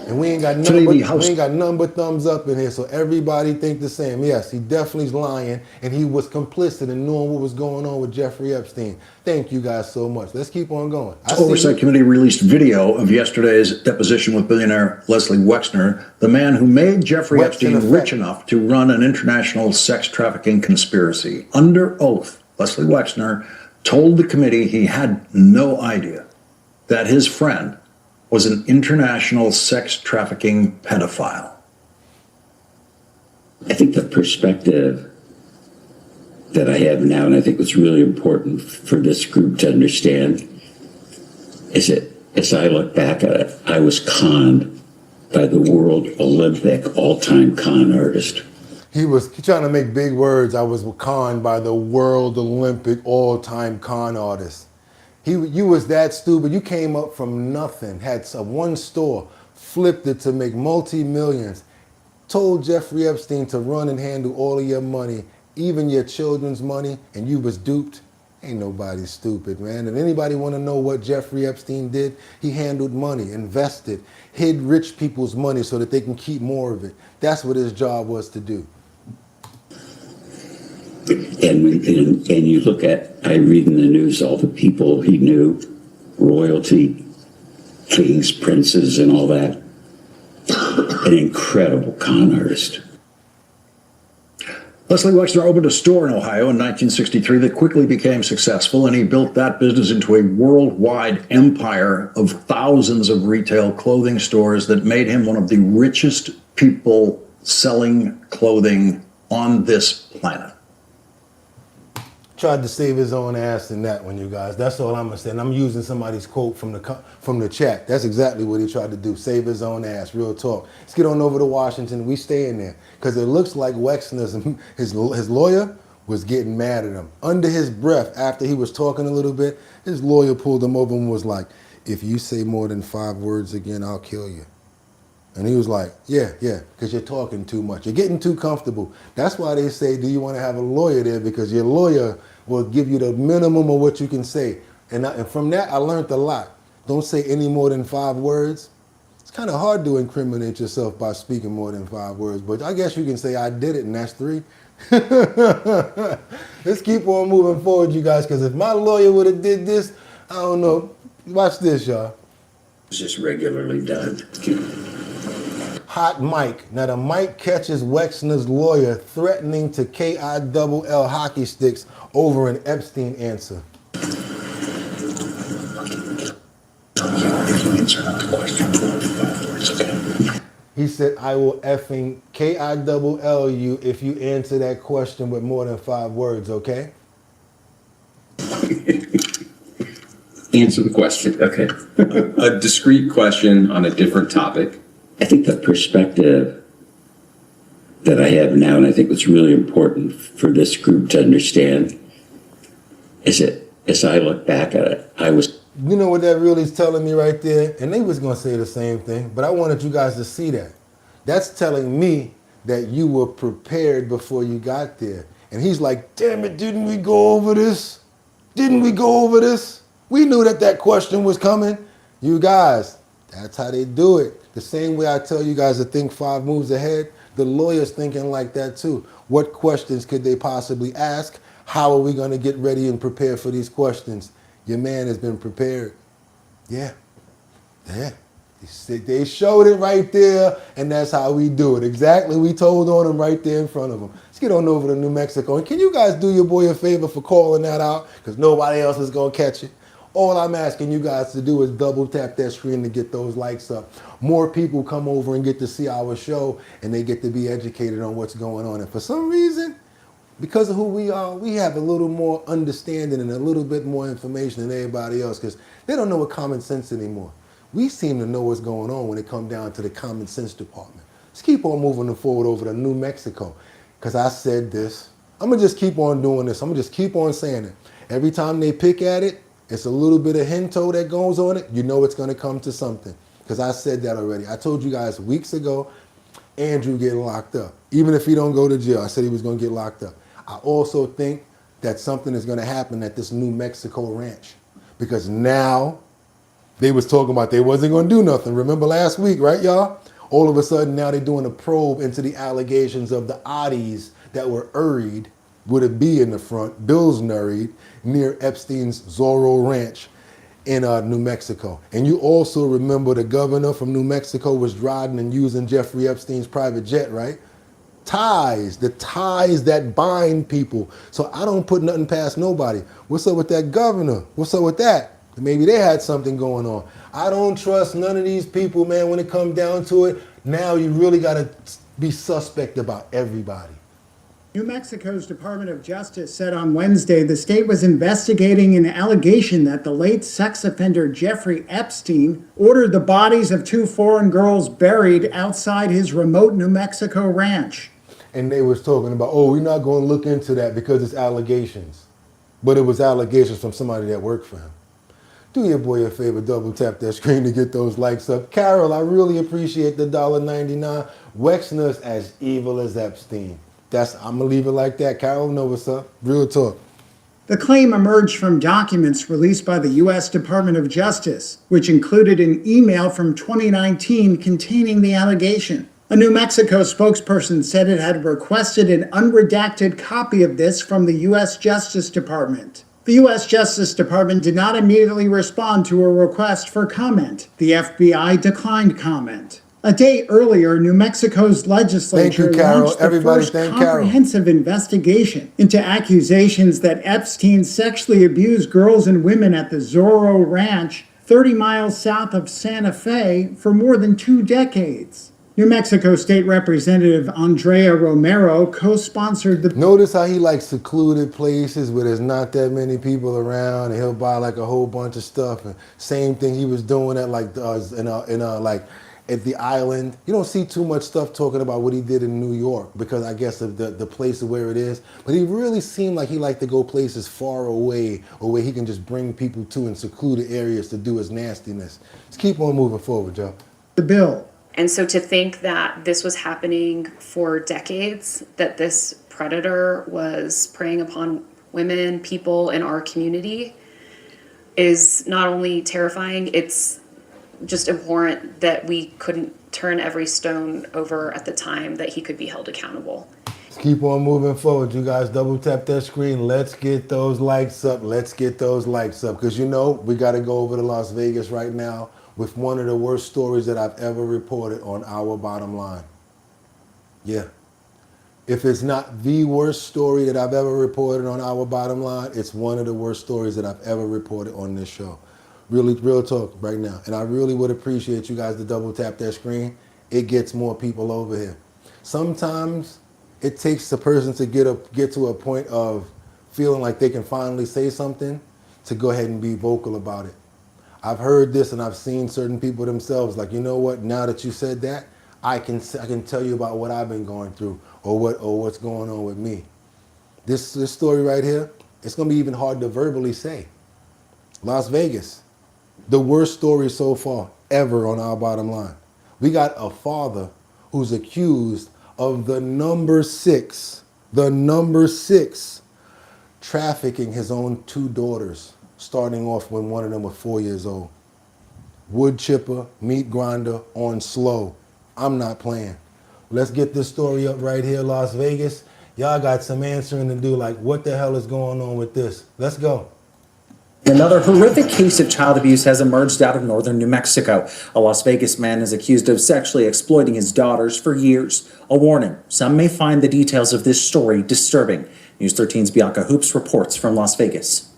And we ain't got none but thumbs up in here, so everybody think the same. Yes, he definitely is lying, and he was complicit in knowing what was going on with Jeffrey Epstein. Thank you guys so much. Let's keep on going. Oversight Committee released video of yesterday's deposition with billionaire Leslie Wexner, the man who made Jeffrey Epstein rich enough to run an international sex trafficking conspiracy. Under oath, Leslie Wexner told the committee he had no idea that his friend was an international sex trafficking pedophile. I think the perspective that I have now, and I think what's really important for this group to understand, is that as I look back at it, I was conned by the world Olympic all-time con artist. He was trying to make big words. I was conned by the world Olympic all-time con artist. You was that stupid. You came up from nothing, had one store, flipped it to make multi-millions, told Jeffrey Epstein to run and handle all of your money, even your children's money, and you was duped. Ain't nobody stupid, man. And anybody want to know what Jeffrey Epstein did? He handled money, invested, hid rich people's money so that they can keep more of it. That's what his job was to do. And you look at, I read in the news all the people he knew, royalty, kings, princes, and all that. An incredible con artist. Leslie Wexner opened a store in Ohio in 1963 that quickly became successful, and he built that business into a worldwide empire of thousands of retail clothing stores that made him one of the richest people selling clothing on this planet. Tried to save his own ass in that one, you guys. That's all I'm gonna say. And I'm using somebody's quote from the chat. That's exactly what he tried to do. Save his own ass. Real talk. Let's get on over to Washington. We stay in there because it looks like Wexner's his lawyer was getting mad at him. Under his breath, after he was talking a little bit, his lawyer pulled him over and was like, if you say more than 5 words again, I'll kill you. And he was like, yeah, because you're talking too much. You're getting too comfortable. That's why they say, do you want to have a lawyer there? Because your lawyer will give you the minimum of what you can say. And from that, I learned a lot. Don't say any more than 5 words. It's kind of hard to incriminate yourself by speaking more than 5 words. But I guess you can say, I did it, and that's 3. Let's keep on moving forward, you guys, because if my lawyer would have did this, I don't know. Watch this, y'all. It's just regularly done. Hot mic. Now the mic catches Wexner's lawyer threatening to KILL hockey sticks over an Epstein answer. He said, I will effing KILL you if you answer that question with more than 5 words, okay? Answer the question. Okay. A discrete question on a different topic. I think the perspective that I have now, and I think it's really important for this group to understand, is that as I look back at it, I was... You know what that really is telling me right there? And they was going to say the same thing, but I wanted you guys to see that. That's telling me that you were prepared before you got there. And he's like, damn it, didn't we go over this? Didn't we go over this? We knew that that question was coming. You guys, that's how they do it. The same way I tell you guys to think 5 moves ahead, the lawyer's thinking like that too. What questions could they possibly ask? How are we going to get ready and prepare for these questions? Your man has been prepared. Yeah. They showed it right there, and that's how we do it. Exactly, we told on them right there in front of them. Let's get on over to New Mexico. And can you guys do your boy a favor for calling that out? Because nobody else is going to catch it. All I'm asking you guys to do is double tap that screen to get those likes up. More people come over and get to see our show, and they get to be educated on what's going on. And for some reason, because of who we are, we have a little more understanding and a little bit more information than everybody else, because they don't know what common sense anymore. We seem to know what's going on when it comes down to the common sense department. Let's keep on moving forward over to New Mexico, because I said this. I'm going to just keep on doing this. I'm going to just keep on saying it. Every time they pick at it, it's a little bit of hinto that goes on it. You know it's going to come to something, because I said that already. I told you guys weeks ago, Andrew getting locked up. Even if he don't go to jail, I said he was going to get locked up. I also think that something is going to happen at this New Mexico ranch, because now they was talking about they wasn't going to do nothing. Remember last week, right, y'all? All of a sudden, now they're doing a probe into the allegations of the oddies that were urried with a B in the front, Bill's Nurried, near Epstein's Zorro Ranch in New Mexico. And you also remember the governor from New Mexico was driving and using Jeffrey Epstein's private jet, right? Ties, the ties that bind people. So I don't put nothing past nobody. What's up with that governor? What's up with that? Maybe they had something going on. I don't trust none of these people, man, when it comes down to it. Now you really got to be suspect about everybody. New Mexico's Department of Justice said on Wednesday the state was investigating an allegation that the late sex offender Jeffrey Epstein ordered the bodies of 2 foreign girls buried outside his remote New Mexico ranch. And they was talking about, oh, we're not going to look into that because it's allegations. But it was allegations from somebody that worked for him. Do your boy a favor, double tap that screen to get those likes up. Carol, I really appreciate the $1.99. Wexner's as evil as Epstein. I'm going to leave it like that. Carol, know what's up. Real talk. The claim emerged from documents released by the U.S. Department of Justice, which included an email from 2019 containing the allegation. A New Mexico spokesperson said it had requested an unredacted copy of this from the U.S. Justice Department. The U.S. Justice Department did not immediately respond to a request for comment. The FBI declined comment. A day earlier, New Mexico's legislature launched the first comprehensive investigation into accusations that Epstein sexually abused girls and women at the Zorro Ranch, 30 miles south of Santa Fe, for more than 2 decades. New Mexico State Representative Andrea Romero co-sponsored the... Notice how he likes secluded places where there's not that many people around, and he'll buy like a whole bunch of stuff. And same thing he was doing at like at the island. You don't see too much stuff talking about what he did in New York because I guess of the place of where it is. But he really seemed like he liked to go places far away or where he can just bring people to in secluded areas to do his nastiness. Let's keep on moving forward, Joe. The bill. And so to think that this was happening for decades, that this predator was preying upon women, people in our community, is not only terrifying, it's just abhorrent that we couldn't turn every stone over at the time that he could be held accountable. Let's keep on moving forward. You guys double tap that screen. Let's get those likes up. Let's get those likes up. Because you know, we got to go over to Las Vegas right now with one of the worst stories that I've ever reported on Our Bottom Line. Yeah. If it's not the worst story that I've ever reported on Our Bottom Line, it's one of the worst stories that I've ever reported on this show. Really, real talk right now. And I really would appreciate you guys to double tap that screen. It gets more people over here. Sometimes it takes the person to get to a point of feeling like they can finally say something to go ahead and be vocal about it. I've heard this and I've seen certain people themselves like, you know what, now that you said that, I can tell you about what I've been going through or what's going on with me. This story right here, it's gonna be even hard to verbally say. Las Vegas, the worst story so far ever on Our Bottom Line. We got a father who's accused of the number six, trafficking his own 2 daughters, starting off when one of them was 4 years old. Wood chipper, meat grinder, on slow. I'm not playing. Let's get this story up right here, Las Vegas. Y'all got some answering to do, like what the hell is going on with this? Let's go. Another horrific case of child abuse has emerged out of northern New Mexico. A Las Vegas man is accused of sexually exploiting his daughters for years. A warning, some may find the details of this story disturbing. News 13's Bianca Hoops reports from Las Vegas.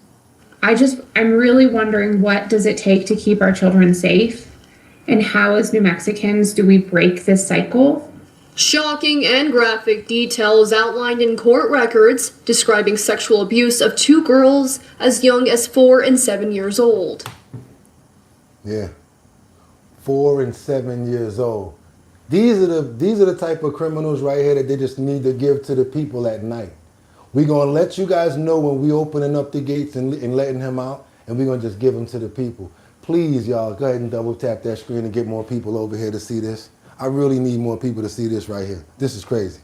I'm really wondering, what does it take to keep our children safe? And how, as New Mexicans, do we break this cycle? Shocking and graphic details outlined in court records describing sexual abuse of 2 girls as young as 4 and 7 years old. Yeah, 4 and 7 years old. These are the type of criminals right here that they just need to give to the people at night. We're gonna let you guys know when we opening up the gates and letting him out, and we're gonna just give him to the people. Please, y'all, go ahead and double tap that screen and get more people over here to see this. I really need more people to see this right here. This is crazy.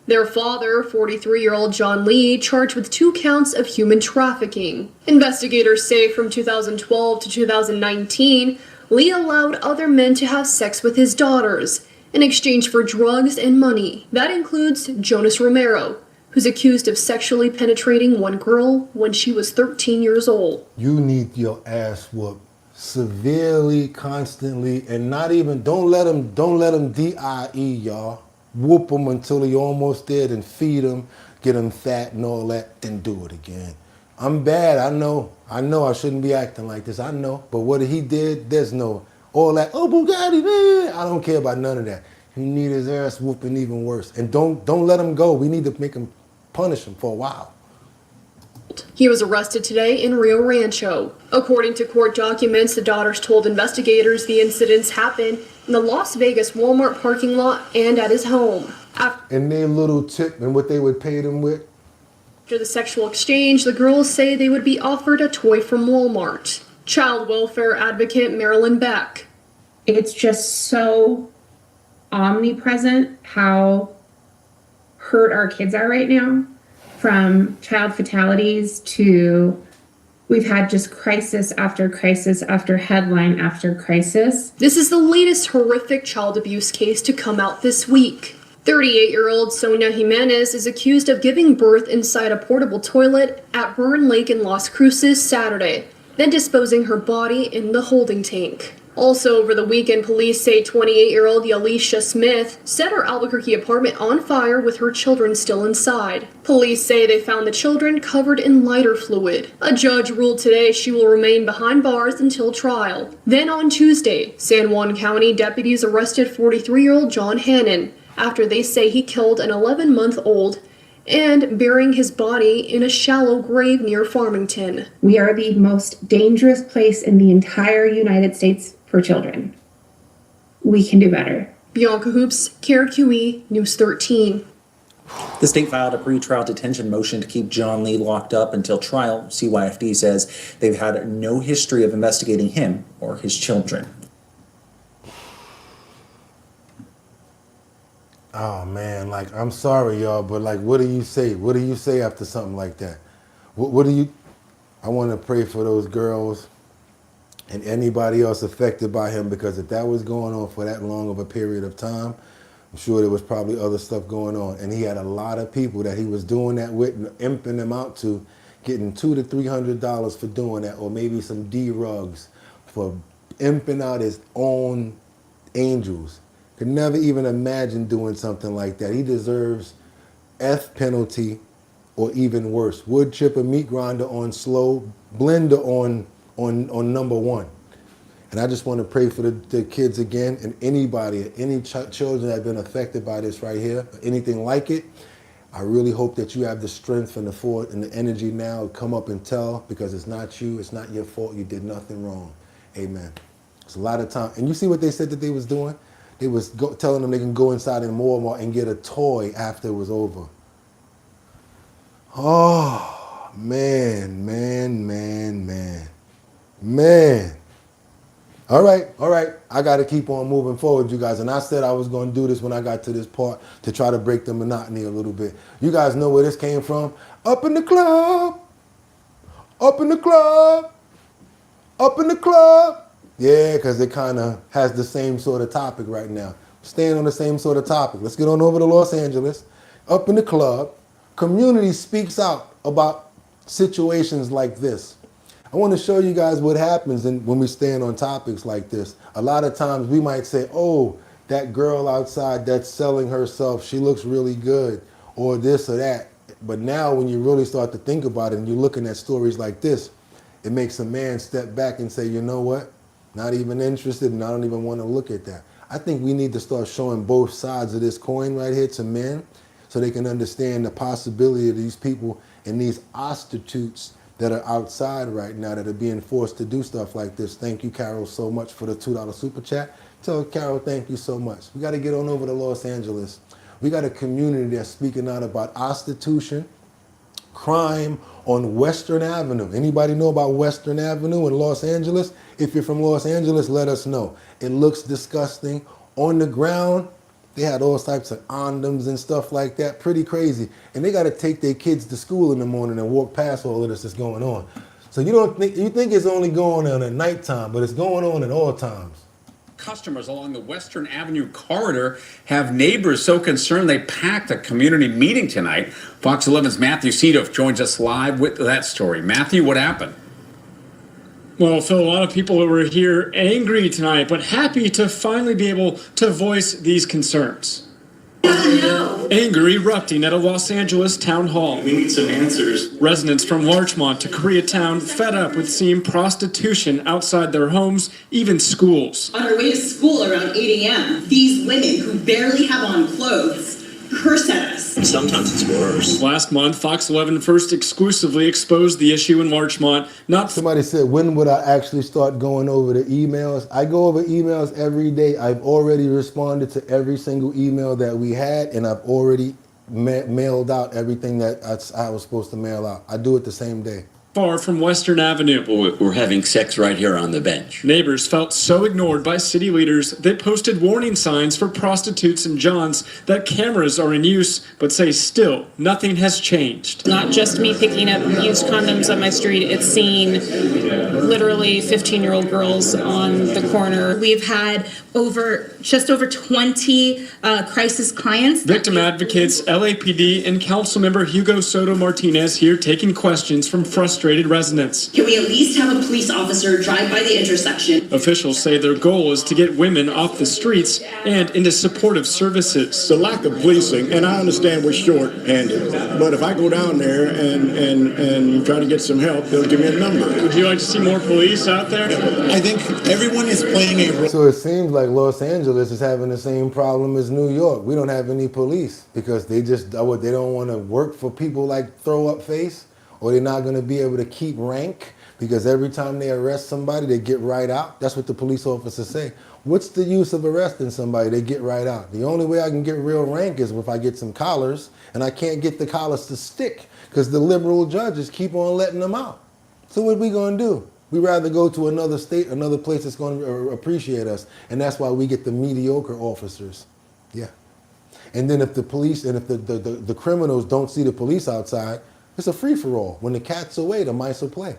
Their father, 43-year-old John Lee, charged with 2 counts of human trafficking. Investigators say from 2012 to 2019, Lee allowed other men to have sex with his daughters in exchange for drugs and money. That includes Jonas Romero, who's accused of sexually penetrating one girl when she was 13 years old. You need your ass whooped severely, constantly, and don't let them DIE, y'all. Whoop them until he almost dead and feed them, get them fat and all that, then do it again. I'm bad, I know I shouldn't be acting like this, I know, but what he did, there's no, all that, oh Bugatti, man, I don't care about none of that. He need his ass whooping even worse. And don't let him go. We need to make him, punish him for a while. He was arrested today in Rio Rancho. According to court documents, the daughters told investigators the incidents happened in the Las Vegas Walmart parking lot and at his home. And their little tip and what they would pay them with? After the sexual exchange, the girls say they would be offered a toy from Walmart. Child welfare advocate Marilyn Beck. It's just so omnipresent how hurt our kids are right now. From child fatalities to, we've had just crisis after crisis after headline after crisis. This is the latest horrific child abuse case to come out this week. 38-year-old Sonia Jimenez is accused of giving birth inside a portable toilet at Burn Lake in Las Cruces Saturday, then disposing her body in the holding tank. Also over the weekend, police say 28-year-old Yalisha Smith set her Albuquerque apartment on fire with her children still inside. Police say they found the children covered in lighter fluid. A judge ruled today she will remain behind bars until trial. Then on Tuesday, San Juan County deputies arrested 43-year-old John Hannon after they say he killed an 11-month-old and burying his body in a shallow grave near Farmington. We are the most dangerous place in the entire United States for children. we can do better. Bianca Hoops, KRQE, News 13. The state filed a pretrial detention motion to keep John Lee locked up until trial. CYFD says they've had no history of investigating him or his children. Oh man, like I'm sorry y'all, but like what do you say? What do you say after something like that? What do you, I want to pray for those girls and anybody else affected by him, because if that was going on for that long of a period of time, I'm sure there was probably other stuff going on. And he had a lot of people that he was doing that with and imping them out to, getting $200 to $300 for doing that, or maybe some D-rugs for imping out his own angels. Could never even imagine doing something like that. He deserves F penalty or even worse. Wood chipper, meat grinder on slow, blender on number 1. And I just want to pray for the kids again, and anybody, any children that have been affected by this right here, anything like it. I really hope that you have the strength and the energy now to come up and tell, because it's not you, it's not your fault, you did nothing wrong. Amen. It's a lot of time. And you see what they said that they was doing? They was telling them they can go inside in Walmart and get a toy after it was over. Oh, man. All right. I got to keep on moving forward, you guys. And I said I was going to do this when I got to this part to try to break the monotony a little bit. You guys know where this came from? Up in the club. Yeah, because it kind of has the same sort of topic right now. Staying on the same sort of topic. Let's get on over to Los Angeles. Up in the club, community speaks out about situations like this. I want to show you guys what happens when we stand on topics like this. A lot of times we might say, oh, that girl outside that's selling herself, she looks really good, or this or that. But now when you really start to think about it and you're looking at stories like this, it makes a man step back and say, you know what? Not even interested, and I don't even want to look at that. I think we need to start showing both sides of this coin right here to men so they can understand the possibility of these people and these prostitutes that are outside right now that are being forced to do stuff like this. Thank you, Carol, so much for the $2 super chat. Tell Carol thank you so much. We got to get on over to Los Angeles. We got a community that's speaking out about prostitution, crime on Western Avenue. Anybody know about Western Avenue in Los Angeles? If you're from Los Angeles, let us know. It looks disgusting. On the ground, they had all types of condoms and stuff like that. Pretty crazy. And they got to take their kids to school in the morning and walk past all of this that's going on. So you think it's only going on at nighttime, but it's going on at all times. Customers along the Western Avenue corridor have neighbors so concerned they packed a community meeting tonight. Fox 11's Matthew Sedoff joins us live with that story. Matthew, what happened? Well, Phil, a lot of people were here angry tonight, but happy to finally be able to voice these concerns. Anger erupting at a Los Angeles town hall. We need some answers. Residents from Larchmont to Koreatown fed up with seeing prostitution outside their homes, even schools. On our way to school around 8 a.m., these women who barely have on clothes curse at us. Sometimes it's worse. Last month, Fox 11 first exclusively exposed the issue in Larchmont. Somebody said, when would I actually start going over the emails? I go over emails every day. I've already responded to every single email that we had, and I've already mailed out everything that I was supposed to mail out. I do it the same day. Far from Western Avenue. We're having sex right here on the bench. Neighbors felt so ignored by city leaders they posted warning signs for prostitutes and johns that cameras are in use, but say still nothing has changed. Not just me picking up used condoms on my street, it's seeing literally 15-year-old girls on the corner. We've had just over 20 crisis clients. Victim advocates, LAPD, and Councilmember Hugo Soto Martinez here taking questions from frustrated residents. Can we at least have a police officer drive by the intersection? Officials say their goal is to get women off the streets and into supportive services. The lack of policing, and I understand we're short-handed, but if I go down there and try to get some help, they'll give me a number. Would you like to see more police out there? I think everyone is playing a role. So it seems like Los Angeles is having the same problem as New York. We don't have any police because they don't want to work for people like Throw Up Face, or they're not going to be able to keep rank because every time they arrest somebody, they get right out. That's what the police officers say. What's the use of arresting somebody? They get right out. The only way I can get real rank is if I get some collars, and I can't get the collars to stick because the liberal judges keep on letting them out. So what are we going to do? We rather go to another state, another place that's going to appreciate us, and that's why we get the mediocre officers. Yeah. And then if the police and if the criminals don't see the police outside, it's a free-for-all. When the cat's away, the mice will play.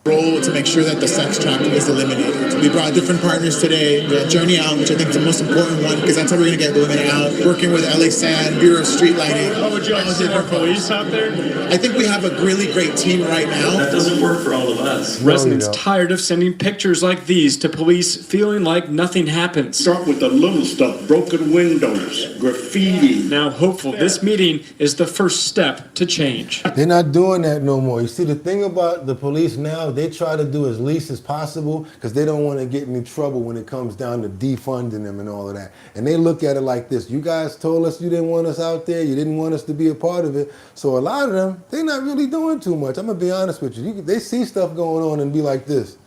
Role to make sure that the sex trafficking is eliminated. We brought different partners today. We had Journey Out, which I think is the most important one because that's how we're going to get the women out. Working with LA Sand, Bureau of Street Lighting. Oh, would you like to see more police out there? I think we have a really great team right now. That doesn't work for all of us. Residents tired of sending pictures like these to police, feeling like nothing happens. Start with the little stuff, broken windows, graffiti. Now hopeful this meeting is the first step to change. They're not doing that no more. You see, the thing about the police now, they try to do as least as possible because they don't want to get in any trouble when it comes down to defunding them and all of that. And they look at it like this. You guys told us you didn't want us out there. You didn't want us to be a part of it. So a lot of them, they're not really doing too much. I'm going to be honest with you. They see stuff going on and be like this.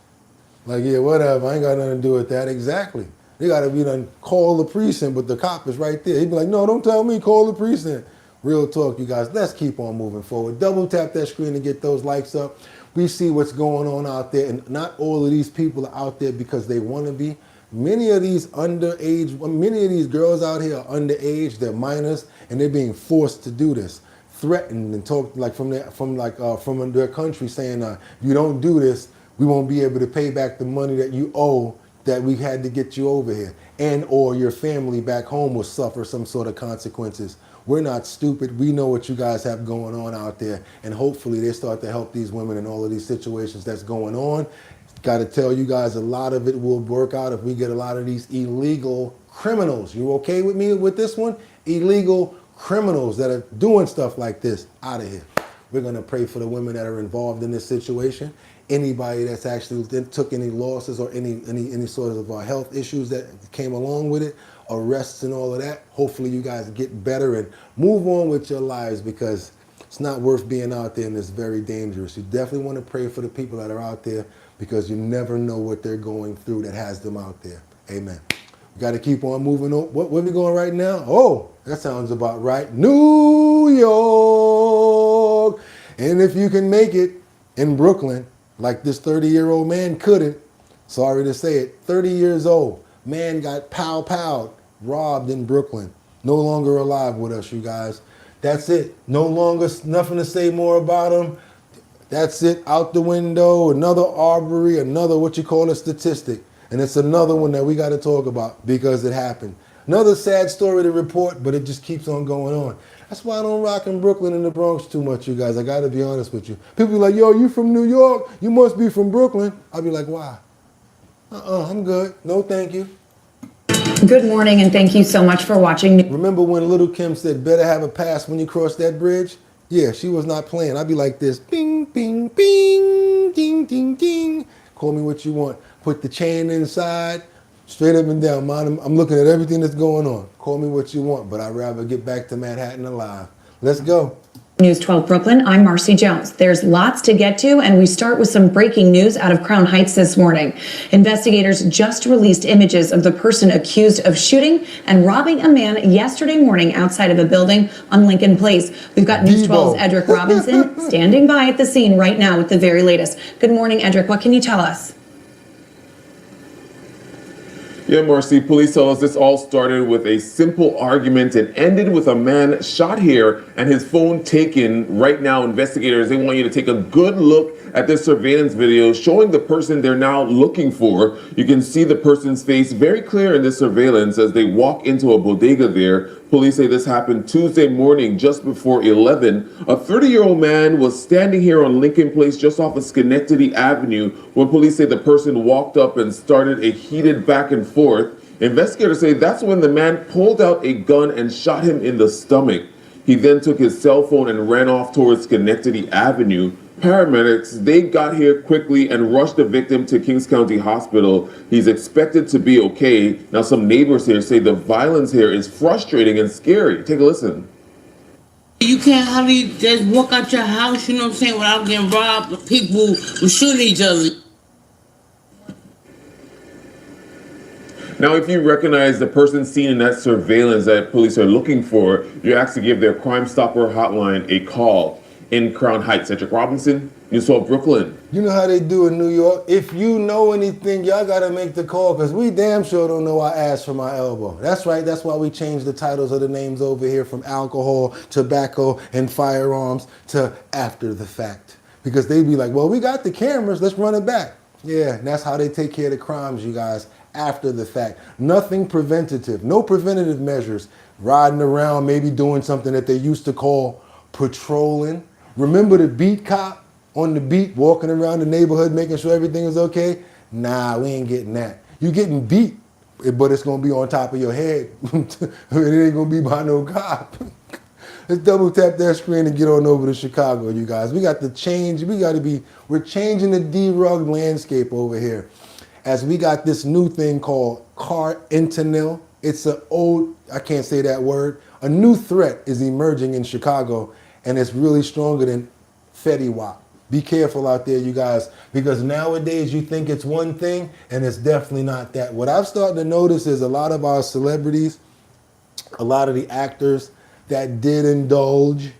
Like, yeah, whatever. I ain't got nothing to do with that. Exactly. They got to be done, call the precinct, but the cop is right there. He'd be like, no, don't tell me, call the precinct. Real talk, you guys. Let's keep on moving forward. Double tap that screen to get those likes up. We see what's going on out there, and not all of these people are out there because they want to be. Many of these girls out here are underage, they're minors, and they're being forced to do this. Threatened and talked like from their country saying, if you don't do this, we won't be able to pay back the money that you owe that we had to get you over here. And or your family back home will suffer some sort of consequences. We're not stupid. We know what you guys have going on out there. And hopefully they start to help these women in all of these situations that's going on. Got to tell you guys, a lot of it will work out if we get a lot of these illegal criminals. You okay with me with this one? Illegal criminals that are doing stuff like this out of here. We're going to pray for the women that are involved in this situation. Anybody that's actually took any losses or any sort of health issues that came along with it, arrests and all of that. Hopefully you guys get better and move on with your lives because it's not worth being out there and it's very dangerous. You definitely want to pray for the people that are out there because you never know what they're going through that has them out there. Amen. We got to keep on moving on. Where are we going right now? Oh, that sounds about right. New York. And if you can make it in Brooklyn, like this 30-year-old man couldn't, sorry to say it, 30 years old, man got pow-powed, robbed in Brooklyn. No longer alive with us, you guys. That's it. No longer, nothing to say more about him. That's it, out the window, another Arbery, another what you call a statistic. And it's another one that we got to talk about because it happened. Another sad story to report, but it just keeps on going on. That's why I don't rock in Brooklyn and the Bronx too much, you guys. I got to be honest with you. People be like, yo, you from New York? You must be from Brooklyn. I'll be like, why? I'm good. No, thank you. Good morning, and thank you so much for watching. Remember when Little Kim said, better have a pass when you cross that bridge? Yeah, she was not playing. I'd be like this, bing, bing, bing, ding, ding, ding. Call me what you want. Put the chain inside, straight up and down. I'm looking at everything that's going on. Call me what you want, but I'd rather get back to Manhattan alive. Let's go. News 12 Brooklyn, I'm Marcy Jones. There's lots to get to, and we start with some breaking news out of Crown Heights this morning. Investigators just released images of the person accused of shooting and robbing a man yesterday morning outside of a building on Lincoln Place. We've got News 12's Edric Robinson standing by at the scene right now with the very latest. Good morning, Edric. What can you tell us? Yeah, Marcy, police tell us this all started with a simple argument and ended with a man shot here and his phone taken. Right now, investigators, they want you to take a good look at this surveillance video showing the person they're now looking for. You can see the person's face very clear in this surveillance as they walk into a bodega there. Police say this happened Tuesday morning just before 11. A 30-year-old man was standing here on Lincoln Place just off of Schenectady Avenue when police say the person walked up and started a heated back and forth. Investigators say that's when the man pulled out a gun and shot him in the stomach. He then took his cell phone and ran off towards Schenectady Avenue. Paramedics, they got here quickly and rushed the victim to Kings County Hospital. He's expected to be okay. Now, some neighbors here say the violence here is frustrating and scary. Take a listen. You can't hardly just walk out your house, you know what I'm saying, without getting robbed. People will shoot each other. Now, if you recognize the person seen in that surveillance that police are looking for, you're asked to give their Crime Stopper hotline a call. In Crown Heights, Cedric Robinson, News 12 Brooklyn. You know how they do in New York? If you know anything, y'all gotta make the call, because we damn sure don't know our ass from our elbow. That's right, that's why we changed the titles of the names over here from alcohol, tobacco, and firearms to after the fact. Because they be like, well, we got the cameras, let's run it back. Yeah, that's how they take care of the crimes, you guys, after the fact. Nothing preventative, no preventative measures. Riding around, maybe doing something that they used to call patrolling. Remember the beat cop on the beat walking around the neighborhood making sure everything is okay? Nah, we ain't getting that. You getting beat, but it's gonna be on top of your head. It ain't gonna be by no cop. Let's double tap that screen and get on over to Chicago, you guys. We got to change, we're changing the D-rug landscape over here. As we got this new thing called carfentanil. It's an old, I can't say that word. A new threat is emerging in Chicago, and it's really stronger than Fetty Wap. Be careful out there, you guys, because nowadays you think it's one thing, and it's definitely not that. What I've started to notice is a lot of our celebrities, a lot of the actors that did indulge,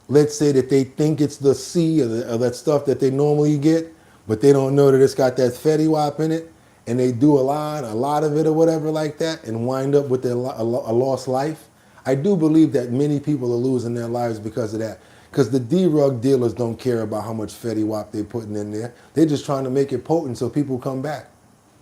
let's say that they think it's the C or that stuff that they normally get, but they don't know that it's got that Fetty Wap in it, and they do a lot of it or whatever like that, and wind up with a lost life. I do believe that many people are losing their lives because of that. Because the D-rug dealers don't care about how much Fetty Wap they're putting in there. They're just trying to make it potent so people come back.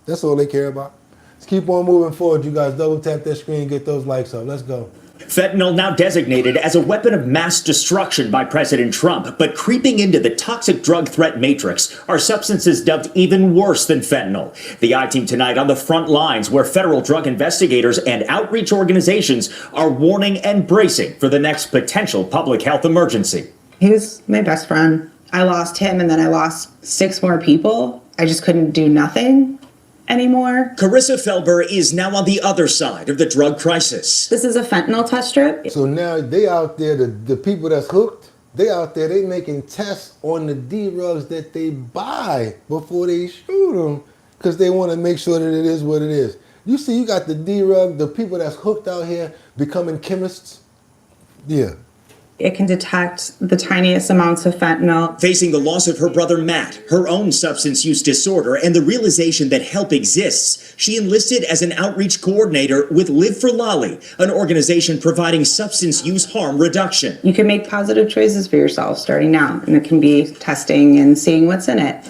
That's all they care about. Let's keep on moving forward, you guys. Double tap that screen and get those likes up. Let's go. Fentanyl now designated as a weapon of mass destruction by President Trump, but creeping into the toxic drug threat matrix are substances dubbed even worse than fentanyl. The I-Team tonight on the front lines where federal drug investigators and outreach organizations are warning and bracing for the next potential public health emergency. He was my best friend. I lost him and then I lost 6 more people. I just couldn't do nothing anymore. Carissa Felber is now on the other side of the drug crisis. This is a fentanyl test strip. So now they out there, the people that's hooked, they out there, they making tests on the D-rugs that they buy before they shoot them, because they want to make sure that it is what it is. You see, you got the D-rug, the people that's hooked out here becoming chemists. Yeah. It can detect the tiniest amounts of fentanyl. Facing the loss of her brother Matt, her own substance use disorder, and the realization that help exists, she enlisted as an outreach coordinator with Live for Lolly, an organization providing substance use harm reduction. You can make positive choices for yourself starting now, and it can be testing and seeing what's in it.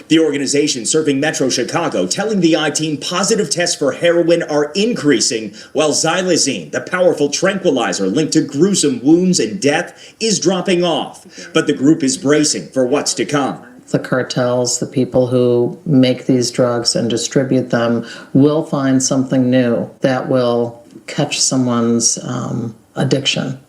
The organization serving Metro Chicago telling the I-Team positive tests for heroin are increasing, while xylazine, the powerful tranquilizer linked to gruesome wounds and death, is dropping off. But the group is bracing for what's to come. The cartels, the people who make these drugs and distribute them, will find something new that will catch someone's addiction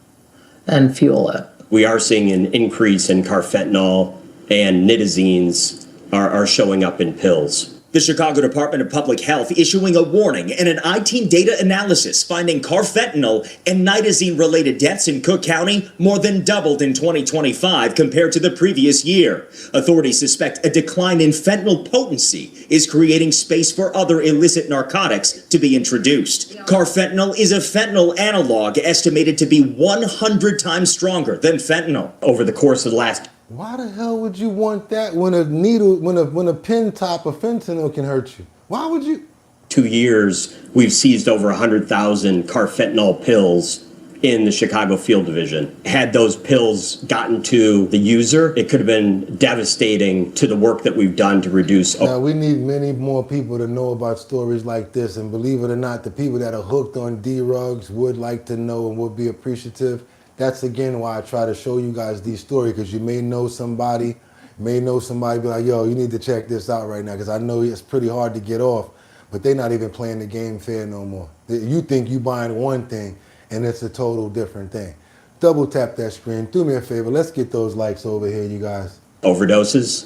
and fuel it. We are seeing an increase in carfentanil, and nitazines are showing up in pills. The Chicago Department of Public Health issuing a warning and an I-Team data analysis finding carfentanil and nitazene-related deaths in Cook County more than doubled in 2025 compared to the previous year. Authorities suspect a decline in fentanyl potency is creating space for other illicit narcotics to be introduced. Carfentanil is a fentanyl analog estimated to be 100 times stronger than fentanyl. Over the course of the last Why the hell would you want that when a needle, when a pin top of fentanyl can hurt you? Why would you? 2 years, we've seized over 100,000 carfentanil pills in the Chicago Field Division. Had those pills gotten to the user, it could have been devastating to the work that we've done to reduce. Now, we need many more people to know about stories like this, and believe it or not, the people that are hooked on D-rugs would like to know and would be appreciative. That's again why I try to show you guys these stories, because you may know somebody be like, yo, you need to check this out right now, because I know it's pretty hard to get off, but they're not even playing the game fair no more. You think you buying one thing, and it's a total different thing. Double tap that screen. Do me a favor. Let's get those likes over here, you guys. Overdoses.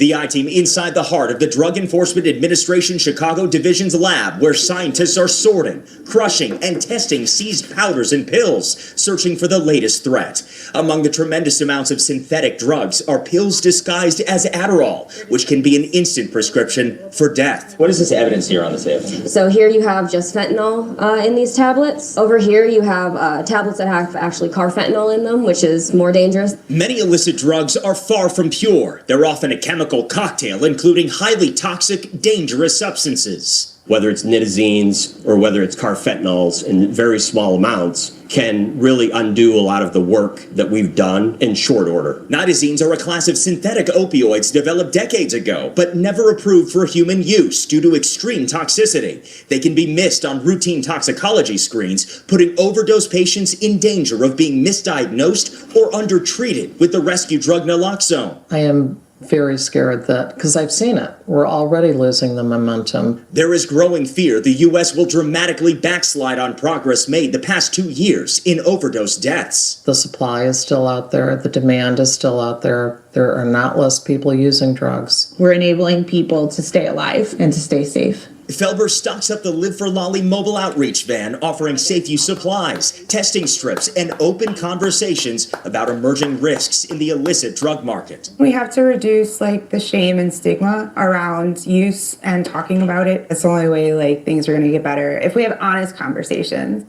The I-Team inside the heart of the Drug Enforcement Administration Chicago Division's lab, where scientists are sorting, crushing, and testing seized powders and pills, searching for the latest threat. Among the tremendous amounts of synthetic drugs are pills disguised as Adderall, which can be an instant prescription for death. What is this evidence here on the table? So here you have just fentanyl in these tablets. Over here you have tablets that have actually carfentanil in them, which is more dangerous. Many illicit drugs are far from pure. They're often a chemical cocktail, including highly toxic, dangerous substances. Whether it's nitazines or whether it's carfentanols in very small amounts, can really undo a lot of the work that we've done in short order. Nitazines are a class of synthetic opioids developed decades ago, but never approved for human use due to extreme toxicity. They can be missed on routine toxicology screens, putting overdose patients in danger of being misdiagnosed or undertreated with the rescue drug naloxone. I am very scared that, because I've seen it, we're already losing the momentum. There is growing fear the U.S. will dramatically backslide on progress made the past 2 years in overdose deaths. The supply is still out there. The demand is still out there. There are not less people using drugs. We're enabling people to stay alive and to stay safe. Felber stocks up the Live for Lolly mobile outreach van, offering safe use supplies, testing strips, and open conversations about emerging risks in the illicit drug market. We have to reduce the shame and stigma around use and talking about it. It's the only way things are going to get better. If we have honest conversations,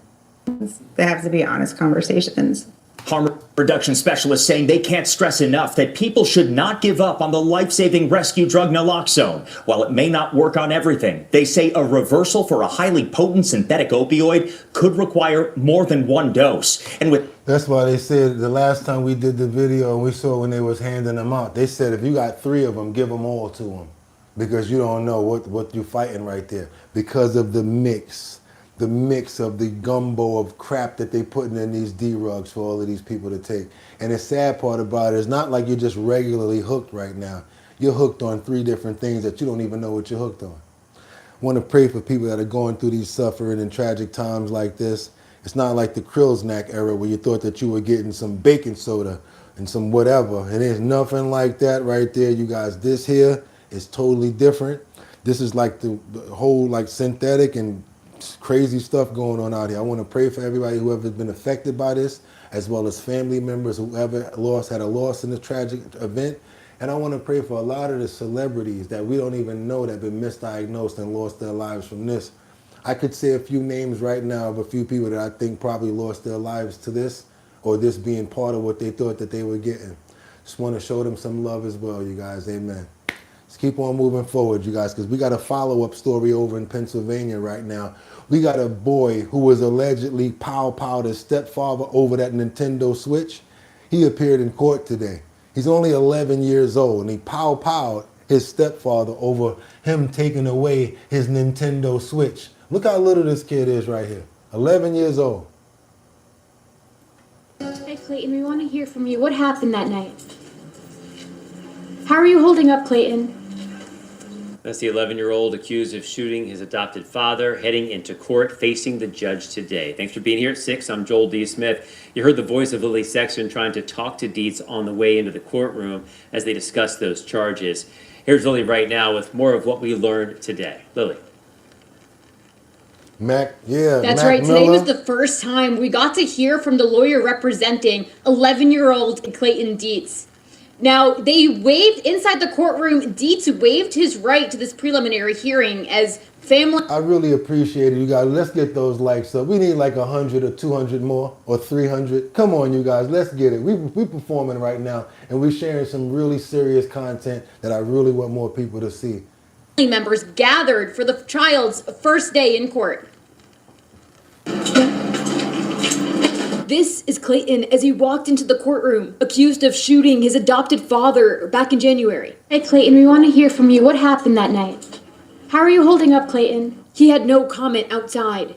they have to be honest conversations. Harm reduction specialists saying they can't stress enough that people should not give up on the life-saving rescue drug naloxone. While it may not work on everything, they say a reversal for a highly potent synthetic opioid could require more than one dose. And that's why they said the last time we did the video and we saw when they was handing them out, they said if you got 3 of them, give them all to them, because you don't know what you're fighting right there because of the mix of the gumbo of crap that they putting in these D-rugs for all of these people to take. And the sad part about it is not like you're just regularly hooked right now. You're hooked on 3 different things that you don't even know what you're hooked on. I want to pray for people that are going through these suffering and tragic times like this. It's not like the Krillsnack era where you thought that you were getting some baking soda and some whatever. And there's nothing like that right there, you guys. This here is totally different. This is like the whole synthetic and crazy stuff going on out here. I want to pray for everybody who has been affected by this, as well as family members who had a loss in this tragic event. And I want to pray for a lot of the celebrities that we don't even know that have been misdiagnosed and lost their lives from this. I could say a few names right now of a few people that I think probably lost their lives to this, or this being part of what they thought that they were getting. Just want to show them some love as well, you guys. Amen. Let's keep on moving forward, you guys, because we got a follow-up story over in Pennsylvania right now. We got a boy who was allegedly pow-powed his stepfather over that Nintendo Switch. He appeared in court today. He's only 11 years old, and he pow-powed his stepfather over him taking away his Nintendo Switch. Look how little this kid is right here. 11 years old. Hey, Clayton, we want to hear from you. What happened that night? How are you holding up, Clayton? That's the 11-year-old accused of shooting his adopted father, heading into court facing the judge today. Thanks for being here at 6. I'm Joel D. Smith. You heard the voice of Lily Sexton trying to talk to Dietz on the way into the courtroom as they discuss those charges. Here's Lily right now with more of what we learned today. Lily. That's right. Today was the first time we got to hear from the lawyer representing 11-year-old Clayton Dietz. Now, they waived, inside the courtroom, Dietz waived his right to this preliminary hearing as family. I really appreciate it, you guys. Let's get those likes up. We need 100 or 200 more or 300. Come on, you guys. Let's get it. We performing right now, and we're sharing some really serious content that I really want more people to see. Members gathered for the child's first day in court. This is Clayton as he walked into the courtroom, accused of shooting his adopted father back in January. Hey, Clayton, we want to hear from you. What happened that night? How are you holding up, Clayton? He had no comment outside.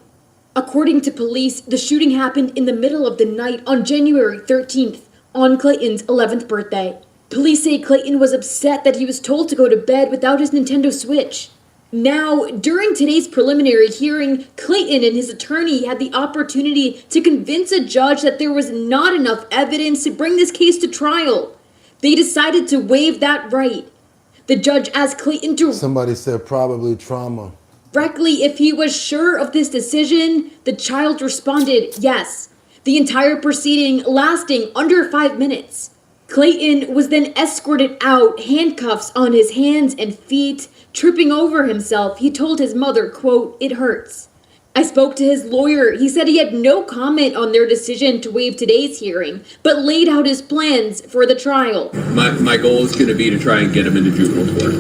According to police, the shooting happened in the middle of the night on January 13th, on Clayton's 11th birthday. Police say Clayton was upset that he was told to go to bed without his Nintendo Switch. Now, during today's preliminary hearing, Clayton and his attorney had the opportunity to convince a judge that there was not enough evidence to bring this case to trial. They decided to waive that right. The judge asked Clayton Somebody said probably trauma. directly if he was sure of this decision. The child responded yes. The entire proceeding lasting under 5 minutes. Clayton was then escorted out, handcuffs on his hands and feet. Tripping over himself, he told his mother, quote, "It hurts." I spoke to his lawyer. He said he had no comment on their decision to waive today's hearing, but laid out his plans for the trial. My goal is going to be to try and get him into juvenile court.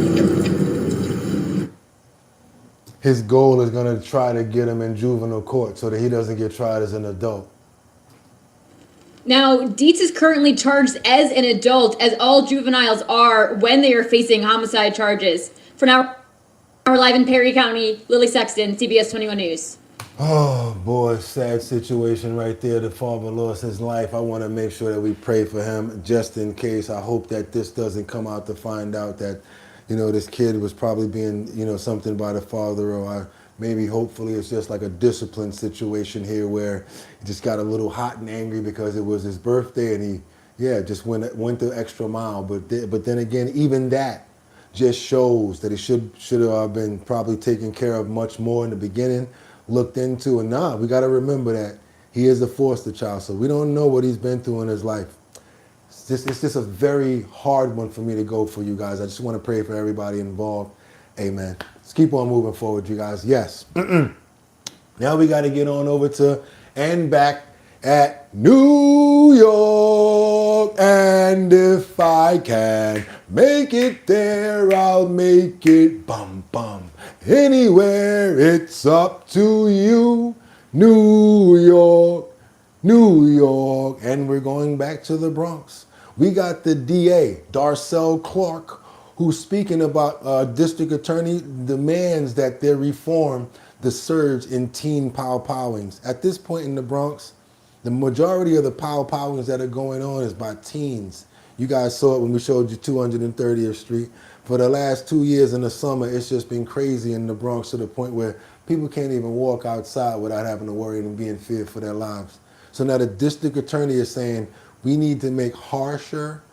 His goal is going to try to get him in juvenile court so that he doesn't get tried as an adult. Now, Dietz is currently charged as an adult, as all juveniles are when they are facing homicide charges. For now, we're live in Perry County. Lily Sexton, CBS 21 News. Oh boy, sad situation right there. The father lost his life. I want to make sure that we pray for him just in case. I hope that this doesn't come out to find out that, this kid was probably being, something by the father, or maybe hopefully it's just like a discipline situation here where he just got a little hot and angry because it was his birthday and he, just went the extra mile. But then again, even that just shows that he should have been probably taken care of much more in the beginning, looked into. And we got to remember that he is a foster child, so we don't know what he's been through in his life. It's just a very hard one for me to go for you guys. I just want to pray for everybody involved. Amen. Let's keep on moving forward, you guys. Yes. Now we got to get on over to and back at New York. And if I can make it there, I'll make it bum bum. Anywhere, it's up to you. New York, New York. And we're going back to the Bronx. We got the DA, Darcel Clark, who's speaking about district attorney demands that they reform the surge in teen pow-powings. At this point in the Bronx, the majority of the pow-powings that are going on is by teens. You guys saw it when we showed you 230th Street. For the last 2 years in the summer, it's just been crazy in the Bronx to the point where people can't even walk outside without having to worry and being feared for their lives. So now the district attorney is saying we need to make harsher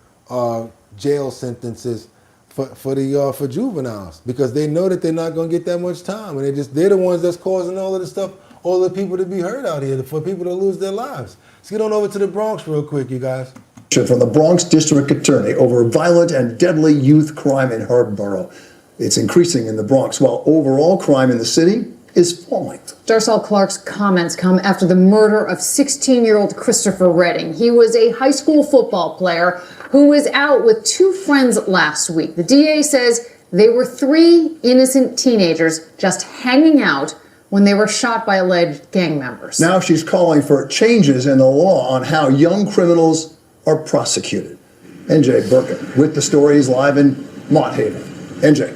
jail sentences for juveniles, because they know that they're not going to get that much time, and they're the ones that's causing all of the stuff, all the people to be hurt out here, for people to lose their lives. Let's get on over to the Bronx real quick, you guys. From the Bronx District Attorney over violent and deadly youth crime in her borough. It's increasing in the Bronx, while overall crime in the city is falling. Darcel Clark's comments come after the murder of 16-year-old Christopher Redding. He was a high school football player who was out with two friends last week. The DA says they were 3 innocent teenagers just hanging out when they were shot by alleged gang members. Now she's calling for changes in the law on how young criminals are prosecuted. NJ Burkett with the stories live in Mott Haven. NJ.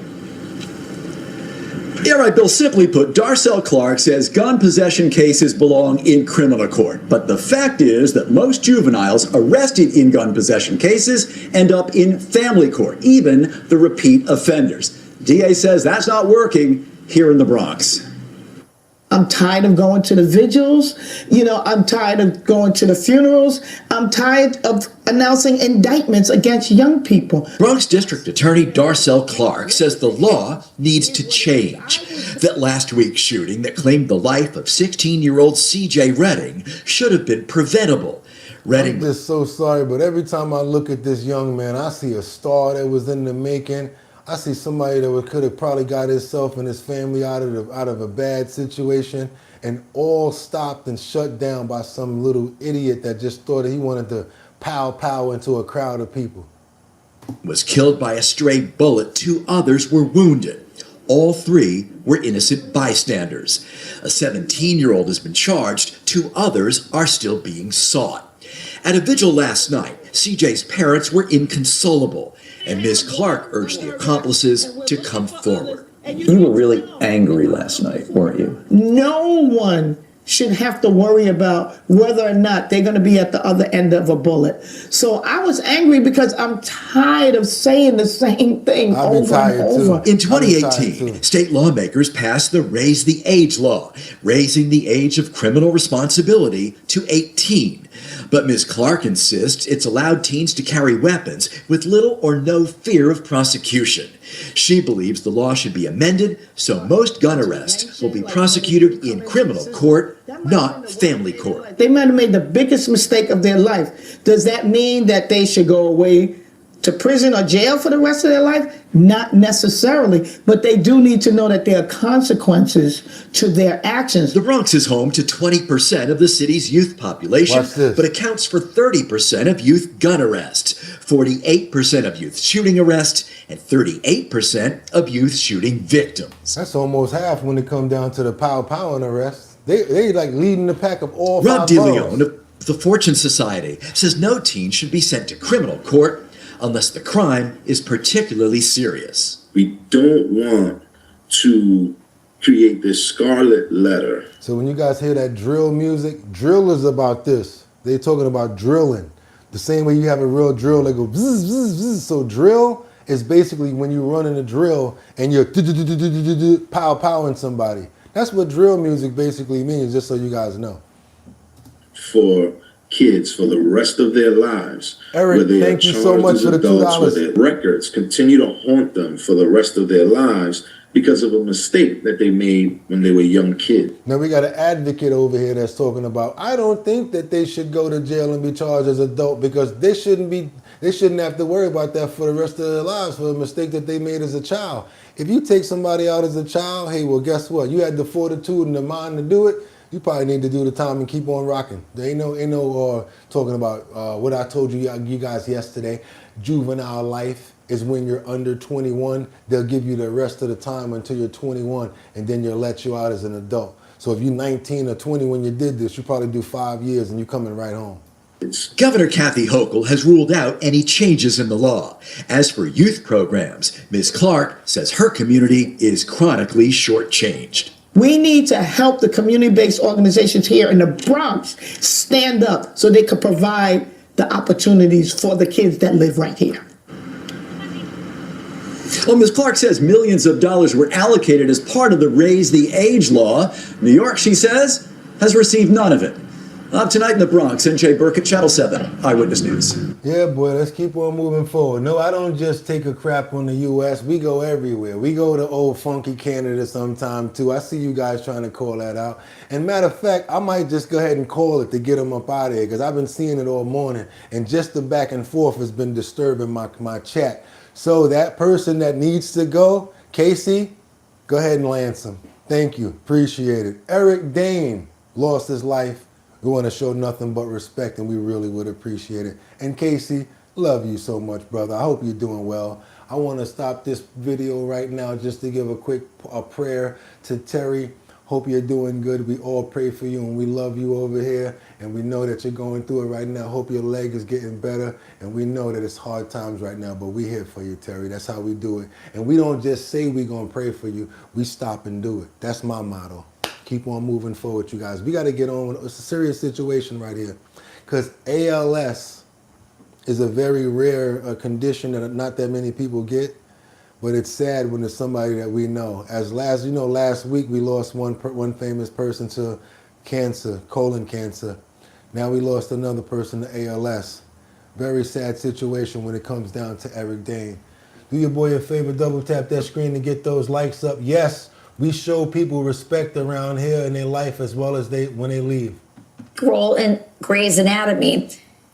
Yeah, right, Bill. Simply put, Darcel Clark says gun possession cases belong in criminal court. But the fact is that most juveniles arrested in gun possession cases end up in family court, even the repeat offenders. DA says that's not working here in the Bronx. I'm tired of going to the vigils. I'm tired of going to the funerals. I'm tired of announcing indictments against young people. Bronx District Attorney Darcel Clark says the law needs to change. That last week's shooting that claimed the life of 16-year-old C.J. Redding should have been preventable. Redding. I'm just so sorry, but every time I look at this young man, I see a star that was in the making. I see somebody that could have probably got himself and his family out of a bad situation, and all stopped and shut down by some little idiot that just thought that he wanted to pow into a crowd of people. Was killed by a stray bullet. 2 others were wounded. All 3 were innocent bystanders. A 17-year-old has been charged. 2 others are still being sought. At a vigil last night, CJ's parents were inconsolable, and Ms. Clark urged the accomplices to come forward. You were really angry last night, weren't you? No one should have to worry about whether or not they're going to be at the other end of a bullet. So I was angry because I'm tired of saying the same thing over and over. In 2018, state lawmakers passed the Raise the Age law, raising the age of criminal responsibility to 18. But Ms. Clark insists it's allowed teens to carry weapons with little or no fear of prosecution. She believes the law should be amended so most gun arrests will be prosecuted in criminal court, not family court. They might have made the biggest mistake of their life. Does that mean that they should go away to prison or jail for the rest of their life? Not necessarily, but they do need to know that there are consequences to their actions. The Bronx is home to 20% of the city's youth population, but accounts for 30% of youth gun arrests, 48% of youth shooting arrests, and 38% of youth shooting victims. That's almost half when it comes down to the pow and arrests. They like leading the pack of all Rob five boroughs. DeLeon of the Fortune Society says no teen should be sent to criminal court unless the crime is particularly serious. We don't want to create this scarlet letter. So when you guys hear that drill music, drill is about this. They're talking about drilling. The same way you have a real drill, they go bzz, bzz, bzz. So drill is basically when you run in a drill and you're pow-powing somebody. That's what drill music basically means, just so you guys know. For kids for the rest of their lives. Eric, thank you so much for the $2. Where their records continue to haunt them for the rest of their lives because of a mistake that they made when they were young kids. Now we got an advocate over here that's talking about, I don't think that they should go to jail and be charged as adult because they shouldn't have to worry about that for the rest of their lives for a mistake that they made as a child. If you take somebody out as a child, hey, well, guess what? You had the fortitude and the mind to do it. You probably need to do the time and keep on rocking. There ain't no talking about what I told you guys yesterday. Juvenile life is when you're under 21. They'll give you the rest of the time until you're 21, and then they'll let you out as an adult. So if you're 19 or 20 when you did this, you probably do 5 years and you're coming right home. Governor Kathy Hochul has ruled out any changes in the law. As for youth programs, Ms. Clark says her community is chronically shortchanged. We need to help the community-based organizations here in the Bronx stand up so they can provide the opportunities for the kids that live right here. Well, Ms. Clark says millions of dollars were allocated as part of the Raise the Age law. New York, she says, has received none of it. Tonight in the Bronx, NJ Burkett, Channel 7, Eyewitness News. Yeah, boy, let's keep on moving forward. No, I don't just take a crap on the U.S. We go everywhere. We go to old funky Canada sometime, too. I see you guys trying to call that out. And matter of fact, I might just go ahead and call it to get them up out of here because I've been seeing it all morning. And just the back and forth has been disturbing my chat. So that person that needs to go, Casey, go ahead and lance him. Thank you. Appreciate it. Eric Dane lost his life. We want to show nothing but respect, and we really would appreciate it. And Casey, love you so much, brother. I hope you're doing well. I want to stop this video right now just to give a quick prayer to Terry. Hope you're doing good. We all pray for you, and we love you over here. And we know that you're going through it right now. Hope your leg is getting better. And we know that it's hard times right now, but we're here for you, Terry. That's how we do it. And we don't just say we're going to pray for you. We stop and do it. That's my motto. Keep on moving forward, you guys. We got to get on. It's a serious situation right here because ALS is a very rare condition that not that many people get, but it's sad when it's somebody that we know. As last week we lost one famous person to cancer, colon cancer. Now we lost another person to ALS. Very sad situation when it comes down to Eric Dane. Do your boy a favor, double tap that screen to get those likes up. Yes. We show people respect around here in their life as well as when they leave. Role in Grey's Anatomy.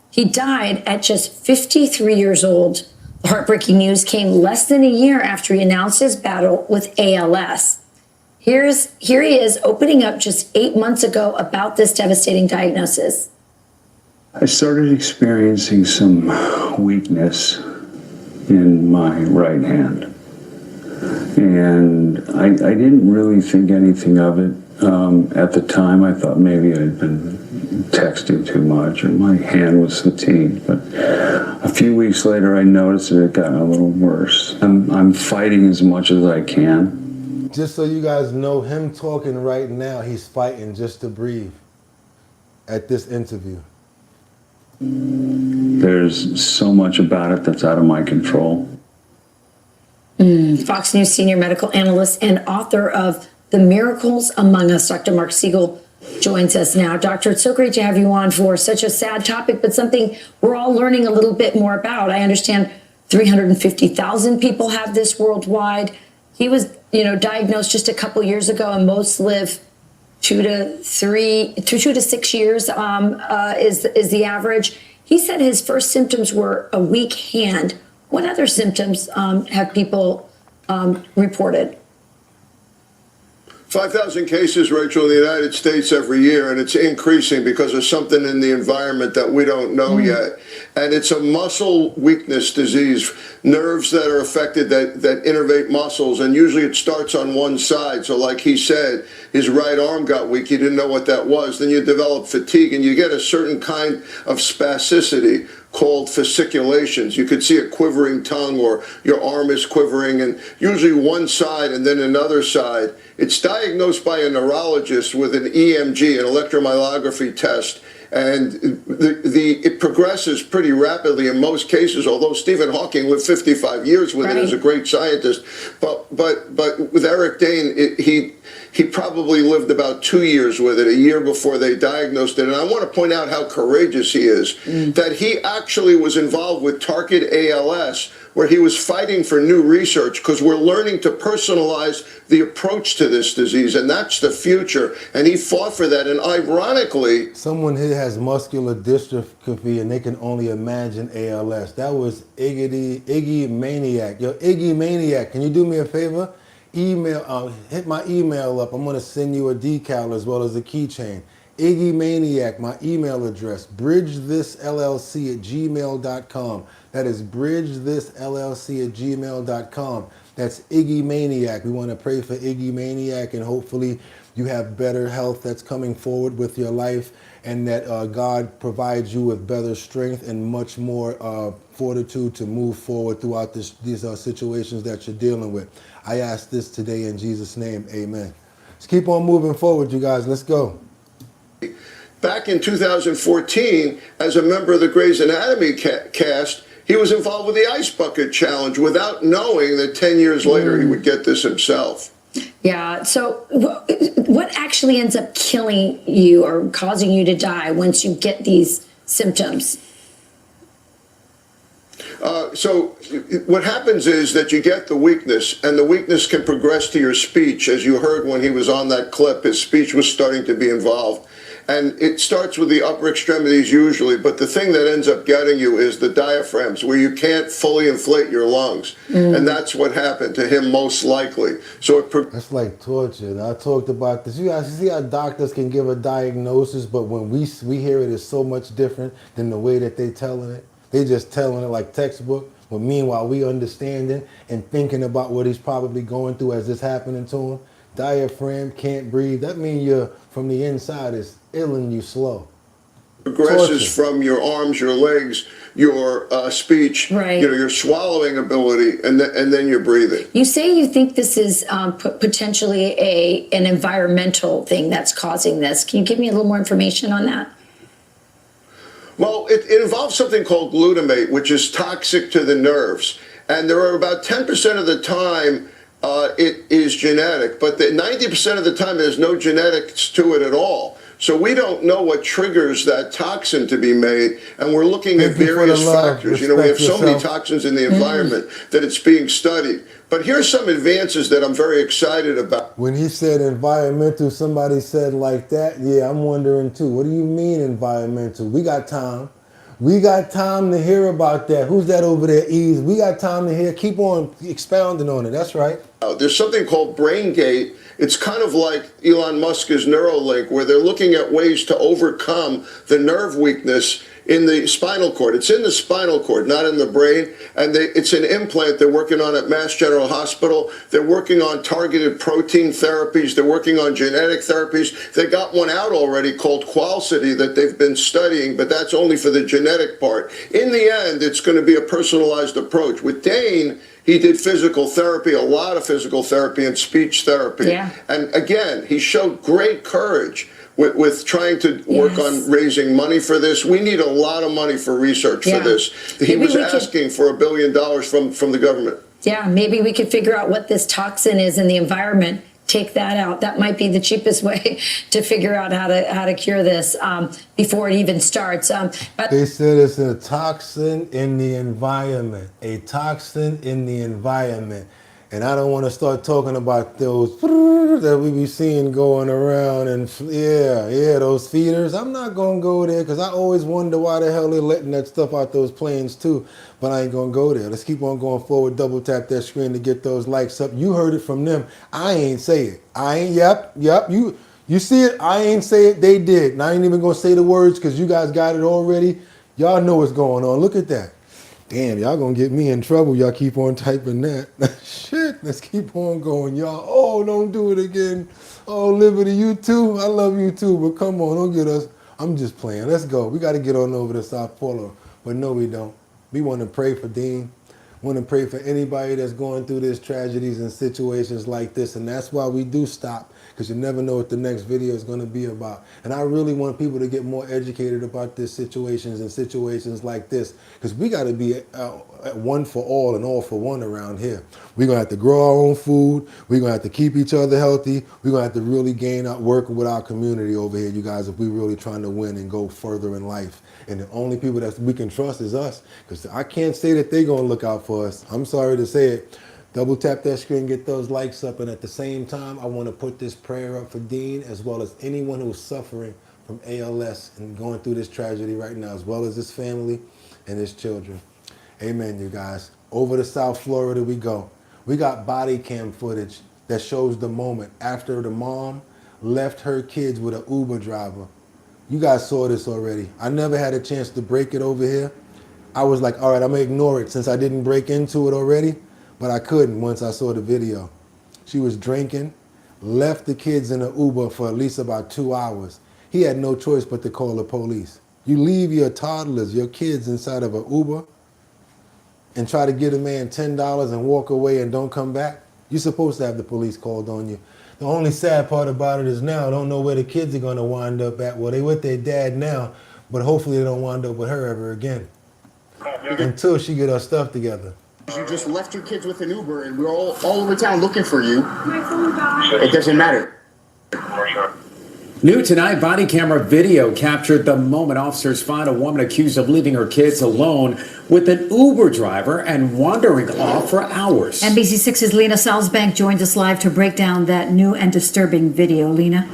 He died at just 53 years old. The heartbreaking news came less than a year after he announced his battle with ALS. Here he is opening up just 8 months ago about this devastating diagnosis. I started experiencing some weakness in my right hand. And I didn't really think anything of it. At the time, I thought maybe I'd been texting too much or my hand was fatigued. But a few weeks later, I noticed it had gotten a little worse. I'm fighting as much as I can. Just so you guys know, him talking right now, he's fighting just to breathe at this interview. There's so much about it that's out of my control. Fox News senior medical analyst and author of The Miracles Among Us, Dr. Mark Siegel, joins us now. Doctor, it's so great to have you on for such a sad topic, but something we're all learning a little bit more about. I understand 350,000 people have this worldwide. He was, diagnosed just a couple years ago, and most live 2 to 6 years is the average. He said his first symptoms were a weak hand. What other symptoms have people reported? 5,000 cases, Rachel, in the United States every year, and it's increasing because of something in the environment that we don't know yet. And it's a muscle weakness disease, nerves that are affected that innervate muscles, and usually it starts on one side. So like he said, his right arm got weak, he didn't know what that was. Then you develop fatigue, and you get a certain kind of spasticity called fasciculations. You could see a quivering tongue, or your arm is quivering, and usually one side and then another side. It's diagnosed by a neurologist with an EMG, an electromyography test, and it progresses pretty rapidly in most cases, although Stephen Hawking lived 55 years with it as a great scientist. But with Eric Dane, he probably lived about 2 years with it, a year before they diagnosed it. And I want to point out how courageous he is, that he actually was involved with Target ALS, where he was fighting for new research, because we're learning to personalize the approach to this disease, and that's the future. And he fought for that, and ironically... Someone here has muscular dystrophy, and they can only imagine ALS. That was Iggy Maniac. Yo, Iggy Maniac, can you do me a favor? Hit my email up. I'm going to send you a decal as well as a keychain. Iggy Maniac, my email address, bridgethisllc@gmail.com. That is bridgethisllc@gmail.com. That's Iggy Maniac. We want to pray for Iggy Maniac, and hopefully you have better health that's coming forward with your life, and that God provides you with better strength and much more fortitude to move forward throughout these situations that you're dealing with. I ask this today in Jesus' name, amen. Let's keep on moving forward, you guys. Let's go. Back in 2014, as a member of the Grey's Anatomy cast, he was involved with the Ice Bucket Challenge without knowing that 10 years later he would get this himself. Yeah, so what actually ends up killing you or causing you to die once you get these symptoms? So what happens is that you get the weakness, and the weakness can progress to your speech. As you heard when he was on that clip, his speech was starting to be involved. And it starts with the upper extremities usually, but the thing that ends up getting you is the diaphragms, where you can't fully inflate your lungs. And that's what happened to him most likely. So that's like torture. And I talked about this. You guys see how doctors can give a diagnosis, but when we hear it, it's so much different than the way that they telling it. They just telling it like textbook. But meanwhile, we understanding and thinking about what he's probably going through as this happening to him. Diaphragm, can't breathe. That means you're from the inside is ill and you slow. Progresses from your arms, your legs, your speech, your swallowing ability, and then your breathing. You say you think this is potentially an environmental thing that's causing this. Can you give me a little more information on that? Well, it involves something called glutamate, which is toxic to the nerves. And there are about 10% of the time it is genetic, but 90% of the time there's no genetics to it at all. So we don't know what triggers that toxin to be made, and we're looking at various factors. You know, we have so many toxins in the environment that it's being studied. But here's some advances that I'm very excited about. When he said environmental, somebody said like that. Yeah, I'm wondering too. What do you mean environmental? We got time. We got time to hear about that. Who's that over there, Ease? We got time to hear. Keep on expounding on it. That's right. There's something called brain gate. It's kind of like Elon Musk's Neuralink, where they're looking at ways to overcome the nerve weakness in the spinal cord. It's in the spinal cord, not in the brain. And it's an implant they're working on at Mass General Hospital. They're working on targeted protein therapies. They're working on genetic therapies. They got one out already called Qualcity that they've been studying, but that's only for the genetic part. In the end, it's going to be a personalized approach. With Dane, he did physical therapy, a lot of physical therapy and speech therapy. Yeah. And again, he showed great courage with trying to work on raising money for this. We need a lot of money for research for this. He was asking for $1 billion from the government. Yeah, maybe we could figure out what this toxin is in the environment take that out. That might be the cheapest way to figure out how to cure this before it even starts. But they said it's a toxin in the environment, a toxin in the environment. And I don't want to start talking about those that we be seeing going around and those feeders. I'm not going to go there because I always wonder why the hell they're letting that stuff out those planes too. But I ain't going to go there. Let's keep on going forward. Double tap that screen to get those likes up. You heard it from them. I ain't say it. I ain't, yep. You see it. I ain't say it. They did. And I ain't even going to say the words because you guys got it already. Y'all know what's going on. Look at that. Damn, y'all gonna get me in trouble. Y'all keep on typing that. Shit, let's keep on going, y'all. Oh, don't do it again. Oh, Liberty, you too? I love you too, but come on, don't get us. I'm just playing. Let's go. We got to get on over to South Florida. But no, we don't. We want to pray for Dane. Want to pray for anybody that's going through these tragedies and situations like this. And that's why we do stop, because you never know what the next video is going to be about. And I really want people to get more educated about these situations and situations like this, because we got to be one for all and all for one around here. We're going to have to grow our own food. We're going to have to keep each other healthy. We're going to have to really work with our community over here, you guys, if we're really trying to win and go further in life. And the only people that we can trust is us, because I can't say that they're going to look out for us. I'm sorry to say it. Double tap that screen, get those likes up. And at the same time, I want to put this prayer up for Dane, as well as anyone who's suffering from ALS and going through this tragedy right now, as well as his family and his children. Amen, you guys. Over to South Florida we go. We got body cam footage that shows the moment after the mom left her kids with an Uber driver. You guys saw this already. I never had a chance to break it over here. I was like, all right, I'm gonna ignore it since I didn't break into it already, but I couldn't once I saw the video. She was drinking, left the kids in an Uber for at least about 2 hours. He had no choice but to call the police. You leave your toddlers, your kids inside of an Uber and try to give a man $10 and walk away and don't come back? You're supposed to have the police called on you. The only sad part about it is now I don't know where the kids are going to wind up at. Well, they with their dad now, but hopefully they don't wind up with her ever again until she get her stuff together. You just left your kids with an Uber and we're all over town looking for you. It doesn't matter. New tonight, body camera video captured the moment officers find a woman accused of leaving her kids alone with an Uber driver and wandering off for hours. NBC6's Lena Salzbank joins us live to break down that new and disturbing video. Lena?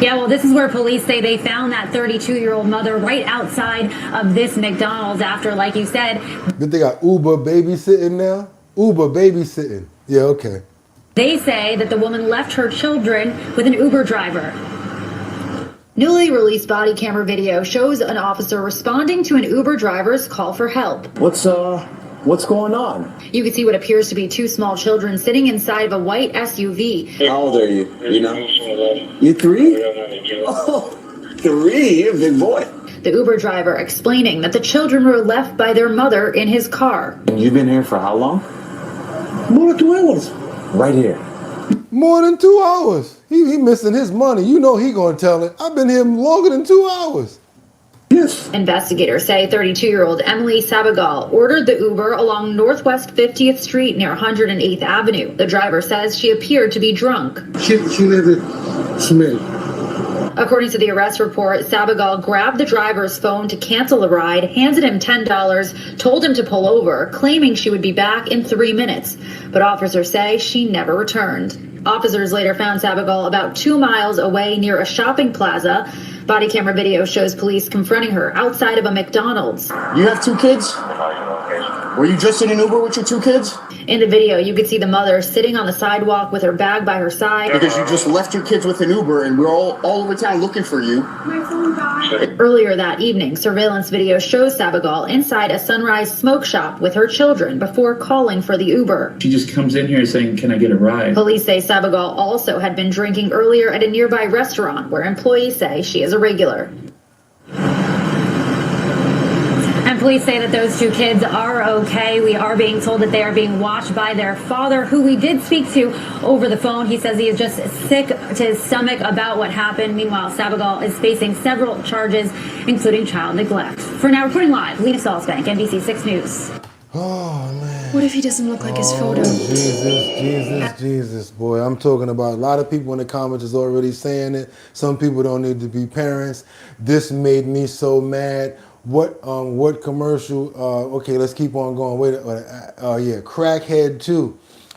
Yeah, well, this is where police say they found that 32-year-old mother right outside of this McDonald's after, like you said. Did they got Uber babysitting now? Uber babysitting. Yeah, okay. They say that the woman left her children with an Uber driver. Newly released body camera video shows an officer responding to an Uber driver's call for help. What's going on? You can see what appears to be two small children sitting inside of a white SUV. How old are you? You know? You 3? Oh, 3? You're a big boy. The Uber driver explaining that the children were left by their mother in his car. You've been here for how long? More than 2 hours. Right here. More than 2 hours. He missing his money. You know he gonna tell it. I've been here longer than 2 hours. Yes. Investigators say 32-year-old Emily Sabagal ordered the Uber along Northwest 50th Street near 108th Avenue. The driver says she appeared to be drunk. She never smelled. According to the arrest report, Sabagal grabbed the driver's phone to cancel the ride, handed him $10, told him to pull over, claiming she would be back in 3 minutes. But officers say she never returned. Officers later found Sabagal about 2 miles away near a shopping plaza. Body camera video shows police confronting her outside of a McDonald's. You have 2 kids? Were you just in an Uber with your 2 kids? In the video, you could see the mother sitting on the sidewalk with her bag by her side. Because you just left your kids with an Uber and we're all over town looking for you. Earlier that evening, surveillance video shows Sabagal inside a Sunrise smoke shop with her children before calling for the Uber. She just comes in here saying, "Can I get a ride?" Police say Sabagal also had been drinking earlier at a nearby restaurant where employees say she is a regular. And police say that those 2 kids are okay. We are being told that they are being watched by their father, who we did speak to over the phone. He says he is just sick to his stomach about what happened. Meanwhile, Sabagal is facing several charges, including child neglect. For now, reporting live, Lena Salzbank, NBC6 News. Oh, man. What if he doesn't look like his photo? Jesus, boy. I'm talking about a lot of people in the comments is already saying it. Some people don't need to be parents. This made me so mad. What commercial? Okay, let's keep on going. Wait, yeah, Crackhead 2.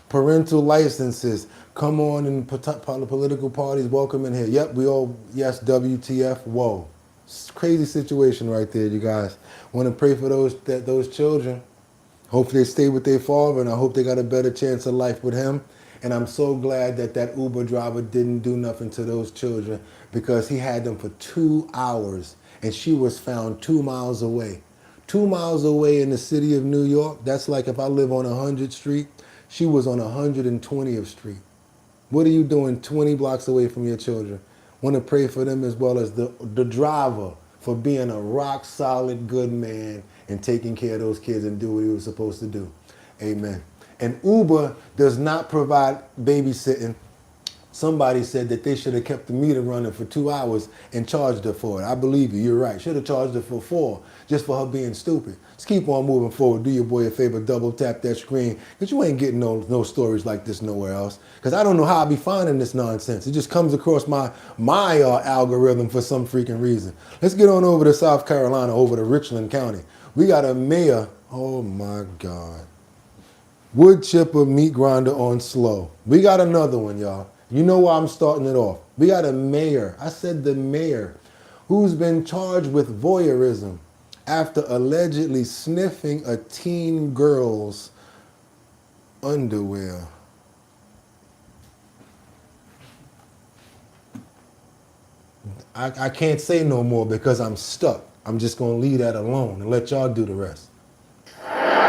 Parental licenses. Come on, and political parties, welcome in here. Yep, we all, yes, WTF, whoa. It's a crazy situation right there, you guys. Want to pray for those children. Hopefully they stay with their father, and I hope they got a better chance of life with him. And I'm so glad that Uber driver didn't do nothing to those children, because he had them for 2 hours, and she was found 2 miles away. 2 miles away in the city of New York. That's like if I live on 100th Street, she was on 120th Street. What are you doing 20 blocks away from your children? Want to pray for them, as well as the driver, for being a rock solid good man and taking care of those kids and do what he was supposed to do. Amen. And Uber does not provide babysitting. Somebody said that they should have kept the meter running for 2 hours and charged her for it. I believe you. You're right. Should have charged her for 4, just for her being stupid. Let's keep on moving forward. Do your boy a favor. Double tap that screen, because you ain't getting no stories like this nowhere else. Because I don't know how I be finding this nonsense. It just comes across my algorithm for some freaking reason. Let's get on over to South Carolina, over to Richland County. We got a mayor. Oh my God. Wood chipper, meat grinder on slow. We got another one, y'all. You know why I'm starting it off. We got a mayor, I said the mayor, who's been charged with voyeurism after allegedly sniffing a teen girl's underwear. I can't say no more because I'm stuck. I'm just going to leave that alone and let y'all do the rest.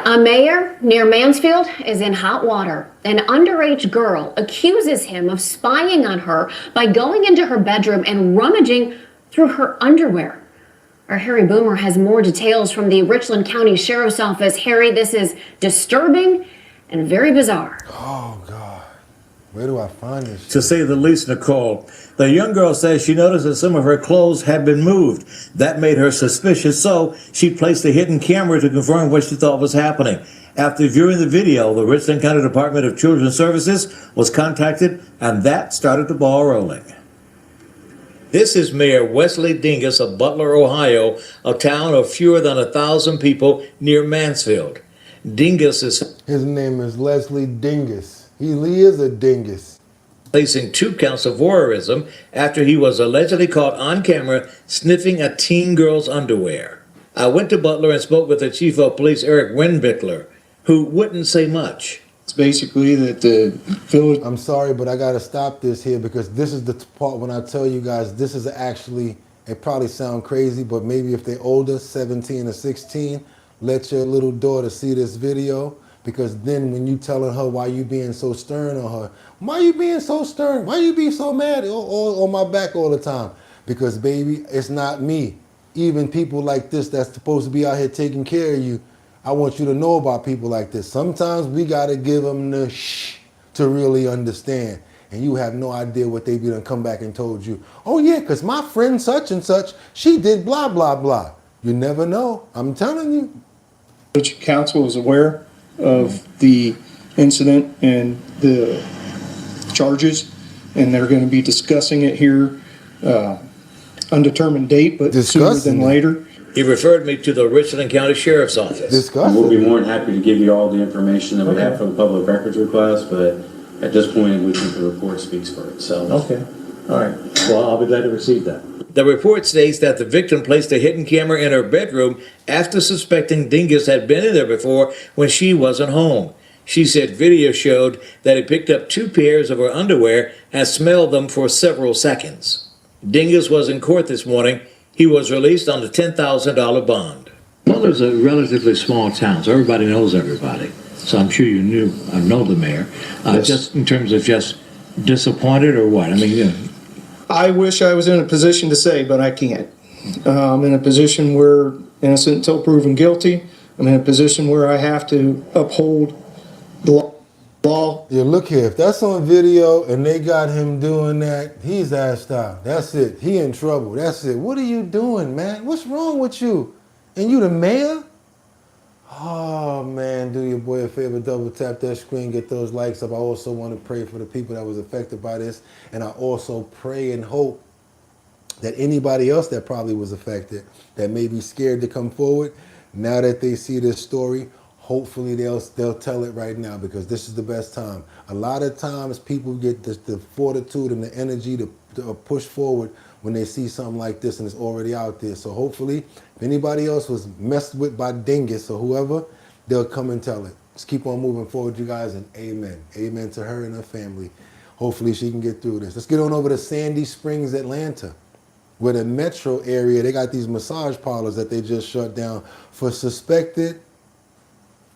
A mayor near Mansfield is in hot water. An underage girl accuses him of spying on her by going into her bedroom and rummaging through her underwear. Our Harry Boomer has more details from the Richland County Sheriff's Office. Harry, this is disturbing and very bizarre. Oh, God. Where do I find this? To say the least, Nicole. The young girl says she noticed that some of her clothes had been moved. That made her suspicious, so she placed a hidden camera to confirm what she thought was happening. After viewing the video, the Richland County Department of Children's Services was contacted, and that started the ball rolling. This is Mayor Wesley Dingus of Butler, Ohio, a town of fewer than 1,000 people near Mansfield. Dingus is... His name is Leslie Dingus. He is a dingus. Facing 2 counts of voyeurism after he was allegedly caught on camera sniffing a teen girl's underwear. I went to Butler and spoke with the chief of police, Eric Winbickler, who wouldn't say much. It's basically that the village... I'm sorry, but I got to stop this here, because this is the part when I tell you guys this is actually, it probably sound crazy, but maybe if they're older, 17 or 16, let your little daughter see this video. Because then when you telling her why you being so stern on her, why you being so stern? Why you be so mad on my back all the time? Because baby, it's not me. Even people like this that's supposed to be out here taking care of you, I want you to know about people like this. Sometimes we gotta give them the shh to really understand. And you have no idea what they be done come back and told you. Oh yeah, because my friend such and such, she did blah, blah, blah. You never know, I'm telling you. The council is aware of the incident and the charges, and they're going to be discussing it here, undetermined date, but sooner than later. He referred me to the Richland County Sheriff's Office. We'll be more than happy to give you all the information that we have for the public records request, but at this point, we think the report speaks for itself. Okay. All right. Well, I'll be glad to receive that. The report states that the victim placed a hidden camera in her bedroom after suspecting Dingus had been in there before when she wasn't home. She said video showed that he picked up 2 pairs of her underwear and smelled them for several seconds. Dingus was in court this morning. He was released on a $10,000 bond. Butler's a relatively small town, so everybody knows everybody. So I'm sure you know the mayor. Yes. Just in terms of just disappointed or what? I mean, you know. I wish I was in a position to say, but I can't. I'm in a position where innocent until proven guilty. I'm in a position where I have to uphold the law. Yeah, look here. If that's on video and they got him doing that, he's assed out. That's it. He in trouble. That's it. What are you doing, man? What's wrong with you? And you the mayor? Oh man, do your boy a favor, double tap that screen, get those likes up. I also want to pray for the people that was affected by this, and I also pray and hope that anybody else that probably was affected, that may be scared to come forward, now that they see this story, hopefully they'll tell it right now, because this is the best time. A lot of times people get the fortitude and the energy to push forward when they see something like this and it's already out there. So hopefully, if anybody else was messed with by dingus or whoever, they'll come and tell it. Just keep on moving forward, you guys, and amen. Amen to her and her family. Hopefully she can get through this. Let's get on over to Sandy Springs, Atlanta, where the metro area, they got these massage parlors that they just shut down for suspected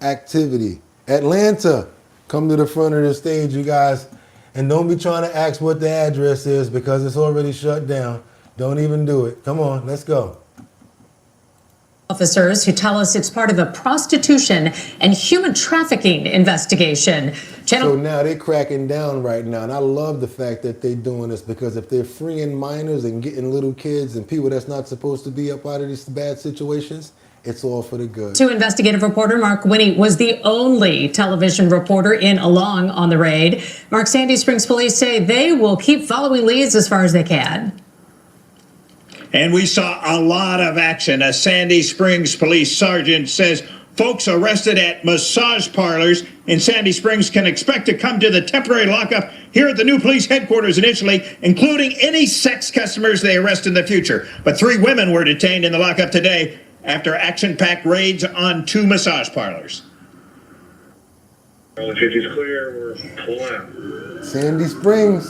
activity. Atlanta, come to the front of the stage, you guys. And don't be trying to ask what the address is, because it's already shut down. Don't even do it. Come on, let's go. Officers who tell us it's part of a prostitution and human trafficking investigation. So now they're cracking down right now. And I love the fact that they're doing this, because if they're freeing minors and getting little kids and people that's not supposed to be up out of these bad situations, it's all for the good. To investigative reporter Mark Winnie was the only television reporter in along on the raid. Mark, Sandy Springs police say they will keep following leads as far as they can. And we saw a lot of action. A Sandy Springs police sergeant says folks arrested at massage parlors in Sandy Springs can expect to come to the temporary lockup here at the new police headquarters initially, including any sex customers they arrest in the future. But 3 women were detained in the lockup today after action-packed raids on 2 massage parlors. Well, the 50's clear, we're pulling out. Sandy Springs.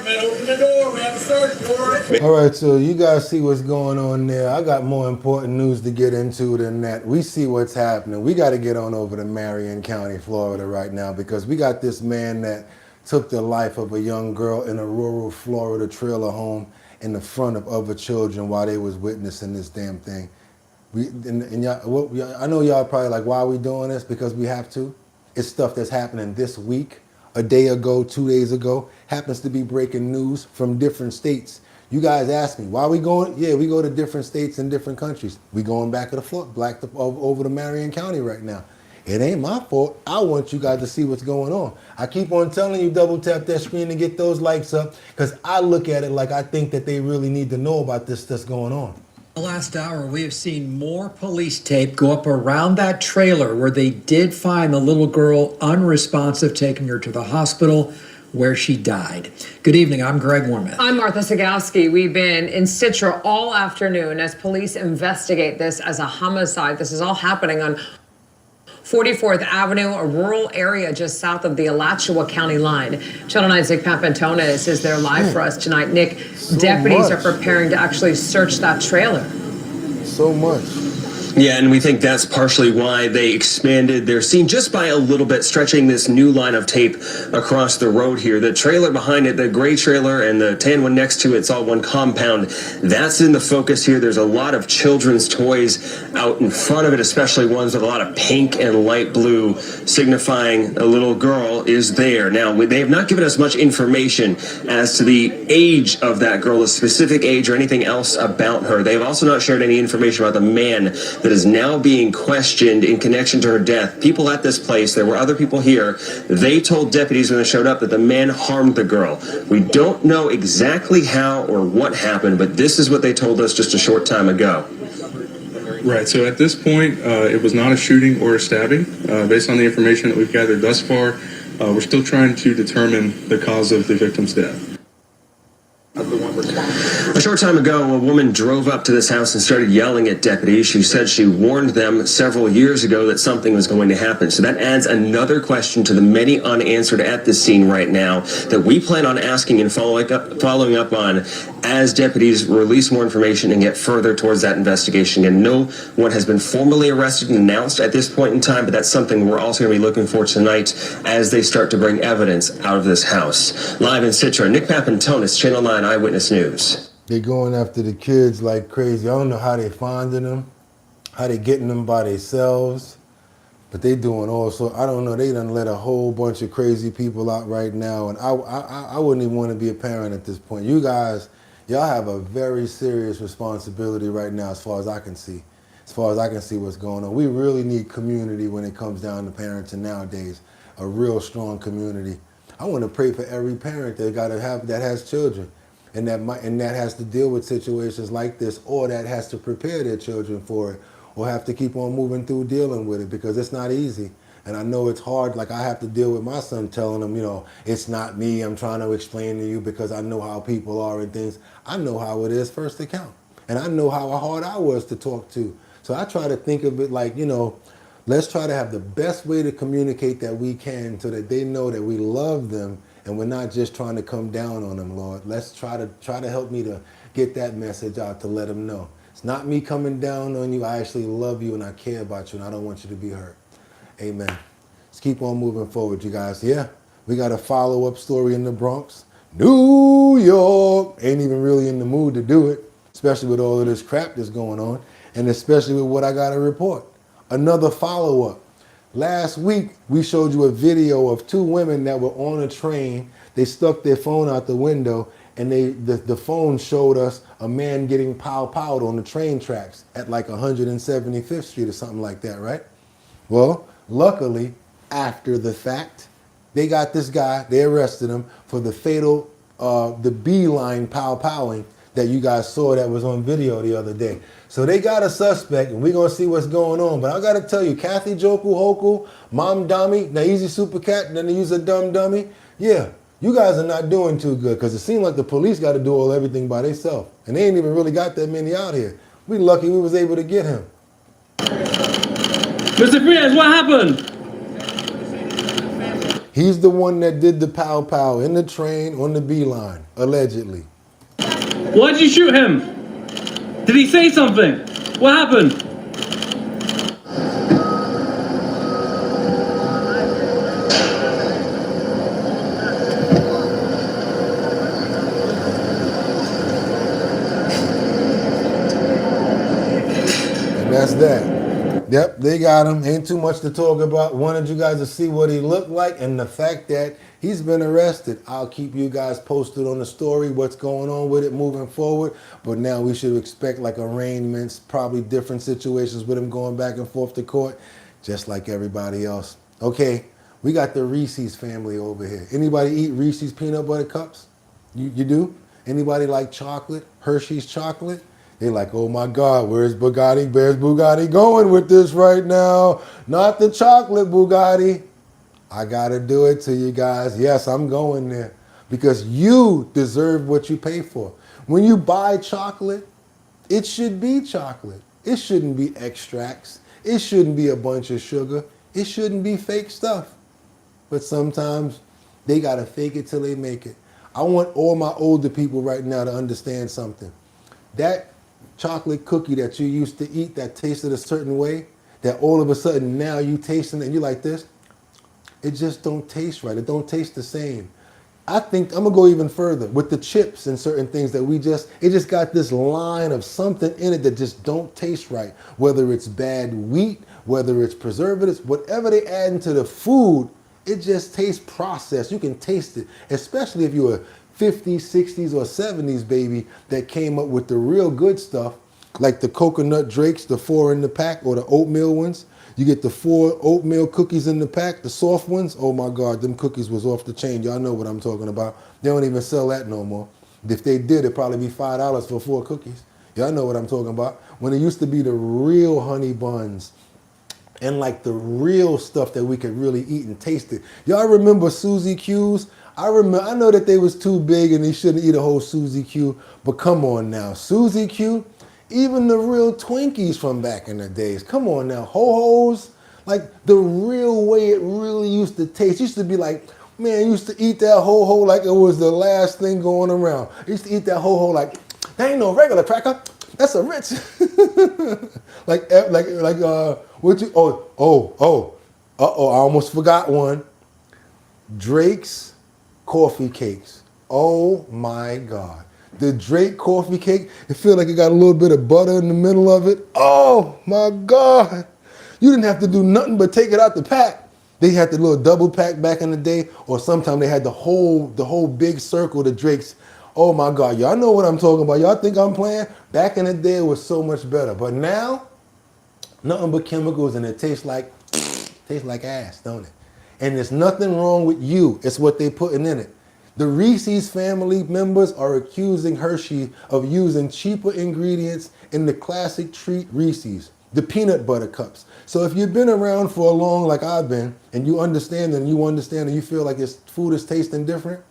Open the door, we have a search warrant. All right, so you guys see what's going on there. I got more important news to get into than that. We see what's happening. We got to get on over to Marion County, Florida right now, because we got this man that took the life of a young girl in a rural Florida trailer home in the front of other children while they was witnessing this damn thing. I know y'all probably like, why are we doing this? Because we have to. It's stuff that's happening this week, a day ago, 2 days ago. Happens to be breaking news from different states. You guys ask me, why are we going? Yeah, we go to different states and different countries. We going back to the over to Marion County right now. It ain't my fault. I want you guys to see what's going on. I keep on telling you, double tap that screen and get those likes up, because I look at it like I think that they really need to know about this that's going on. The last hour, we have seen more police tape go up around that trailer where they did find the little girl unresponsive, taking her to the hospital where she died. Good evening, I'm Greg Warmith. I'm Martha Sagowski. We've been in Citra all afternoon as police investigate this as a homicide. This is all happening on 44th Avenue, a rural area just south of the Alachua County line. Channel 9's Nick Papantonis is there live for us tonight. Nick, deputies are preparing to actually search that trailer. So much. Yeah, and we think that's partially why they expanded their scene just by a little bit, stretching this new line of tape across the road here. The trailer behind it, the gray trailer and the tan one next to it's all one compound. That's in the focus here. There's a lot of children's toys out in front of it, especially ones with a lot of pink and light blue, signifying a little girl is there. Now, they have not given us much information as to the age of that girl, a specific age or anything else about her. They have also not shared any information about the man that is now being questioned in connection to her death. People at this place, there were other people here, they told deputies when they showed up that the man harmed the girl. We don't know exactly how or what happened, but this is what they told us just a short time ago. Right, so at this point, it was not a shooting or a stabbing. Based on the information that we've gathered thus far, we're still trying to determine the cause of the victim's death. A short time ago, a woman drove up to this house and started yelling at deputies. She said she warned them several years ago that something was going to happen. So that adds another question to the many unanswered at this scene right now that we plan on asking and following up on as deputies release more information and get further towards that investigation. And no one has been formally arrested and announced at this point in time, but that's something we're also going to be looking for tonight as they start to bring evidence out of this house. Live in Citra, Nick Papantonis, Channel 9 Eyewitness News. They're going after the kids like crazy. I don't know how they finding them, how they getting them by themselves. But they doing also, I don't know, they done let a whole bunch of crazy people out right now, and I wouldn't even want to be a parent at this point. You guys, y'all have a very serious responsibility right now as far as I can see. As far as I can see what's going on. We really need community when it comes down to parenting nowadays. A real strong community. I want to pray for every parent that has children and that has to deal with situations like this, or that has to prepare their children for it, or have to keep on moving through dealing with it, because it's not easy. And I know it's hard. Like, I have to deal with my son, telling him, you know, it's not me. I'm trying to explain to you because I know how people are and things. I know how it is first account. And I know how hard I was to talk to. So I try to think of it like, you know, let's try to have the best way to communicate that we can, so that they know that we love them and we're not just trying to come down on them, Lord. Let's try to help me to get that message out, to let them know. It's not me coming down on you. I actually love you and I care about you and I don't want you to be hurt. Amen. Let's keep on moving forward, you guys. Yeah, we got a follow-up story in the Bronx. New York. Ain't even really in the mood to do it, especially with all of this crap that's going on, and especially with what I got to report. Another follow-up. Last week, we showed you a video of two women that were on a train. They stuck their phone out the window, and the phone showed us a man getting pow-powed on the train tracks at like 175th Street or something like that, right? Well, luckily, after the fact, they got this guy, they arrested him for the fatal, the beeline pow-powing that you guys saw that was on video the other day. So they got a suspect, and we're going to see what's going on. But I got to tell you, Kathy Joku Hoku, Mom Dummy, Naizi Super Cat, and then they use a dumb dummy. Yeah, you guys are not doing too good, because it seemed like the police got to do everything by themselves. And they ain't even really got that many out here. We lucky we was able to get him. Mr. Frias, what happened? He's the one that did the pow-pow in the train on the beeline, allegedly. Why'd you shoot him? Did he say something? What happened? And that's that. Yep, they got him. Ain't too much to talk about. Wanted you guys to see what he looked like and the fact that he's been arrested. I'll keep you guys posted on the story, what's going on with it moving forward. But now we should expect like arraignments, probably different situations with him going back and forth to court, just like everybody else. Okay, we got the Reese's family over here. Anybody eat Reese's peanut butter cups? You do? Anybody like chocolate? Hershey's chocolate? They're like, oh my God, where's Bugatti going with this right now? Not the chocolate Bugatti. I gotta do it to you guys. Yes, I'm going there because you deserve what you pay for. When you buy chocolate, it should be chocolate. It shouldn't be extracts. It shouldn't be a bunch of sugar. It shouldn't be fake stuff. But sometimes they gotta fake it till they make it. I want all my older people right now to understand something. That chocolate cookie that you used to eat that tasted a certain way, that all of a sudden now you tasting it and you're like this, it just don't taste right. It don't taste the same. I think I'm gonna go even further with the chips and certain things that it just got this line of something in it that just don't taste right. Whether it's bad wheat, whether it's preservatives, whatever they add into the food, it just tastes processed. You can taste it, especially if you're a 50s, 60s, or 70s baby that came up with the real good stuff, like the coconut drakes, the 4 in the pack, or the oatmeal ones. You get the 4 oatmeal cookies in the pack, the soft ones. Oh my God, them cookies was off the chain. Y'all know what I'm talking about. They don't even sell that no more. If they did, it'd probably be $5 for 4 cookies. Y'all know what I'm talking about. When it used to be the real honey buns and like the real stuff that we could really eat and taste it. Y'all remember Suzy Q's? I know that they was too big and they shouldn't eat a whole Suzy Q, but come on now. Suzy Q, even the real Twinkies from back in the days. Come on now. Ho-Hos, like the real way it really used to taste. Used to be like, man, I used to eat that Ho-Ho like it was the last thing going around. I used to eat that Ho-Ho like, that ain't no regular cracker. That's a rich. I almost forgot one. Drake's coffee cakes. Oh my God. The Drake coffee cake, it feels like it got a little bit of butter in the middle of it. Oh my God. You didn't have to do nothing but take it out the pack. They had the little double pack back in the day, or sometimes they had the whole big circle, the Drakes. Oh my God, y'all know what I'm talking about. Y'all think I'm playing? Back in the day, it was so much better. But now, nothing but chemicals, and it tastes like ass, don't it? And there's nothing wrong with you. It's what they putting in it. The Reese's family members are accusing Hershey of using cheaper ingredients in the classic treat Reese's, the peanut butter cups. So if you've been around for a long, like I've been, and you understand and you feel like this food is tasting different,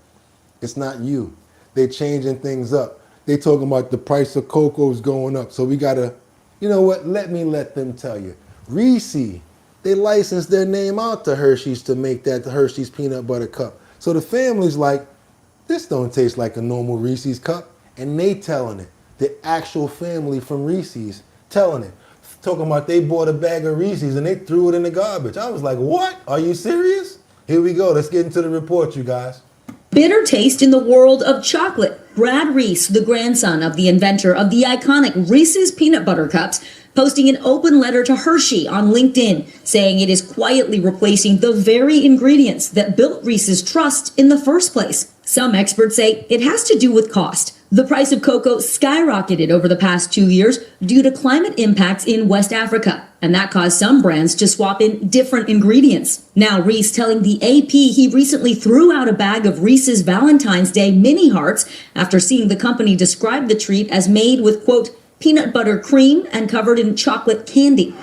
it's not you. They changing things up. They talking about the price of cocoa is going up. So we gotta, you know what? Let them tell you. Reese, they licensed their name out to Hershey's to make that the Hershey's peanut butter cup. So the family's like, this don't taste like a normal Reese's cup. And they telling it. The actual family from Reese's telling it. Talking about they bought a bag of Reese's and they threw it in the garbage. I was like, what? Are you serious? Here we go. Let's get into the report, you guys. Bitter taste in the world of chocolate. Brad Reese, the grandson of the inventor of the iconic Reese's peanut butter cups, posting an open letter to Hershey on LinkedIn, saying it is quietly replacing the very ingredients that built Reese's trust in the first place. Some experts say it has to do with cost. The price of cocoa skyrocketed over the past 2 years due to climate impacts in West Africa, and that caused some brands to swap in different ingredients. Now Reese telling the AP he recently threw out a bag of Reese's Valentine's Day mini hearts after seeing the company describe the treat as made with, quote, peanut butter cream and covered in chocolate candy.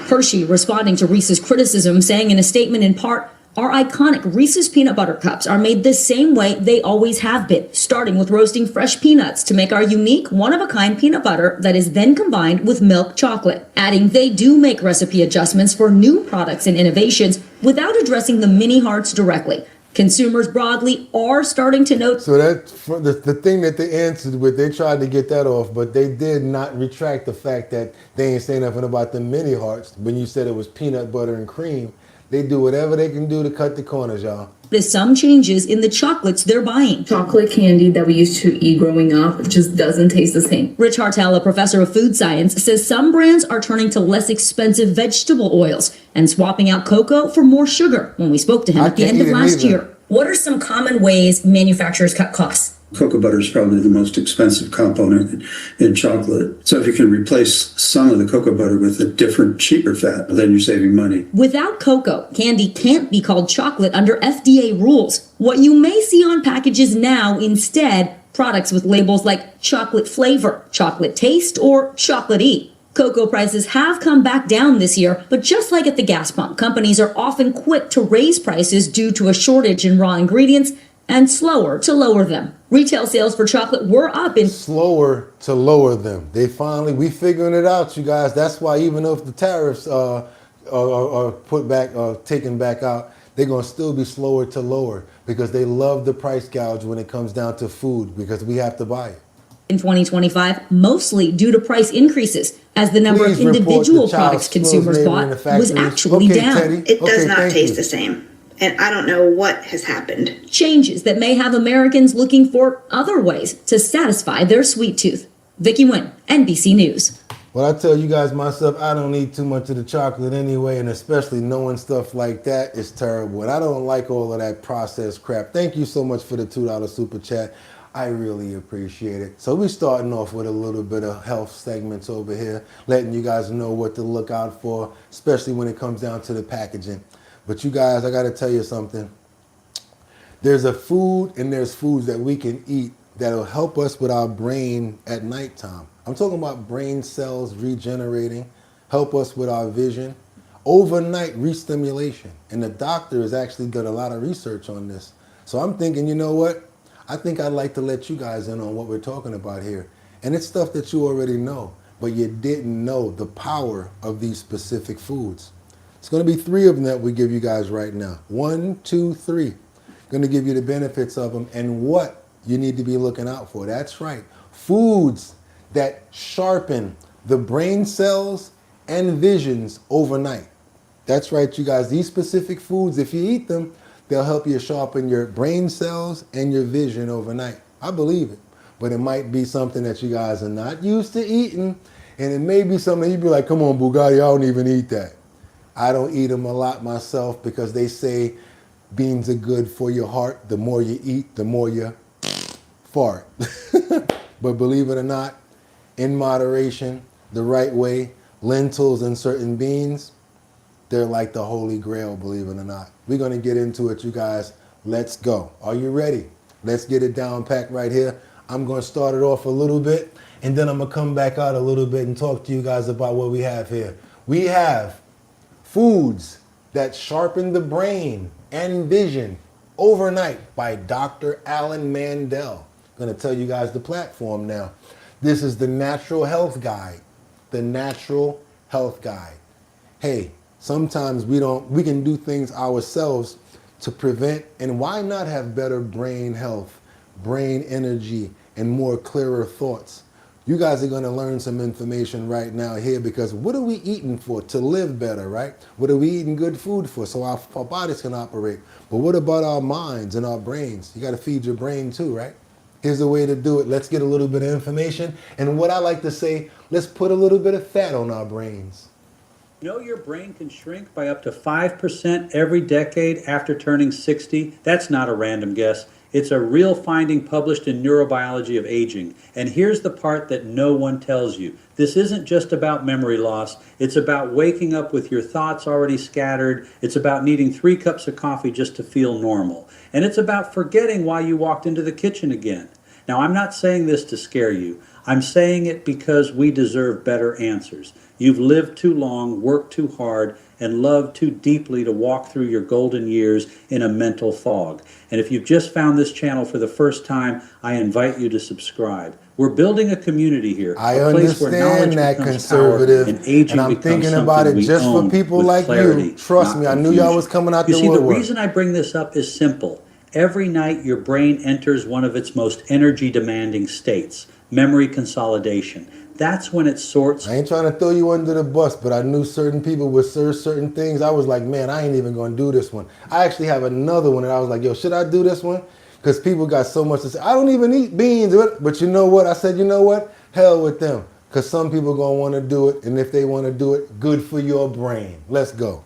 Hershey responding to Reese's criticism, saying in a statement in part, our iconic Reese's peanut butter cups are made the same way they always have been, starting with roasting fresh peanuts to make our unique, one-of-a-kind peanut butter that is then combined with milk chocolate. Adding they do make recipe adjustments for new products and innovations without addressing the mini hearts directly. Consumers broadly are starting to note. So that's the thing that they answered with. They tried to get that off, but they did not retract the fact that they ain't saying nothing about the mini hearts. When you said it was peanut butter and cream, they do whatever they can do to cut the corners, y'all. There's some changes in the chocolates they're buying. Chocolate candy that we used to eat growing up just doesn't taste the same. Rich Hartel, a professor of food science, says some brands are turning to less expensive vegetable oils and swapping out cocoa for more sugar when we spoke to him at the end of last year. What are some common ways manufacturers cut costs? Cocoa butter is probably the most expensive component in chocolate. So if you can replace some of the cocoa butter with a different, cheaper fat, then you're saving money. Without cocoa, candy can't be called chocolate under FDA rules. What you may see on packages now instead, products with labels like chocolate flavor, chocolate taste, or chocolate-y. Cocoa prices have come back down this year, but just like at the gas pump, companies are often quick to raise prices due to a shortage in raw ingredients and slower to lower them. Retail sales for chocolate were up in... Slower to lower them. We figuring it out, you guys. That's why even if the tariffs are put back, taken back out, they're going to still be slower to lower because they love the price gouge when it comes down to food because we have to buy it. In 2025, mostly due to price increases, as the number of individual products consumers bought was actually down. Teddy. It does not taste the same. And I don't know what has happened. Changes that may have Americans looking for other ways to satisfy their sweet tooth. Vicki Nguyen, NBC News. Well, I tell you guys myself, I don't eat too much of the chocolate anyway, and especially knowing stuff like that is terrible. And I don't like all of that processed crap. Thank you so much for the $2 super chat. I really appreciate it. So we're starting off with a little bit of health segments over here, letting you guys know what to look out for, especially when it comes down to the packaging. But you guys, I got to tell you something. There's a food and there's foods that we can eat that'll help us with our brain at nighttime. I'm talking about brain cells regenerating, help us with our vision, overnight re-stimulation. And the doctor has actually done a lot of research on this. So I'm thinking, you know what? I think I'd like to let you guys in on what we're talking about here. And it's stuff that you already know, but you didn't know the power of these specific foods. It's going to be 3 of them that we give you guys right now. 1, 2, 3. Going to give you the benefits of them and what you need to be looking out for. That's right. Foods that sharpen the brain cells and visions overnight. That's right, you guys. These specific foods, if you eat them, they'll help you sharpen your brain cells and your vision overnight. I believe it. But it might be something that you guys are not used to eating. And it may be something you'd be like, come on, Bugatti, I don't even eat that. I don't eat them a lot myself because they say beans are good for your heart. The more you eat, the more you fart. But believe it or not, in moderation, the right way, lentils and certain beans, they're like the holy grail, believe it or not. We're going to get into it, you guys. Let's go. Are you ready? Let's get it down packed right here. I'm going to start it off a little bit, and then I'm going to come back out a little bit and talk to you guys about what we have here. We have foods that sharpen the brain and vision overnight by Dr. Alan Mandell. I'm going to tell you guys the platform now. This is the Natural Health Guide. The Natural Health Guide. Hey, sometimes we can do things ourselves to prevent, and why not have better brain health, brain energy, and more clearer thoughts? You guys are going to learn some information right now here, because what are we eating for? To live better, right? What are we eating good food for? So our bodies can operate. But what about our minds and our brains? You got to feed your brain too, right? Here's the way to do it. Let's get a little bit of information. And what I like to say, let's put a little bit of fat on our brains. You know your brain can shrink by up to 5% every decade after turning 60? That's not a random guess. It's a real finding published in Neurobiology of Aging. And here's the part that no one tells you. This isn't just about memory loss. It's about waking up with your thoughts already scattered. It's about needing 3 cups of coffee just to feel normal. And it's about forgetting why you walked into the kitchen again. Now, I'm not saying this to scare you. I'm saying it because we deserve better answers. You've lived too long, worked too hard, and loved too deeply to walk through your golden years in a mental fog. And if you've just found this channel for the first time, I invite you to subscribe. We're building a community here. I understand that, conservative, and I'm thinking about it just for people like you. Trust me, I knew y'all was coming out the woodwork. The reason I bring this up is simple. Every night your brain enters one of its most energy-demanding states, memory consolidation. That's when it sorts. I ain't trying to throw you under the bus, but I knew certain people would serve certain things. I was like, man, I ain't even going to do this one. I actually have another one, and I was like, yo, should I do this one? Because people got so much to say. I don't even eat beans, but you know what? I said, you know what? Hell with them, because some people going to want to do it, and if they want to do it, good for your brain. Let's go.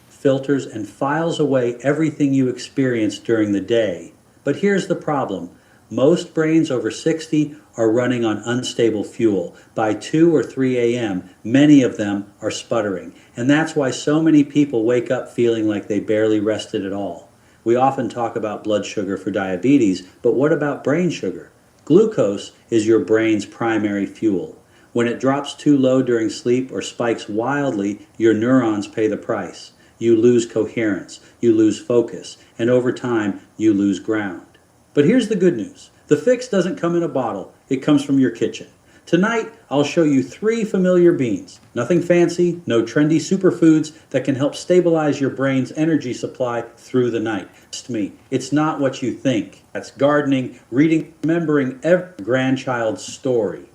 Filters and files away everything you experienced during the day. But here's the problem. Most brains over 60 are running on unstable fuel. By 2 or 3 a.m., many of them are sputtering. And that's why so many people wake up feeling like they barely rested at all. We often talk about blood sugar for diabetes, but what about brain sugar? Glucose is your brain's primary fuel. When it drops too low during sleep or spikes wildly, your neurons pay the price. You lose coherence, you lose focus, and over time, you lose ground. But here's the good news. The fix doesn't come in a bottle. It comes from your kitchen. Tonight, I'll show you 3 familiar beans. Nothing fancy, no trendy superfoods that can help stabilize your brain's energy supply through the night. Trust me, it's not what you think. That's gardening, reading, remembering every grandchild's story.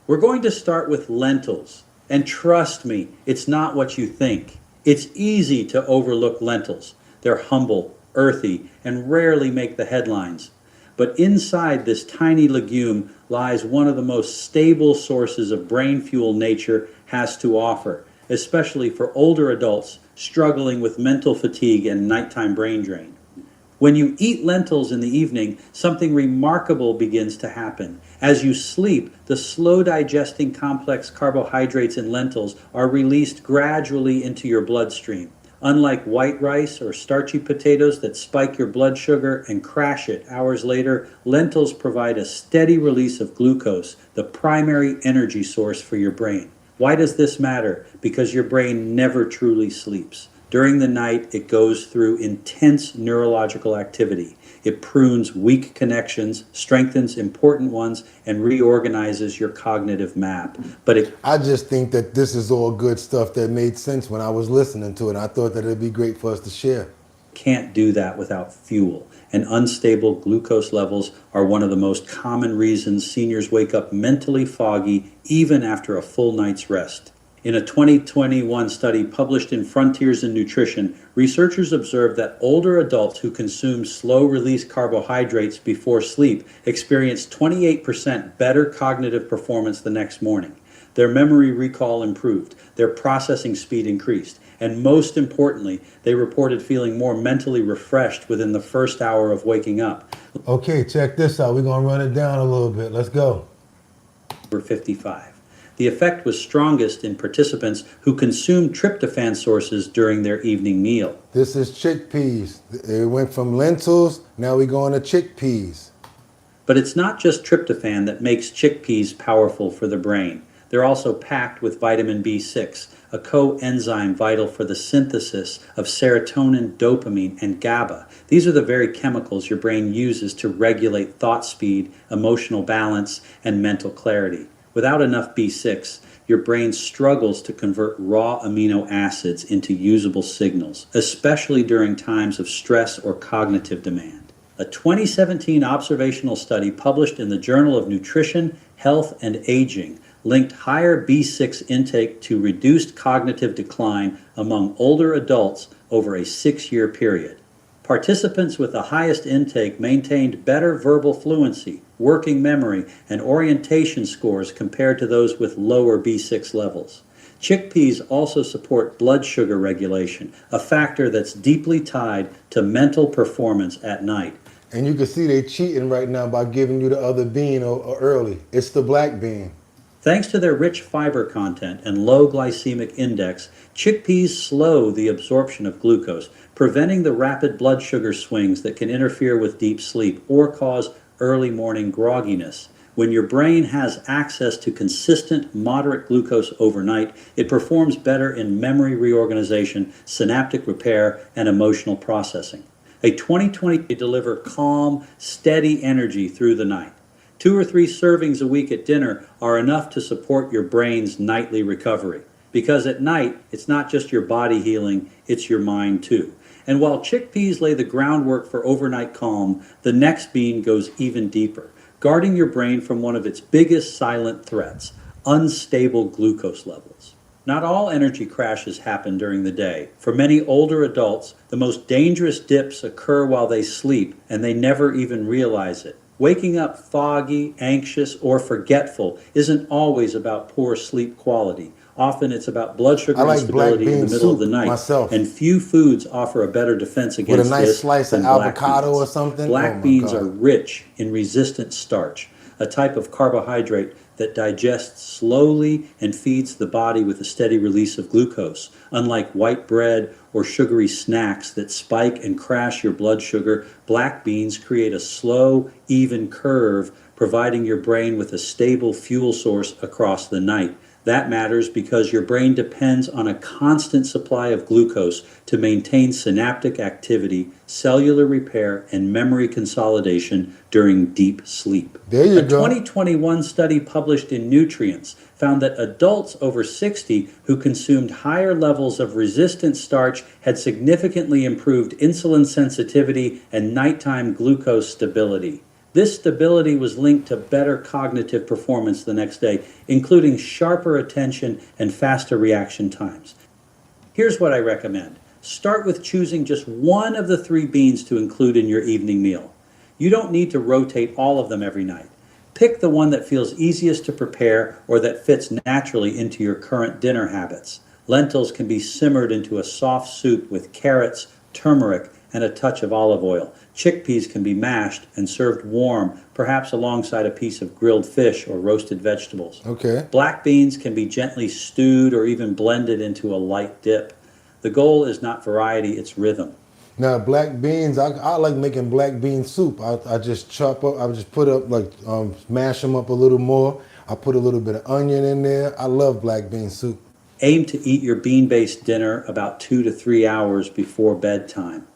We're going to start with lentils. And trust me, it's not what you think. It's easy to overlook lentils. They're humble, earthy, and rarely make the headlines. But inside this tiny legume lies one of the most stable sources of brain fuel nature has to offer, especially for older adults struggling with mental fatigue and nighttime brain drain. When you eat lentils in the evening, something remarkable begins to happen. As you sleep, the slow-digesting complex carbohydrates in lentils are released gradually into your bloodstream. Unlike white rice or starchy potatoes that spike your blood sugar and crash it hours later, lentils provide a steady release of glucose, the primary energy source for your brain. Why does this matter? Because your brain never truly sleeps. During the night, it goes through intense neurological activity. It prunes weak connections, strengthens important ones, and reorganizes your cognitive map. I just think that this is all good stuff that made sense when I was listening to it. I thought that it'd be great for us to share. Can't do that without fuel. And unstable glucose levels are one of the most common reasons seniors wake up mentally foggy even after a full night's rest. In a 2021 study published in Frontiers in Nutrition, researchers observed that older adults who consume slow-release carbohydrates before sleep experienced 28% better cognitive performance the next morning. Their memory recall improved, their processing speed increased, and most importantly, they reported feeling more mentally refreshed within the first hour of waking up. Okay, check this out. We're going to run it down a little bit. Let's go. Over 55. The effect was strongest in participants who consumed tryptophan sources during their evening meal. This is chickpeas. It went from lentils, now we're going to chickpeas. But it's not just tryptophan that makes chickpeas powerful for the brain. They're also packed with vitamin B6, a coenzyme vital for the synthesis of serotonin, dopamine, and GABA. These are the very chemicals your brain uses to regulate thought speed, emotional balance, and mental clarity. Without enough B6, your brain struggles to convert raw amino acids into usable signals, especially during times of stress or cognitive demand. A 2017 observational study published in the Journal of Nutrition, Health, and Aging linked higher B6 intake to reduced cognitive decline among older adults over a 6-year period. Participants with the highest intake maintained better verbal fluency, working memory, and orientation scores compared to those with lower B6 levels. Chickpeas also support blood sugar regulation, a factor that's deeply tied to mental performance at night. And you can see they cheating right now by giving you the other bean early. It's the black bean. Thanks to their rich fiber content and low glycemic index, chickpeas slow the absorption of glucose, preventing the rapid blood sugar swings that can interfere with deep sleep or cause early morning grogginess. When your brain has access to consistent, moderate glucose overnight, it performs better in memory reorganization, synaptic repair, and emotional processing. A 2020 deliver calm, steady energy through the night. 2 or 3 servings a week at dinner are enough to support your brain's nightly recovery. Because at night, it's not just your body healing, it's your mind too. And while chickpeas lay the groundwork for overnight calm, the next bean goes even deeper, guarding your brain from one of its biggest silent threats, unstable glucose levels. Not all energy crashes happen during the day. For many older adults, the most dangerous dips occur while they sleep, and they never even realize it. Waking up foggy, anxious, or forgetful isn't always about poor sleep quality. Often it's about blood sugar instability in the middle of the night. Myself. And few foods offer a better defense against With a nice this slice than of black avocado beans. or something. Black beans are rich in resistant starch, a type of carbohydrate that digests slowly and feeds the body with a steady release of glucose. Unlike white bread or sugary snacks that spike and crash your blood sugar, black beans create a slow, even curve, providing your brain with a stable fuel source across the night. That matters because your brain depends on a constant supply of glucose to maintain synaptic activity, cellular repair, and memory consolidation during deep sleep. There you go. A 2021 study published in Nutrients found that adults over 60 who consumed higher levels of resistant starch had significantly improved insulin sensitivity and nighttime glucose stability. This stability was linked to better cognitive performance the next day, including sharper attention and faster reaction times. Here's what I recommend. Start with choosing just one of the 3 beans to include in your evening meal. You don't need to rotate all of them every night. Pick the one that feels easiest to prepare or that fits naturally into your current dinner habits. Lentils can be simmered into a soft soup with carrots, turmeric, and a touch of olive oil. Chickpeas can be mashed and served warm, perhaps alongside a piece of grilled fish or roasted vegetables. Okay. Black beans can be gently stewed or even blended into a light dip. The goal is not variety, it's rhythm. Now, black beans, I like making black bean soup. I just chop up, I just put up, mash them up a little more. I put a little bit of onion in there. I love black bean soup. Aim to eat your bean-based dinner about 2 to 3 hours before bedtime.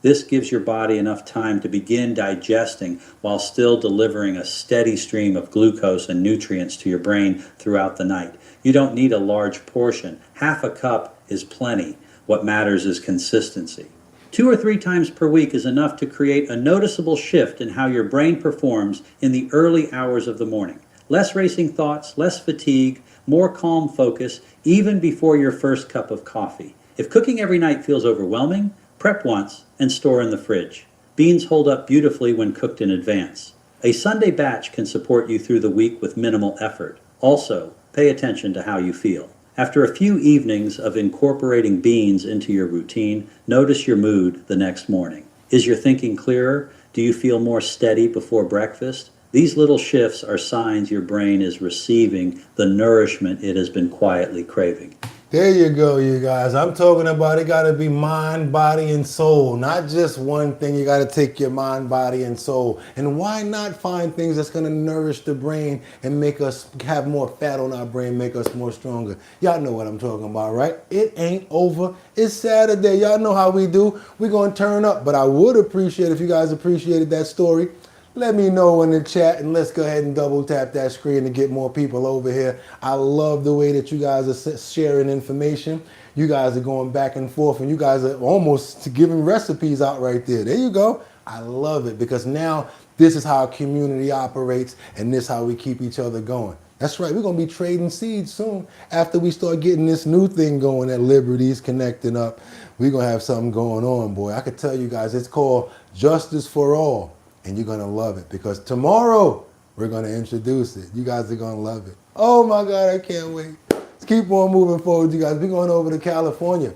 This gives your body enough time to begin digesting while still delivering a steady stream of glucose and nutrients to your brain throughout the night. You don't need a large portion. Half a cup is plenty. What matters is consistency. 2 or 3 times per week is enough to create a noticeable shift in how your brain performs in the early hours of the morning. Less racing thoughts, less fatigue, more calm focus, even before your first cup of coffee. If cooking every night feels overwhelming, prep once and store in the fridge. Beans hold up beautifully when cooked in advance. A Sunday batch can support you through the week with minimal effort. Also, Pay attention to how you feel. After a few evenings of incorporating beans into your routine, notice your mood the next morning. Is your thinking clearer? Do you feel more steady before breakfast? These little shifts are signs your brain is receiving the nourishment it has been quietly craving. There you go, you guys. I'm talking about it got to be mind, body, and soul. Not just one thing. You got to take your mind, body, and soul. And why not find things that's going to nourish the brain and make us have more fat on our brain, make us more stronger? Y'all know what I'm talking about, right? It ain't over. It's Saturday. Y'all know how we do. We're going to turn up. But I would appreciate if you guys appreciated that story. Let me know in the chat, and let's go ahead and double tap that screen to get more people over here. I love the way that you guys are sharing information. You guys are going back and forth, and you guys are almost giving recipes out right there. There you go. I love it, because now this is how a community operates, and this is how we keep each other going. That's right. We're going to be trading seeds soon. After we start getting this new thing going at Liberty's connecting up, we're going to have something going on, boy. I could tell you guys, it's called Justice for All. And you're going to love it, because tomorrow we're going to introduce it. You guys are going to love it. Oh my God, I can't wait. Let's keep on moving forward, you guys. We're going over to California.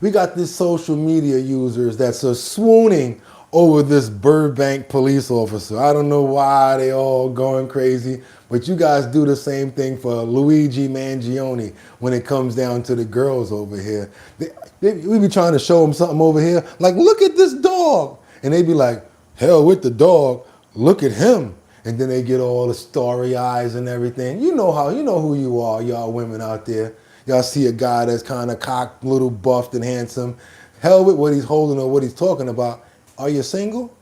We got these social media users that's swooning over this Burbank police officer. I don't know why they all going crazy, but you guys do the same thing for Luigi Mangione when it comes down to the girls over here. We be trying to show them something over here, like, look at this dog. And they be like, hell with the dog, look at him. And then they get all the starry eyes and everything. You know who you are, y'all women out there. Y'all see a guy that's kind of cocked, little buffed and handsome. Hell with what he's holding or what he's talking about. Are you single?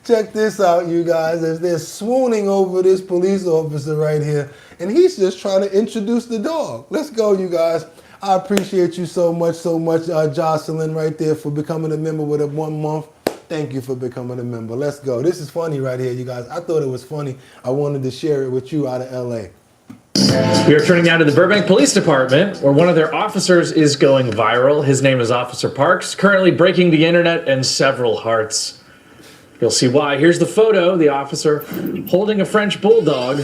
Check this out, you guys, as they're swooning over this police officer right here. And he's just trying to introduce the dog. Let's go, you guys. I appreciate you so much, Jocelyn, right there, for becoming a member with a 1 month. Thank you for becoming a member. Let's go. This is funny right here, you guys. I thought it was funny. I wanted to share it with you out of LA. We are turning now to the Burbank Police Department, where one of their officers is going viral. His name is Officer Parks, currently breaking the internet and several hearts. You'll see why. Here's the photo, the officer holding a French bulldog.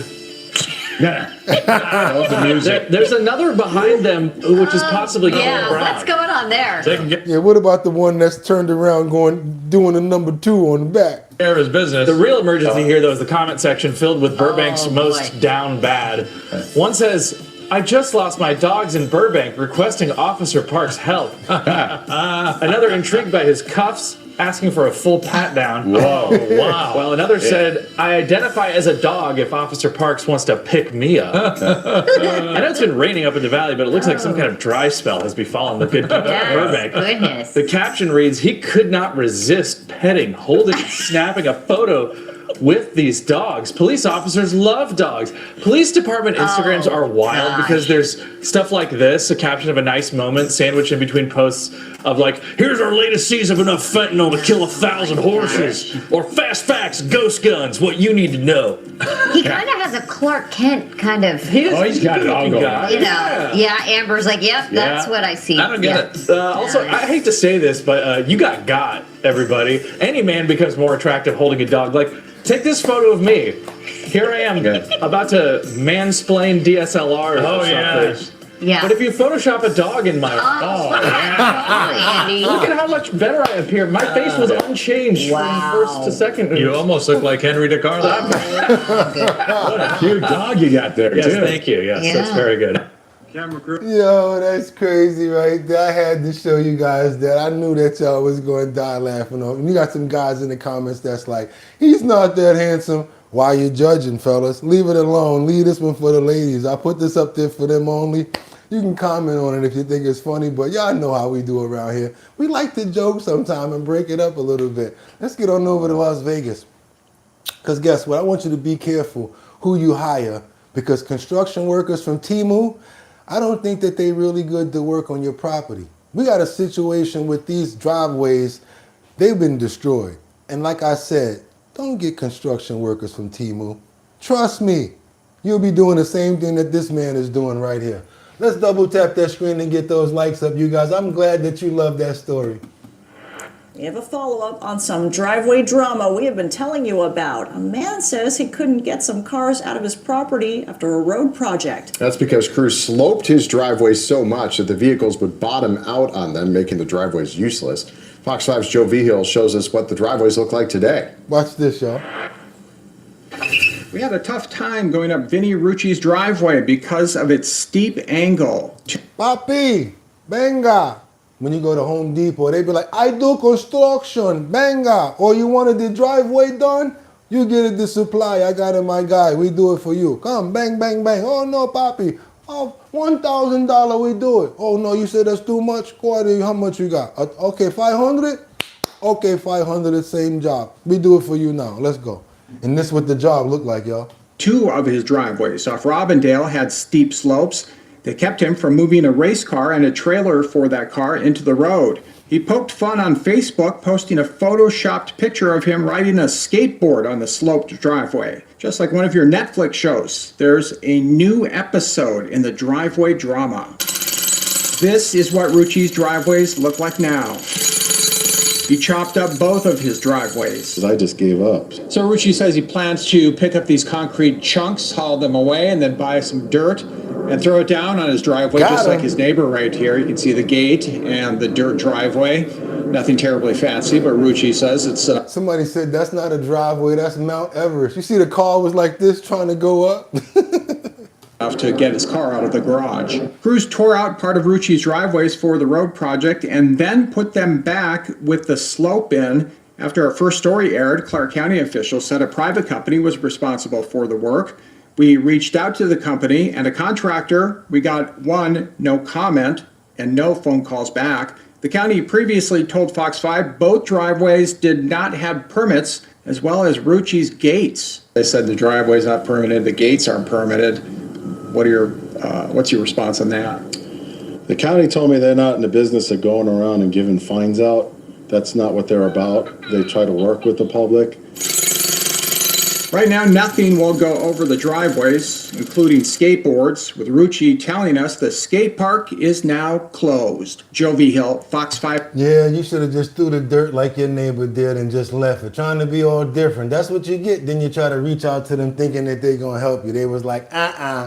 Yeah. I love the music. There's another behind them, which is possibly going brown. What's going on there? Yeah, what about the one that's turned around doing a number 2 on the back? Care of his business. The real emergency here, though, is the comment section filled with Burbank's most down bad. One says, I just lost my dogs in Burbank, requesting Officer Parks' help. Another intrigued by his cuffs, asking for a full pat down. Whoa, wow. Well, another said, I identify as a dog if Officer Parks wants to pick me up. I know it's been raining up in the valley, but it looks like some kind of dry spell has befallen the good people of Burbank. Goodness. The caption reads, he could not resist petting, holding, and snapping a photo with these dogs. Police officers love dogs. Police department Instagrams are wild because there's stuff like this, a caption of a nice moment sandwiched in between posts of like, here's our latest season of enough fentanyl to kill 1,000 horses, or fast facts, ghost guns, what you need to know. He kind of has a Clark Kent kind of. He's got it all going on. You know, yeah, Amber's like, yep, that's what I see. I don't get it. Also, I hate to say this, but you got, everybody. Any man becomes more attractive holding a dog. Like, take this photo of me. Here I am, about to mansplain DSLR or something. Yeah. But if you Photoshop a dog in my... Andy. Look at how much better I appear. My face was unchanged from first to second. You almost look like Henry DiCarlo. What a cute dog you got there, yes, too. Thank you. Yes, that's very good. Camera crew. Yo, that's crazy right there. I had to show you guys that. I knew that y'all was going to die laughing off. And you got some guys in the comments that's like, he's not that handsome. Why you judging, fellas? Leave it alone. Leave this one for the ladies. I put this up there for them only. You can comment on it if you think it's funny, but y'all know how we do around here. We like to joke sometime and break it up a little bit. Let's get on over to Las Vegas. Because guess what? I want you to be careful who you hire, because construction workers from Temu, I don't think that they really good to work on your property. We got a situation with these driveways. They've been destroyed. And like I said, don't get construction workers from Temu. Trust me, you'll be doing the same thing that this man is doing right here. Let's double tap that screen and get those likes up, you guys. I'm glad that you love that story. We have a follow-up on some driveway drama we have been telling you about. A man says he couldn't get some cars out of his property after a road project. That's because crews sloped his driveway so much that the vehicles would bottom out on them, making the driveways useless. Fox 5's Joe Vigil shows us what the driveways look like today. Watch this, y'all. We had a tough time going up Vinny Rucci's driveway because of its steep angle. Papi, venga. When you go to Home Depot, they be like, I do construction, venga. Or you wanted the driveway done? You get it the supply. I got it, my guy. We do it for you. Come, bang, bang, bang. Oh, no, papi. Oh, $1,000, we do it. Oh, no, you said that's too much? Quarter, how much you got? Okay, 500? Okay, 500, same job. We do it for you now. Let's go. And this is what the job looked like, y'all. 2 of his driveways off Robindale had steep slopes. They kept him from moving a race car and a trailer for that car into the road. He poked fun on Facebook, posting a photoshopped picture of him riding a skateboard on the sloped driveway. Just like one of your Netflix shows, there's a new episode in the driveway drama. This is what Rucci's driveways look like now. He chopped up both of his driveways. I just gave up. So Rucci says he plans to pick up these concrete chunks, haul them away, and then buy some dirt and throw it down on his driveway, just like his neighbor right here. You can see the gate and the dirt driveway. Nothing terribly fancy, but Rucci says it's... Somebody said that's not a driveway, that's Mount Everest. You see the car was like this trying to go up? to get his car out of the garage. Crews tore out part of Rucci's driveways for the road project and then put them back with the slope in. After our first story aired, Clark County officials said a private company was responsible for the work. We reached out to the company and a contractor. We got no comment and no phone calls back. The county previously told Fox 5 both driveways did not have permits, as well as Rucci's gates. They said the driveway's not permitted, the gates aren't permitted. What's your response on that? The county told me they're not in the business of going around and giving fines out. That's not what they're about. They try to work with the public. Right now, nothing will go over the driveways, including skateboards, with Rucci telling us the skate park is now closed. Joe Vigil, Fox 5. Yeah, you should have just threw the dirt like your neighbor did and just left it, trying to be all different. That's what you get. Then you try to reach out to them thinking that they're going to help you. They was like,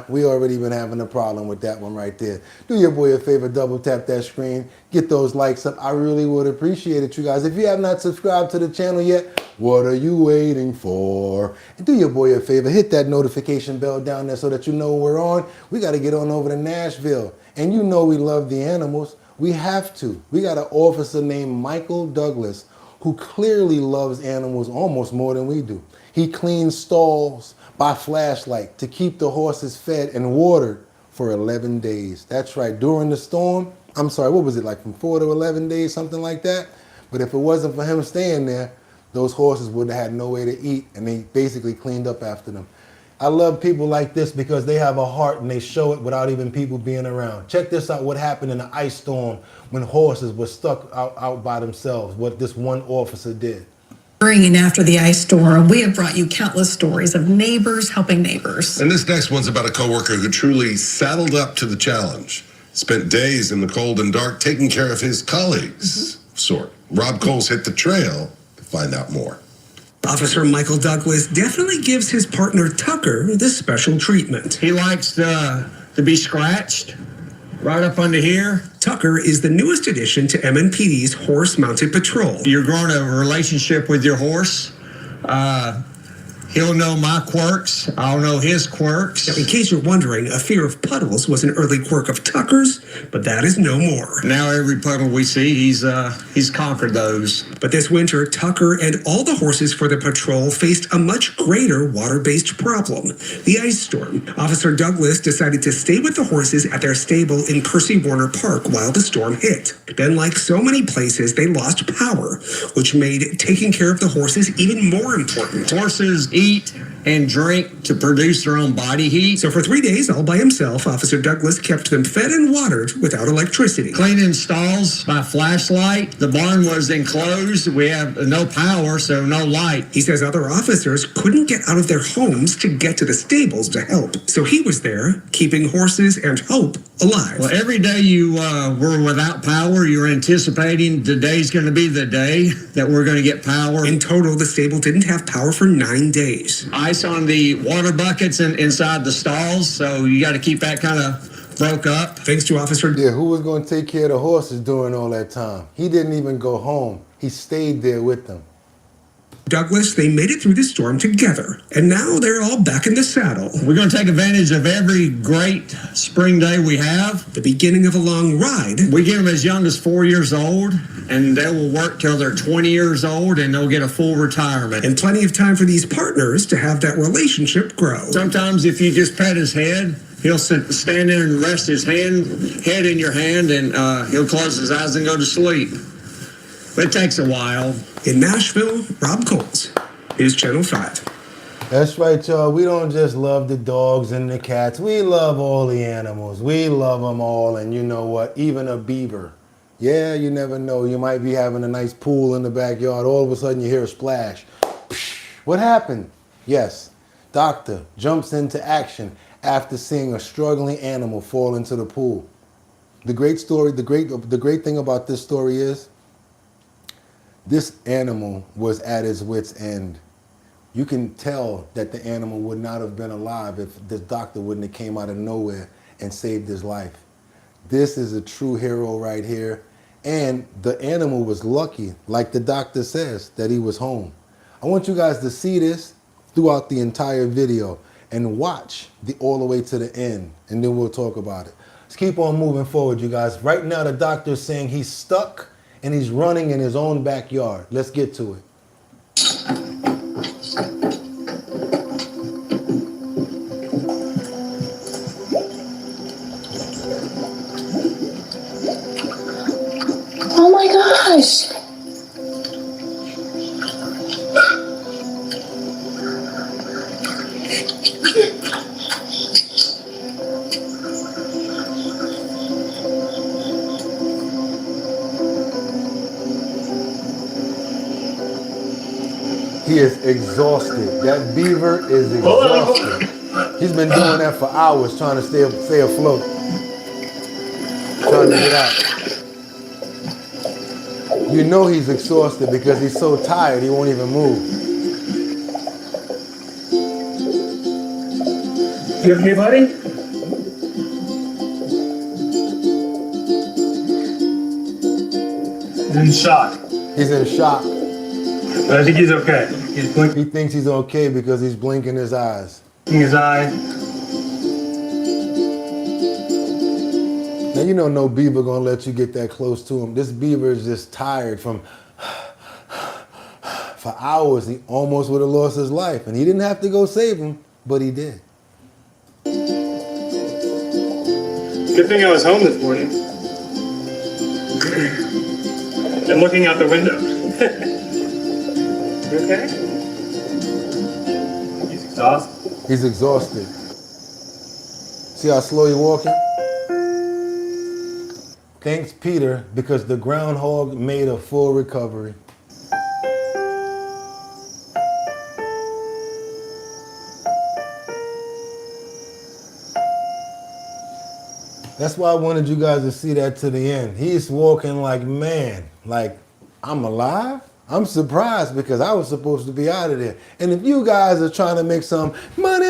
we already been having a problem with that one right there. Do your boy a favor, double tap that screen. Get those likes up. I really would appreciate it, you guys. If you have not subscribed to the channel yet, what are you waiting for? And do your boy a favor, hit that notification bell down there so that you know we're on. We got to get on over to Nashville. And you know we love the animals. We have to. We got an officer named Michael Douglas who clearly loves animals almost more than we do. He cleans stalls by flashlight to keep the horses fed and watered for 11 days. That's right, during the storm. I'm sorry, what was it, like from 4 to 11 days, something like that? But if it wasn't for him staying there, those horses would have had no way to eat, and they basically cleaned up after them. I love people like this because they have a heart and they show it without even people being around. Check this out, what happened in the ice storm when horses were stuck out by themselves, what this one officer did. During and after the ice storm, we have brought you countless stories of neighbors helping neighbors. And this next one's about a coworker who truly saddled up to the challenge. Spent days in the cold and dark taking care of his colleagues. Rob Coles hit the trail to find out more. Officer Michael Douglas definitely gives his partner Tucker this special treatment. He likes to be scratched right up under here. Tucker is the newest addition to MNPD's horse-mounted patrol. You're growing a relationship with your horse. He'll know my quirks. I'll know his quirks. Now, in case you're wondering, a fear of puddles was an early quirk of Tucker's, but that is no more. Now every puddle we see, he's conquered those. But this winter, Tucker and all the horses for the patrol faced a much greater water-based problem, the ice storm. Officer Douglas decided to stay with the horses at their stable in Percy Warner Park while the storm hit. Then, like so many places, they lost power, which made taking care of the horses even more important. Horses eat and drink to produce their own body heat. So for 3 days, all by himself, Officer Douglas kept them fed and watered without electricity. Cleaning stalls by flashlight. The barn was enclosed. We have no power, so no light. He says other officers couldn't get out of their homes to get to the stables to help. So he was there, keeping horses and hope alive. Well, every day you were without power, you were anticipating today's going to be the day that we're going to get power. In total, the stable didn't have power for 9 days. Ice on the water buckets inside the stalls, so you got to keep that kind of broke up. Thanks to Officer... Yeah, who was going to take care of the horses during all that time? He didn't even go home. He stayed there with them. Douglas, they made it through the storm together, and now they're all back in the saddle. We're going to take advantage of every great spring day we have. The beginning of a long ride. We get them as young as 4 years old, and they will work till they're 20 years old, and they'll get a full retirement. And plenty of time for these partners to have that relationship grow. Sometimes if you just pet his head, he'll stand there and rest his head in your hand, and he'll close his eyes and go to sleep. It takes a while. In Nashville, Rob Coles is Channel 5. That's right, y'all. We don't just love the dogs and the cats. We love all the animals. We love them all. And you know what? Even a beaver. Yeah, you never know. You might be having a nice pool in the backyard. All of a sudden you hear a splash. What happened? Yes, doctor jumps into action after seeing a struggling animal fall into the pool. The great story, the great thing about this story is this animal was at its wit's end. You can tell that the animal would not have been alive if this doctor wouldn't have came out of nowhere and saved his life. This is a true hero right here. And the animal was lucky, like the doctor says, that he was home. I want you guys to see this throughout the entire video and watch all the way to the end, and then we'll talk about it. Let's keep on moving forward, you guys. Right now, the doctor's saying he's stuck and he's running in his own backyard. Let's get to it. Oh my gosh! He is exhausted. That beaver is exhausted. He's been doing that for hours trying to stay afloat. Trying to get out. You know he's exhausted because he's so tired he won't even move. You okay, buddy? He's in shock. He's in shock. But I think he's okay. He thinks he's okay because he's blinking his eyes. His eye. Now you know no beaver gonna let you get that close to him. This beaver is just tired for hours. He almost would have lost his life, and he didn't have to go save him, but he did. Good thing I was home this morning. And looking out the window. You okay? He's exhausted. He's exhausted. See how slow he's walking? Thanks, Peter, because the groundhog made a full recovery. That's why I wanted you guys to see that to the end. He's walking like, man, like, I'm alive? I'm surprised because I was supposed to be out of there. And if you guys are trying to make some money,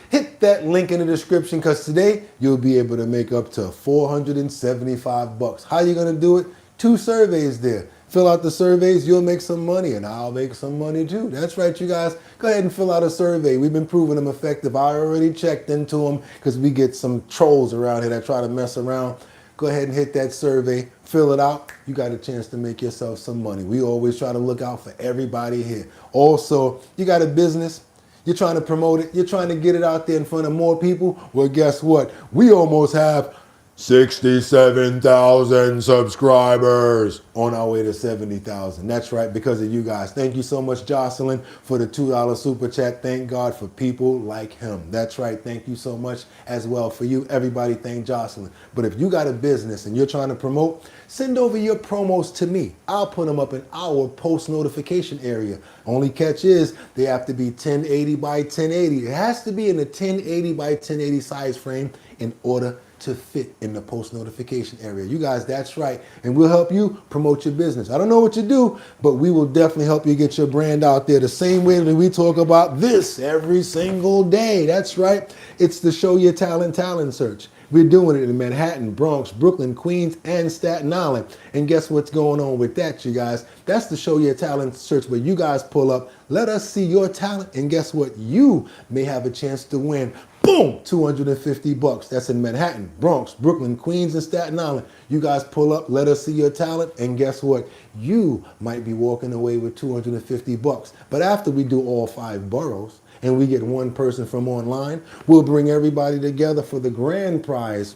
hit that link in the description because today you'll be able to make up to $475. How are you going to do it? 2 surveys there. Fill out the surveys, you'll make some money, and I'll make some money too. That's right, you guys. Go ahead and fill out a survey. We've been proving them effective. I already checked into them because we get some trolls around here that try to mess around. Go ahead and hit that survey, fill it out. You got a chance to make yourself some money. We always try to look out for everybody here. Also, you got a business, you're trying to promote it, you're trying to get it out there in front of more people. Well, guess what? We almost have 67,000 subscribers. On our way to 70,000. That's right, because of you guys. Thank you so much, Jocelyn, for the $2 super chat. Thank God for people like him. That's right. Thank you so much as well for you. Everybody thank Jocelyn. But if you got a business and you're trying to promote, send over your promos to me. I'll put them up in our post notification area. Only catch is they have to be 1080 by 1080. It has to be in a 1080 by 1080 size frame in order to fit in the post notification area. You guys, that's right. And we'll help you promote your business. I don't know what you do, but we will definitely help you get your brand out there the same way that we talk about this every single day. That's right. It's the Show Your Talent search. We're doing it in Manhattan, Bronx, Brooklyn, Queens, and Staten Island. And guess what's going on with that, you guys? That's the Show Your Talent search where you guys pull up, let us see your talent, and guess what? You may have a chance to win. Boom, $250. That's in Manhattan, Bronx, Brooklyn, Queens, and Staten Island. You guys pull up, let us see your talent, and guess what? You might be walking away with $250. But after we do all 5 boroughs, and we get one person from online, we'll bring everybody together for the grand prize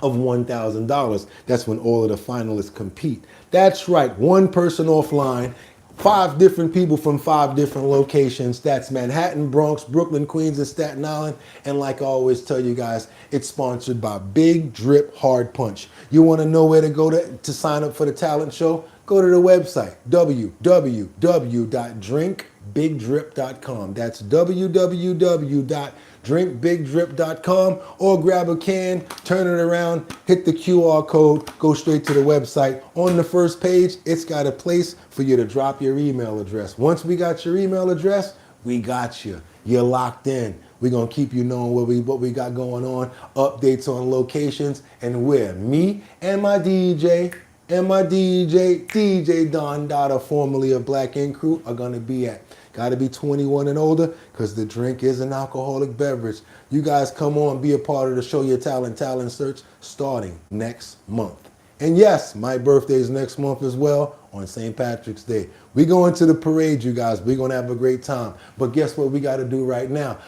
of $1,000. That's when all of the finalists compete. That's right, one person offline, 5 different people from 5 different locations. That's Manhattan, Bronx, Brooklyn, Queens, and Staten Island. And like I always tell you guys, it's sponsored by Big Drip Hard Punch. You want to know where to go to sign up for the talent show? Go to the website, www.drinkbigdrip.com. That's www.drinkbigdrip.com, or grab a can, turn it around, hit the QR code, go straight to the website. On the first page, it's got a place for you to drop your email address. Once we got your email address, we got you. You're locked in. We're going to keep you knowing what we got going on, updates on locations, and where me and my DJ, DJ Don Dada, formerly of Black Ink Crew, are going to be at. Got to be 21 and older because the drink is an alcoholic beverage. You guys come on, be a part of the Show Your Talent search starting next month. And yes, my birthday is next month as well, on St. Patrick's Day. We going to the parade, you guys. We're going to have a great time. But guess what we got to do right now?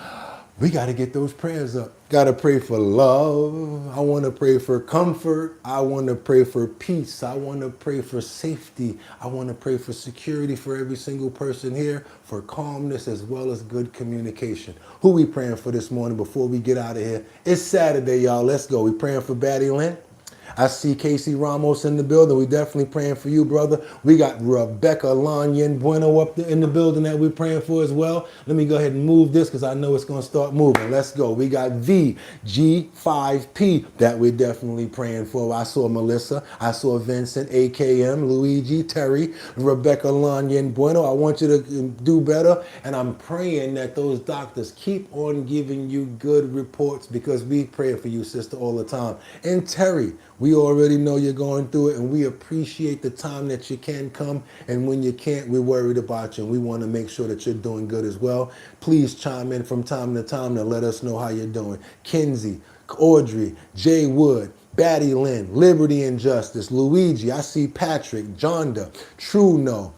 We got to get those prayers up. Got to pray for love. I want to pray for comfort. I want to pray for peace. I want to pray for safety. I want to pray for security for every single person here, for calmness as well as good communication. Who we praying for this morning before we get out of here? It's Saturday, y'all. Let's go. We praying for Batty Lynn. I see Casey Ramos in the building. We definitely praying for you, brother. We got Rebecca Lanyan Bueno up there in the building that we're praying for as well. Let me go ahead and move this because I know it's going to start moving. Let's go. We got VG5P that we're definitely praying for. I saw Melissa. I saw Vincent, AKM, Luigi, Terry, Rebecca Lanyan Bueno. I want you to do better. And I'm praying that those doctors keep on giving you good reports because we pray for you, sister, all the time. And Terry, we already know you're going through it, and we appreciate the time that you can come. And when you can't, we're worried about you, and we want to make sure that you're doing good as well. Please chime in from time to time to let us know how you're doing. Kinsey, Audrey, Jay Wood, Batty Lynn, Liberty and Justice, Luigi, I see Patrick, Jonda, True No.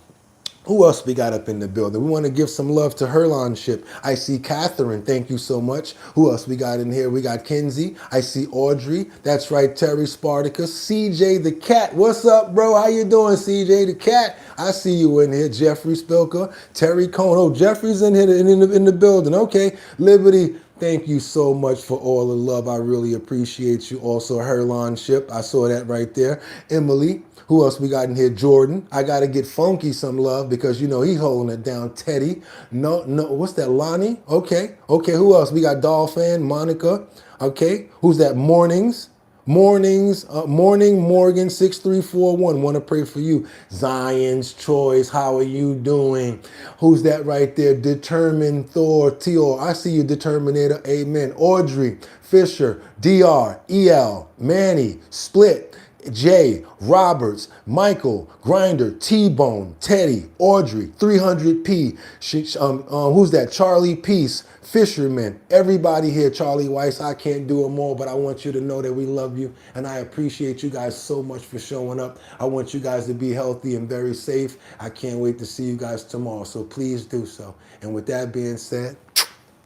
Who else we got up in the building? We want to give some love to Herlonship. I see Catherine. Thank you so much. Who else we got in here? We got Kinsey. I see Audrey. That's right, Terry Spartacus. CJ the Cat. What's up, bro? How you doing, CJ the Cat? I see you in here. Jeffrey Spilker. Terry Cohn. Oh, Jeffrey's in here in the building. Okay. Liberty. Thank you so much for all the love. I really appreciate you. Also, Herlonship. I saw that right there. Emily. Who else we got in here? Jordan. I got to get Funky some love because, you know, he's holding it down. Teddy. No, what's that? Lonnie? Okay. Who else? We got Dolphin, Monica. Okay. Who's that? Morning Morgan 6341. Want to pray for you. Zion's Choice. How are you doing? Who's that right there? Determined Thor. Tior. I see you, Determinator. Amen. Audrey Fisher. DR. EL. Manny. Split. Jay, Roberts, Michael, Grinder, T-Bone, Teddy, Audrey, 300P, who's that? Charlie Peace, Fisherman, everybody here, Charlie Weiss. I can't do them all, but I want you to know that we love you, and I appreciate you guys so much for showing up. I want you guys to be healthy and very safe. I can't wait to see you guys tomorrow, so please do so. And with that being said,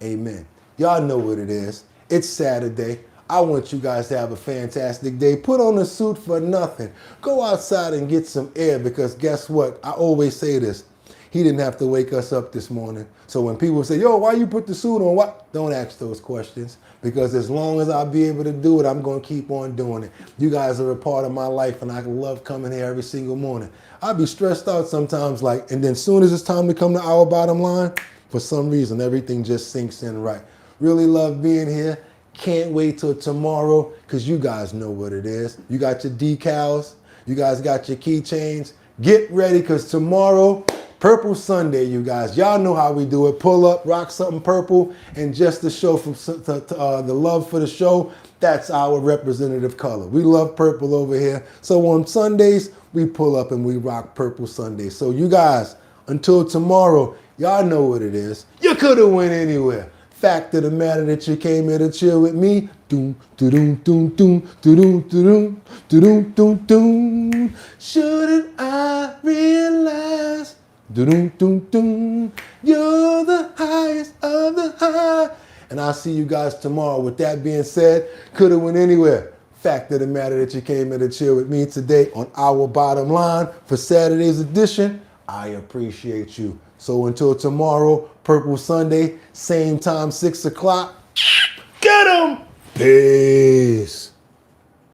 amen. Y'all know what it is. It's Saturday. I want you guys to have a fantastic day. Put on a suit for nothing. Go outside and get some air, because guess what? I always say this. He didn't have to wake us up this morning. So when people say, yo, why you put the suit on? What? Don't ask those questions, because as long as I'll be able to do it, I'm going to keep on doing it. You guys are a part of my life, and I love coming here every single morning. I'd be stressed out sometimes, and then as soon as it's time to come to our bottom line, for some reason, everything just sinks in right. Really love being here. Can't wait till tomorrow, because you guys know what it is. You got your decals. You guys got your keychains. Get ready, because tomorrow, Purple Sunday, you guys. Y'all know how we do it. Pull up, rock something purple, and just to show the love for the show, that's our representative color. We love purple over here. So on Sundays, we pull up and we rock Purple Sunday. So you guys, until tomorrow, y'all know what it is. You could have went anywhere. Fact of the matter that you came here to chill with me. Doom, doom, doom, doom, doom, doom, doom, doom, doom. Shouldn't I realize? Doom, doom, doom. You're the highest of the high. And I'll see you guys tomorrow. With that being said, could have went anywhere. Fact of the matter that you came here to chill with me today on Our Bottom Line for Saturday's edition. I appreciate you. So until tomorrow, Purple Sunday, same time, 6 o'clock. Get 'em! Peace.